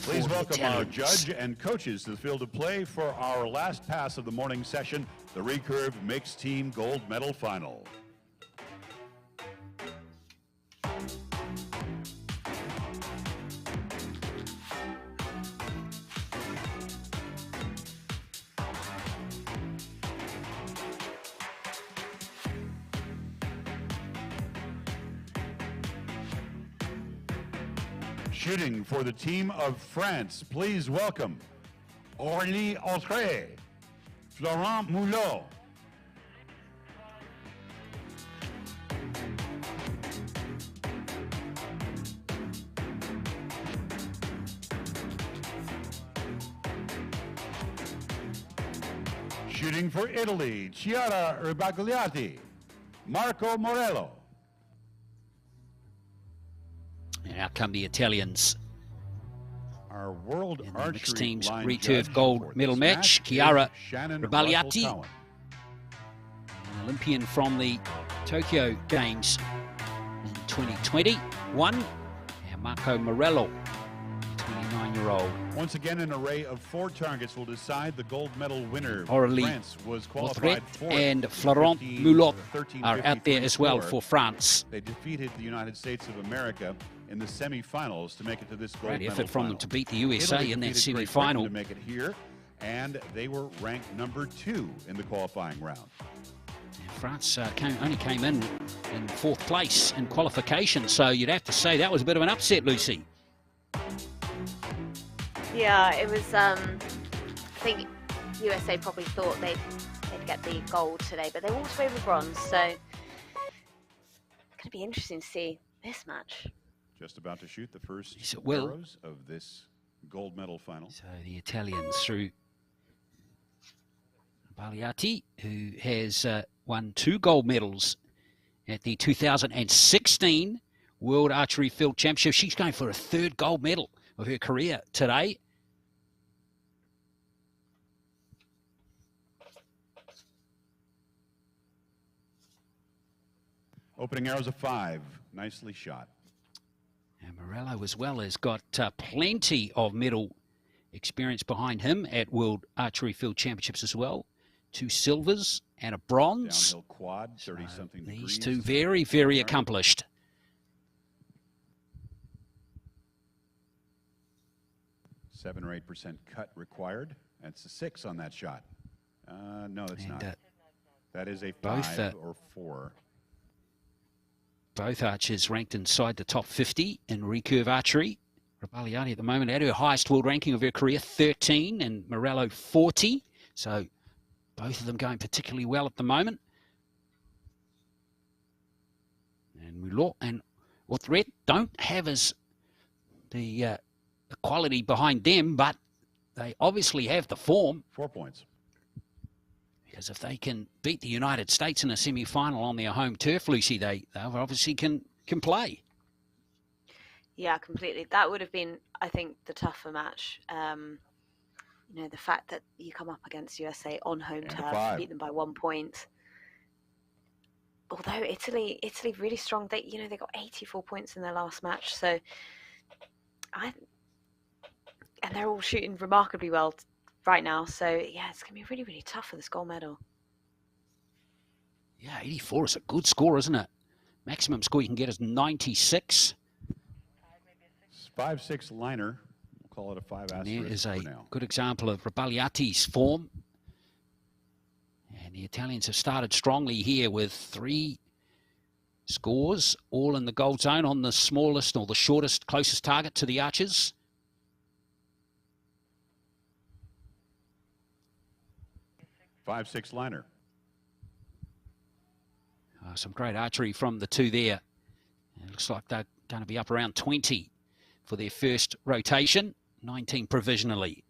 Please For the welcome our Italians. judge and coaches to the field of play for our last pass of the morning session, the recurve mixed team gold medal final. Shooting for the team of France, please welcome Aurélie Autré, Florent Moulot. Shooting for Italy, Chiara Ribagliati, Marco Morello. And out come the Italians. Our World In the Archery mixed teams line recurve judge gold for medal this match, is Chiara Shannon Ribagliati. Russell-Cowan. An Olympian from the Tokyo Games 2021. And Marco Morello, 29-year-old. Once again, an array of 4 targets will decide the gold medal winner. Aurélie France was qualified fourth and Florent Mulot are out there as well score. for France. They defeated the United States of America in the semifinals to make it to this gold Great medal effort from final. them to beat the USA Italy in that defeated Great Britain semi-final. to make it here, and they were ranked number 2 in the qualifying round. France only came in 4th place in qualification, so you'd have to say that was a bit of an upset, Lucy. Yeah, it was. I think USA probably thought they'd get the gold today, but they walked away with bronze. So it's going to be interesting to see this match. Just about to shoot the first Yes, it will. arrows of this gold medal final. So the Italians through Bagliati, who has won 2 gold medals at the 2016 World Archery Field Championships. She's going for a 3rd gold medal of her career today. Opening arrows of 5, nicely shot. And Morello as well has got plenty of medal experience behind him at World Archery Field Championships as well. 2 silvers and a bronze. Downhill quad, 30-something degrees. These two very, very accomplished. 7 or 8% cut required. That's a 6 on that shot. No, that's not. That is a 5 or 4. Both archers ranked inside the top 50 in recurve archery. Bagliati at the moment at her highest world ranking of her career, 13, and Morello 40. So both of them going particularly well at the moment. And Mulot and Authret don't have as the quality behind them, but they obviously have the form. 4 points. Because if they can beat the United States in a semi-final on their home turf, Lucy, they obviously can play. Yeah, completely. That would have been, I think, the tougher match. You know, the fact that you come up against USA on home turf, beat them by 1 point. Although Italy really strong. They got 84 points in their last match. So, and they're all shooting remarkably well right now. So yeah, it's gonna be really, really tough for this gold medal. Yeah, 84 is a good score, isn't it? Maximum score you can get is 96. 5-6 liner. We'll call it a 5 asterisk. There is a now. good example of Bagliati's form. And the Italians have started strongly here with 3 scores, all in the gold zone on the smallest or the shortest, closest target to the archers. 5-6 liner. Some great archery from the 2 there. It looks like they're going to be up around 20 for their first rotation, 19 provisionally.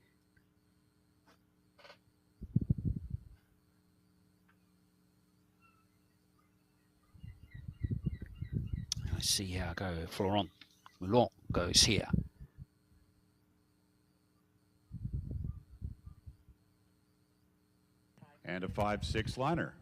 Let's see how Florent Mulot goes here. And a 5-6 liner.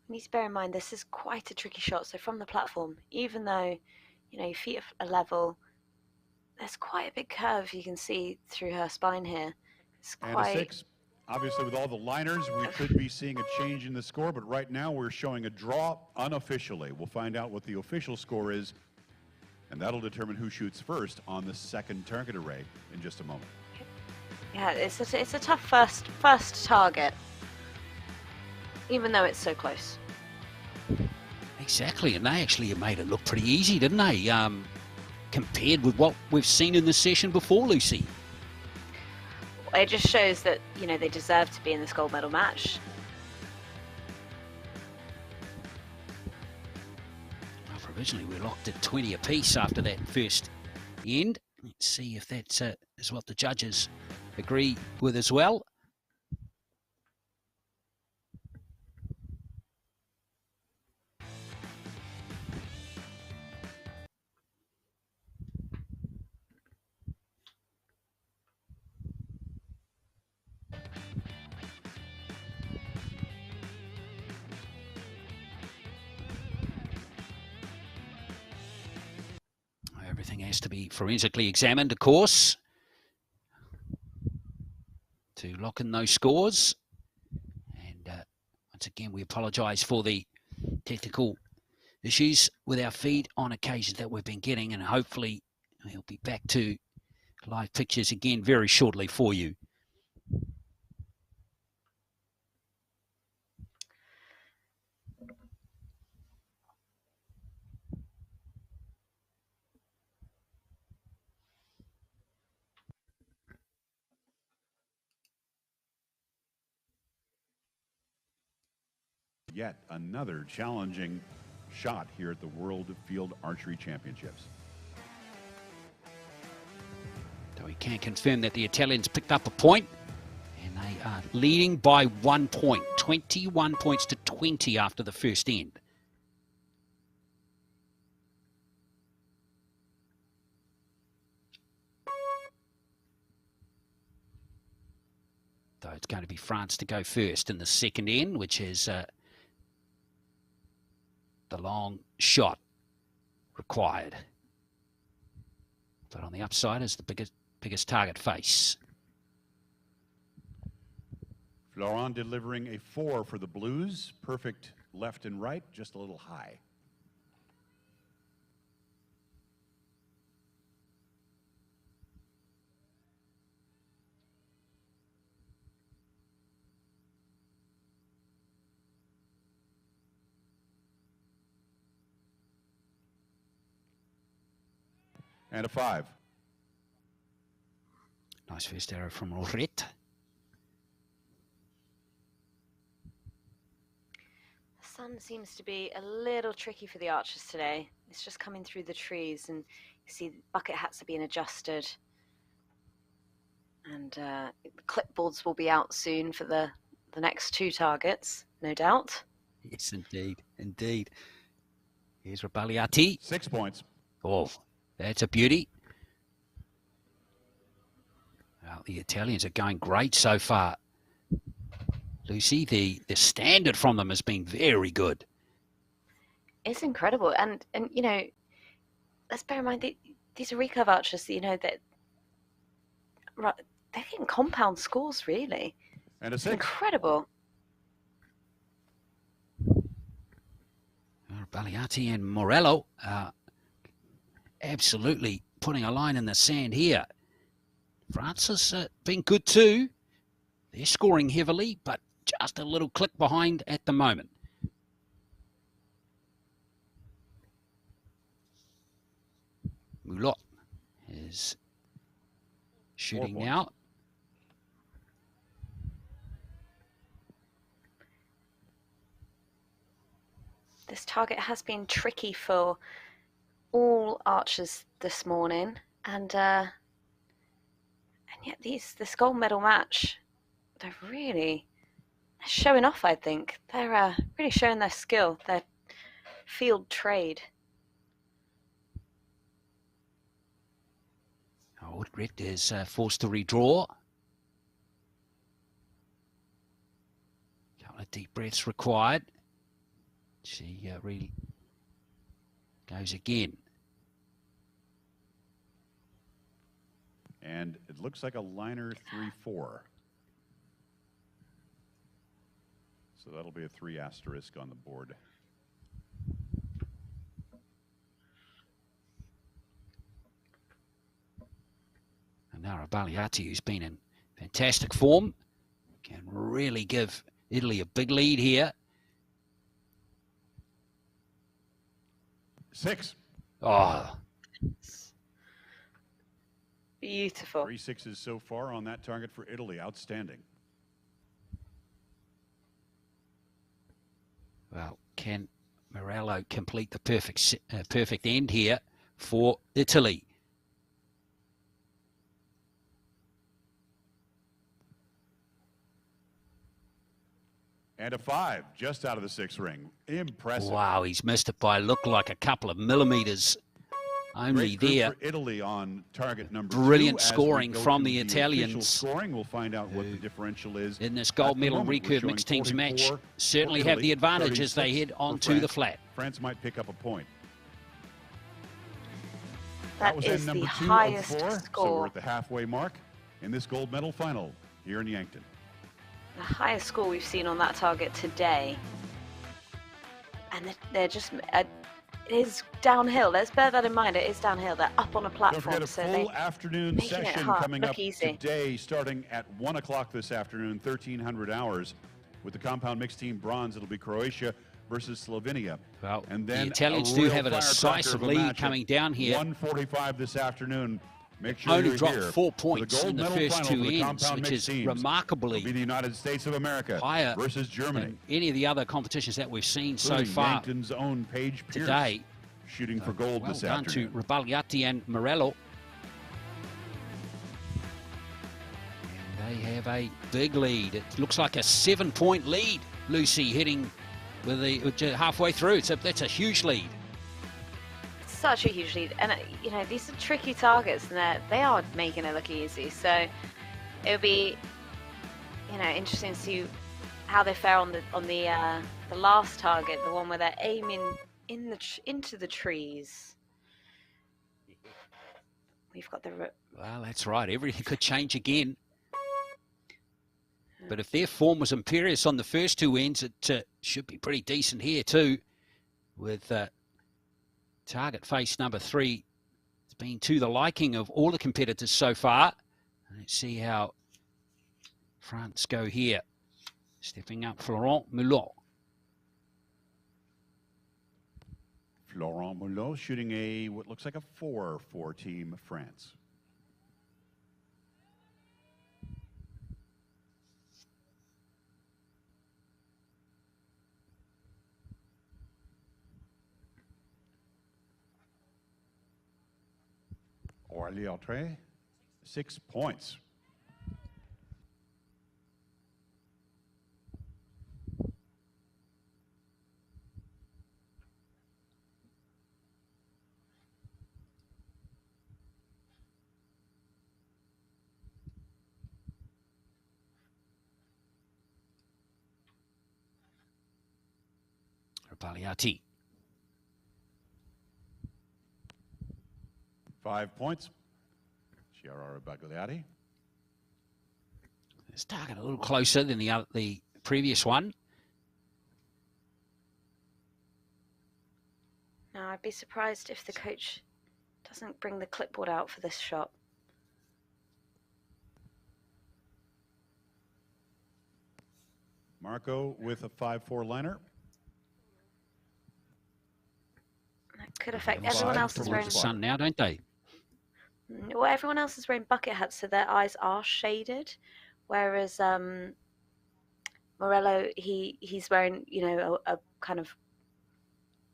You need to bear in mind this is quite a tricky shot. So from the platform, even though your feet are level, there's quite a big curve you can see through her spine here. It's quite... And a 6. Obviously, with all the liners, we could be seeing a change in the score, but right now we're showing a draw unofficially. We'll find out what the official score is, and that'll determine who shoots first on the second target array in just a moment. Yeah, it's a tough first target, even though it's so close. Exactly, and they actually made it look pretty easy, didn't they? Compared with what we've seen in the session before, Lucy. It just shows that, they deserve to be in this gold medal match. Well, provisionally, we're locked at 20 apiece after that first end. Let's see if that is what the judges agree with as well. Everything has to be forensically examined, of course, to lock in those scores. And once again, we apologise for the technical issues with our feed on occasion that we've been getting, and hopefully we'll be back to live pictures again very shortly for you. Yet another challenging shot here at the World Field Archery Championships. So we can confirm that the Italians picked up a point, and they are leading by 1 point, 21 points to 20 after the first end. So it's going to be France to go first in the second end, which is the long shot required. But on the upside is the biggest target face. Florent delivering a 4 for the Blues. Perfect left and right, just a little high. And a 5. Nice first arrow from Laurette. The sun seems to be a little tricky for the archers today. It's just coming through the trees, and you see the bucket hats are being adjusted. And the clipboards will be out soon for the next 2 targets, no doubt. Yes, indeed, indeed. Here's Rabagliati. 6 points. Oh, that's a beauty. Well, the Italians are going great so far. Lucy, the standard from them has been very good. It's incredible. And you know, let's bear in mind these are recurve archers, you know, that they're getting compound scores, really. And a It's 6. incredible. Rabagliati and Morello are absolutely putting a line in the sand here. France has been good too. They're scoring heavily, but just a little click behind at the moment. Moulot is shooting now. This target has been tricky for all archers this morning, and yet this gold medal match, they're really showing off. I think they're really showing their skill, their field trade. Woodred is forced to redraw. Couple of deep breaths required. She really goes again. And it looks like a liner 3-4. So that'll be a 3 asterisk on the board. And now Rabagliati, who's been in fantastic form, can really give Italy a big lead here. 6. Oh, Beautiful. 3 6s so far on that target for Italy. Outstanding. well, can Morello complete the perfect end here for Italy? And a 5 just out of the 6th ring. Impressive. Wow, he's missed it by look like a couple of millimeters only there. For Italy on target number 2. Brilliant scoring from the Italians. Scoring, we'll find out what the differential is. In this gold medal recurve mixed teams match, certainly have the advantage as they head onto the flat. France might pick up a point. That is the highest score. So we're at the halfway mark in this gold medal final here in Yankton. The highest score we've seen on that target today. And they're just, it is downhill. Let's bear that in mind. It is downhill. They're up on a platform. Don't forget a full afternoon session coming up today, starting at 1 o'clock this afternoon, 1300 hours. With the compound mixed team bronze, it'll be Croatia versus Slovenia. Well, and then the Italians do have a decisive lead coming down here. 1:45 this afternoon. Make sure only you're dropped here 4 points in the first 2 ends, which is remarkably be the United States of America higher versus Germany. Than any of the other competitions that we've seen so far. Yankton's own Paige Pierce today, shooting for gold well this done afternoon. To Rabagliati and Morello. And they have a big lead. It looks like a 7-point lead. Lucy heading with the halfway through. So that's a huge lead. Such a huge lead, and you know, these are tricky targets, and they are making it look easy. So it'll be, you know, interesting to see how they fare on the last target, the one where they're aiming into the trees. We've got the well, that's right. Everything could change again. But if their form was imperious on the first 2 ends, it should be pretty decent here too, with. Target face number 3. It's been to the liking of all the competitors so far. Let's see how France go here. Stepping up, Florent Mulot. Florent Mulot shooting what looks like a 4 for Team France. Orly 6 points. Rabagliati. 5 points. Chiara Rabagliati. This target a little closer than the previous one. Now, I'd be surprised if the coach doesn't bring the clipboard out for this shot. Marco with a 5-4 liner. That could affect everyone else is wearing the sun now, don't they? Well, everyone else is wearing bucket hats, so their eyes are shaded, whereas Morello, he's wearing, you know, a kind of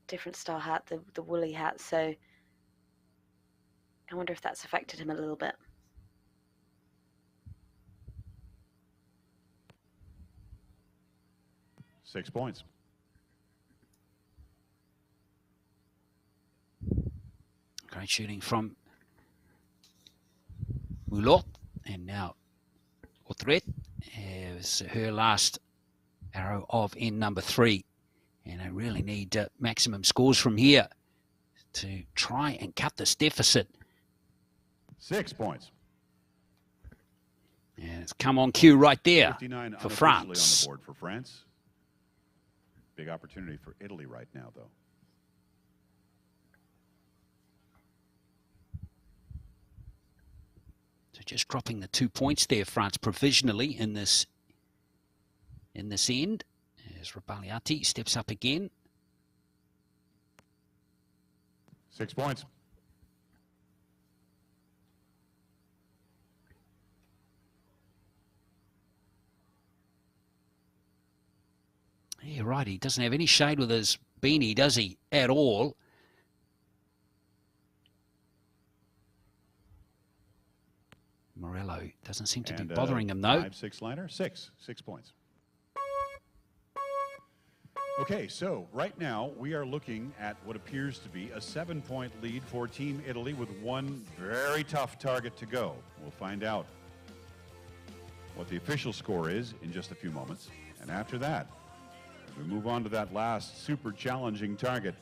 different style hat, the woolly hat. So I wonder if that's affected him a little bit. Six points. Great shooting from Mulot, and now Autret has her last arrow of end number 3, and they really need maximum scores from here to try and cut this deficit. 6 points. And it's come on cue right there for France. On the board for France. Big opportunity for Italy right now, though. So just dropping the 2 points there, France provisionally in this end. As Rabagliati steps up again. 6 points. Yeah, right. He doesn't have any shade with his beanie, does he? At all. Morello doesn't seem to be bothering him, though. 5-6 liner. 6 points. Okay, so right now we are looking at what appears to be a 7-point lead for Team Italy with one very tough target to go. We'll find out what the official score is in just a few moments. And after that, as we move on to that last super challenging target,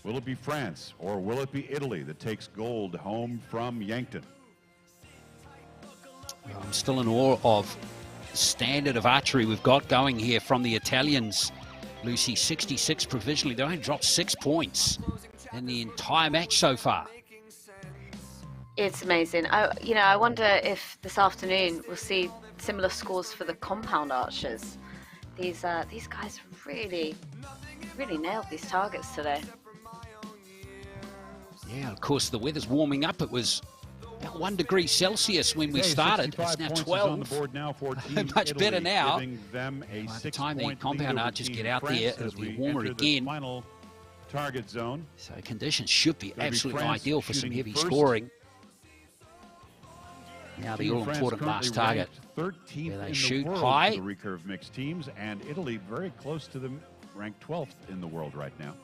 will it be France or will it be Italy that takes gold home from Yankton? I'm still in awe of the standard of archery we've got going here from the Italians. Lucy, 66 provisionally. They only dropped 6 points in the entire match so far. It's amazing. I wonder if this afternoon we'll see similar scores for the compound archers. These guys really nailed these targets today. Yeah, of course, the weather's warming up. It was about 1 degree Celsius when we started. It's now 12. On the board now for Much Italy, better now. Them a By the time the compound lead over archers Team get out France there, as it'll be we warmer enter again. The final target zone. So conditions should be absolutely France ideal for some shooting heavy first. scoring. Now the Team all-important France last currently target. ranked 13th Where they in shoot the world high. for the recurve mixed teams, and Italy very close to them, ranked 12th in the world right now.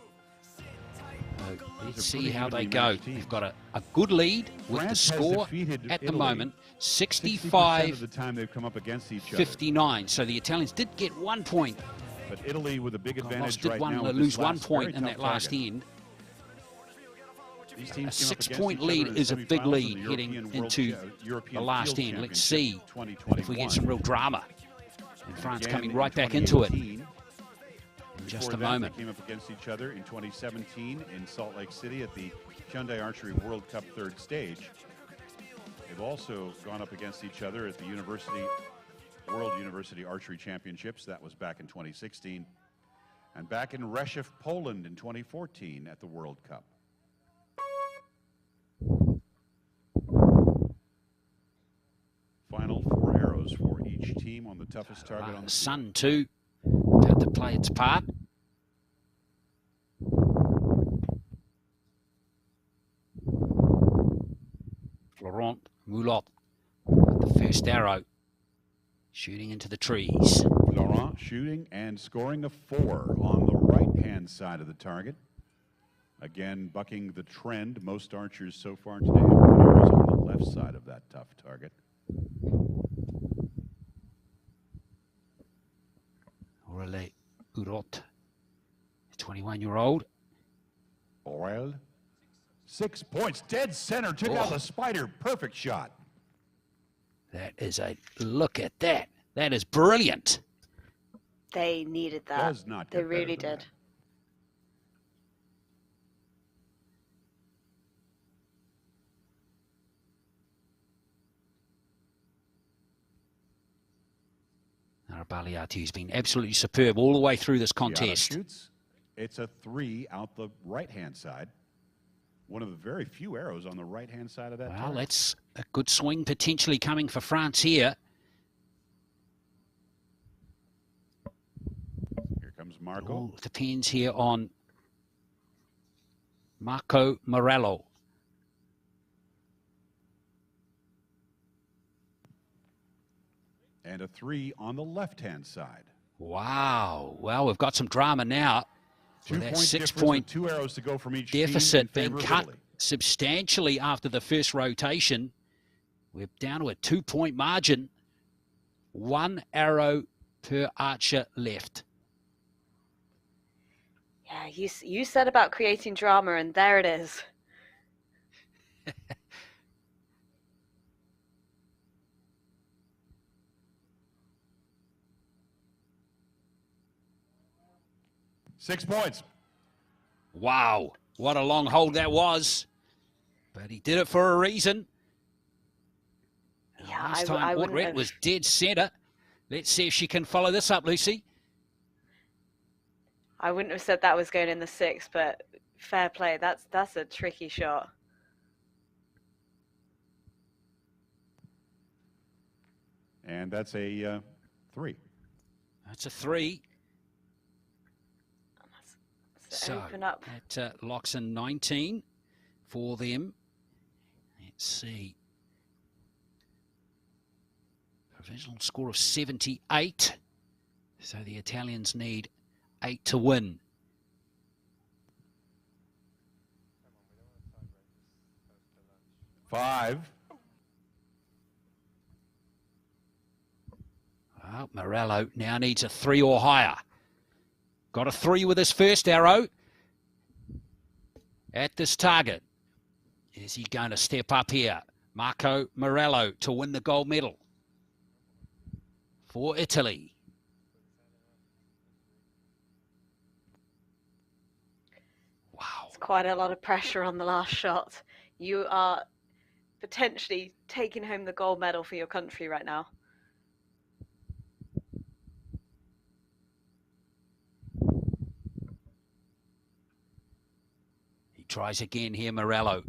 Let's are see pretty how they evenly go. matched teams. They've got a good lead with France the has score defeated at the Italy moment, 60% of the 65-59. time they've come up against each other. So the Italians did get 1 point. But Italy with a big advantage Did right now. with lose this 1 last point very in tough that last target. end. These A teams came up against 6-point each other lead in is a big semifinals lead in the heading European World into European the last Field end. Let's Championship see 2021. if we get some real drama. And France Again, coming in right back into it 2018. in just Before a that, moment. They came up against each other in 2017 in Salt Lake City at the Hyundai Archery World Cup third stage. They've also gone up against each other at the World University Archery Championships. That was back in 2016. And back in Rzeszów, Poland in 2014 at the World Cup. Final 4 arrows for each team on the toughest target on The the sun too, about to play its part. Florent Moulot with the first arrow, shooting into the trees. Laurent shooting and scoring a 4 on the right-hand side of the target. Again, bucking the trend. Most archers so far today have put arrows on the left side of that tough target. Aurélie Urot, 21-year-old. Aurel, 6 points, dead center, took out the spider. Perfect shot. That is a look at that. That is brilliant. They needed that. Does not They get better really than did. that. Arabaliati, who's been absolutely superb all the way through this Giada contest. shoots. It's a 3 out the right-hand side. One of the very few arrows on the right-hand side of that Well, target. that's a good swing potentially coming for France here. Here comes Marco. All depends here on Marco Morello. And a 3 on the left-hand side. Wow. Well, we've got some drama now. 2 With that point 6 difference point with 2 arrows to go from each deficit team in being favor of cut Italy. substantially after the first rotation. We're down to a 2-point margin. 1 arrow per archer left. Yeah, you said about creating drama, and there it is. Six points. Wow. What a long hold that was. But he did it for a reason. Yeah, Last I time wouldn't Audrey have- was dead center. Let's see if she can follow this up, Lucy. I wouldn't have said that was going in the 6, but fair play. That's a tricky shot. And that's a 3. That's a 3. Let's So open up. that locks in 19 for them. Let's see. Provisional score of 78. So the Italians need 8 to win. Five. Oh, Morello now needs a 3 or higher. Got a 3 with his first arrow at this target. Is he going to step up here? Marco Morello to win the gold medal for Italy. Wow. It's quite a lot of pressure on the last shot. You are potentially taking home the gold medal for your country right now. He tries again here, Morello.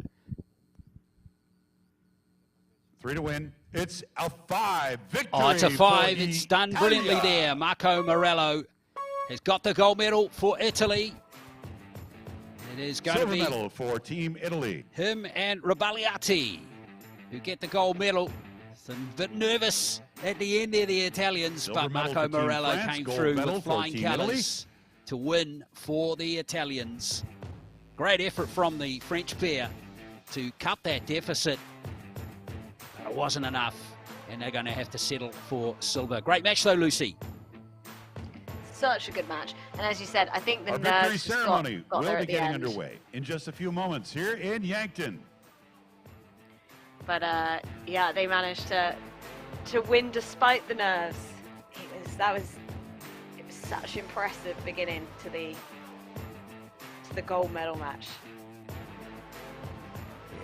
3 to win. It's a 5. Victory. Oh, it's a 5. For It's done Italia. brilliantly there. Marco Morello has got the gold medal for Italy. It is going Silver to be medal for Team Italy. him and Rabagliati who get the gold medal. A bit nervous at the end there, the Italians, Silver but medal Marco for Team Morello France, came gold through medal with for flying Team colours to win for the Italians. Great effort from the French pair to cut that deficit. It wasn't enough, and they're going to have to settle for silver. Great match, though, Lucy. Such a good match. And as you said, I think the A victory nerves just ceremony got there will be at the getting end. underway in just a few moments here in Yankton. But yeah, they managed to win despite the nerves. It was such impressive beginning to the gold medal match.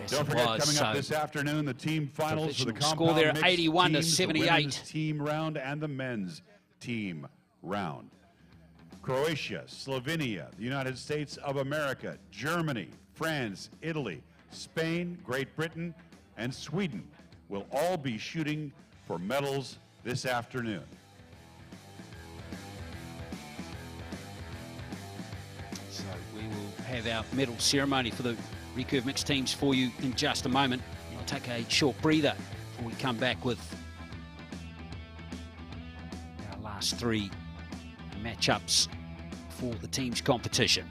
Yes, Don't it forget, was. coming up So this afternoon, the team finals for the Provisional compound score there, mixed 81 to teams, the 78. women's team round and the men's team round. Croatia, Slovenia, the United States of America, Germany, France, Italy, Spain, Great Britain, and Sweden will all be shooting for medals this afternoon. So we will have our medal ceremony for the recurve mixed teams for you in just a moment. I'll take a short breather before we come back with our last 3 matchups for the team's competition.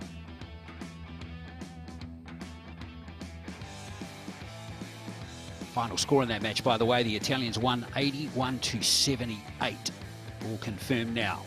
Final score in that match, by the way, the Italians won 81 to 78. All confirmed now.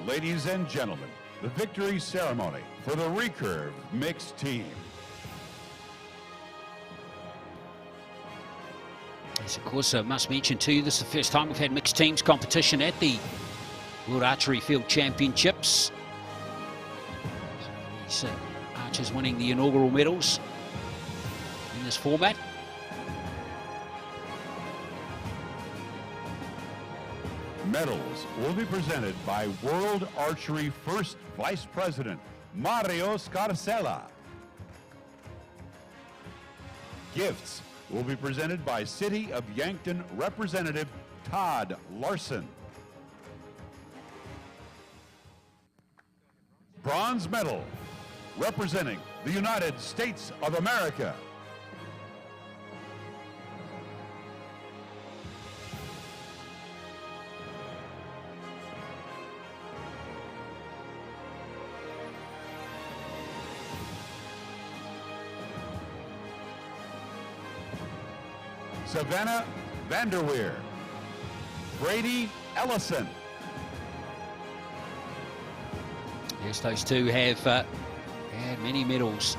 Ladies and gentlemen, the victory ceremony for the recurve mixed team. Yes, of course, I must mention to you, this is the first time we've had mixed teams competition at the World Archery Field Championships. So these archers winning the inaugural medals in this format. Medals will be presented by World Archery First Vice President Mario Scarcella. Gifts will be presented by City of Yankton Representative Todd Larson. Bronze medal representing the United States of America. Savannah Vanderweer, Brady Ellison. Yes, those two have had many medals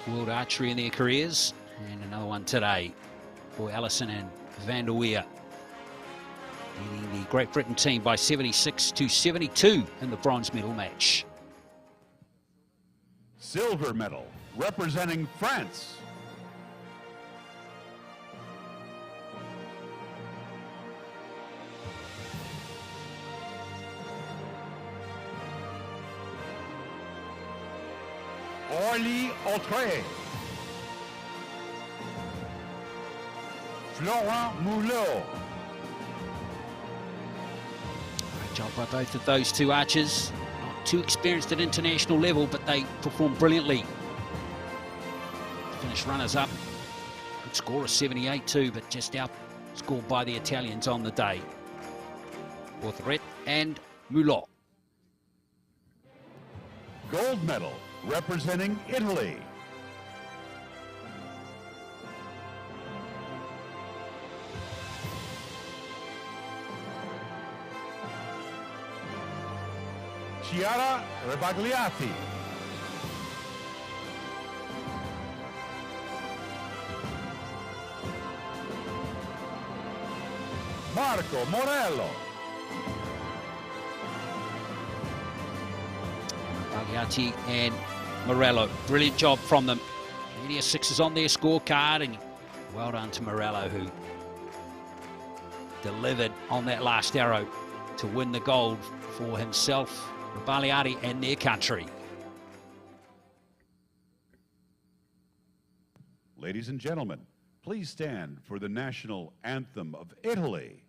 in World Archery in their careers, and another one today for Ellison and Vanderweer, leading the Great Britain team by 76-72 in the bronze medal match. Silver medal representing France, Orly Autré, Florent Moulot. Great job by both of those two archers. Not too experienced at international level, but they performed brilliantly. Finished runners-up. Good score of 78 too, but just outscored by the Italians on the day. Autré and Moulot. Gold medal representing Italy, Chiara Rebagliati, Marco Morello, Rebagliati and Morello, brilliant job from them. Plenty of sixes on their scorecard, and well done to Morello, who delivered on that last arrow to win the gold for himself, Rebagliati, and their country. Ladies and gentlemen, please stand for the national anthem of Italy.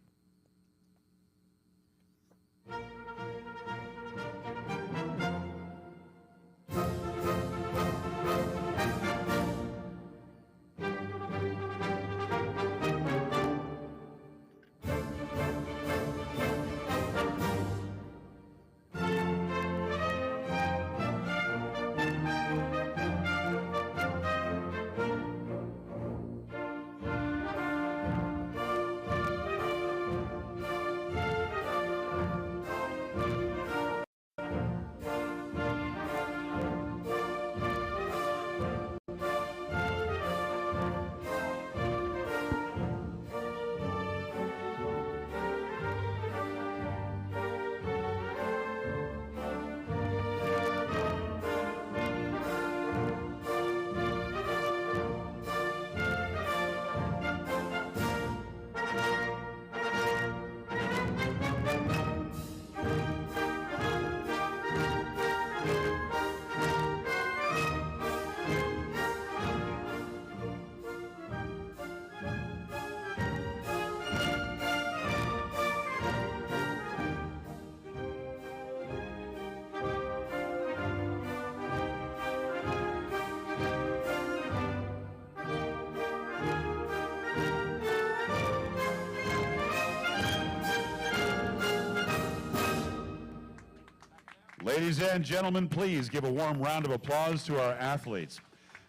Ladies and gentlemen, please give a warm round of applause to our athletes.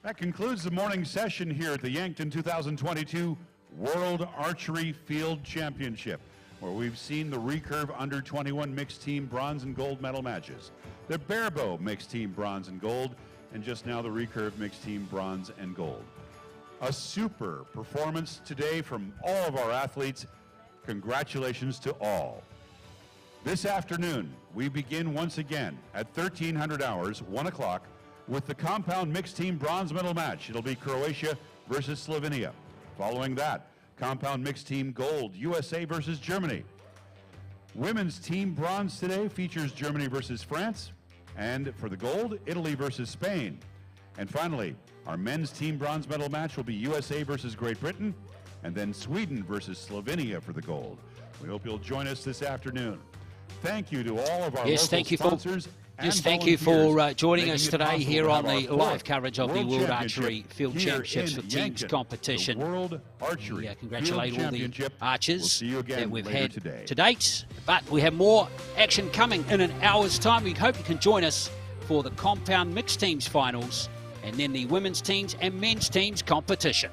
That concludes the morning session here at the Yankton 2022 World Archery Field Championship, where we've seen the recurve under 21 mixed team bronze and gold medal matches, the barebow mixed team bronze and gold, and just now the recurve mixed team bronze and gold. A super performance today from all of our athletes. Congratulations to all. This afternoon, we begin once again at 1300 hours, 1 o'clock, with the compound mixed team bronze medal match. It'll be Croatia versus Slovenia. Following that, compound mixed team gold, USA versus Germany. Women's team bronze today features Germany versus France, and for the gold, Italy versus Spain. And finally, our men's team bronze medal match will be USA versus Great Britain, and then Sweden versus Slovenia for the gold. We hope you'll join us this afternoon. Thank you to all of our local sponsors. Thank you for joining us today here on the live coverage of the World Archery Field Championships for Teams competition. World Archery congratulate all the archers that we've had today. to date. But we have more action coming in an hour's time. We hope you can join us for the compound mixed teams finals and then the women's teams and men's teams competition.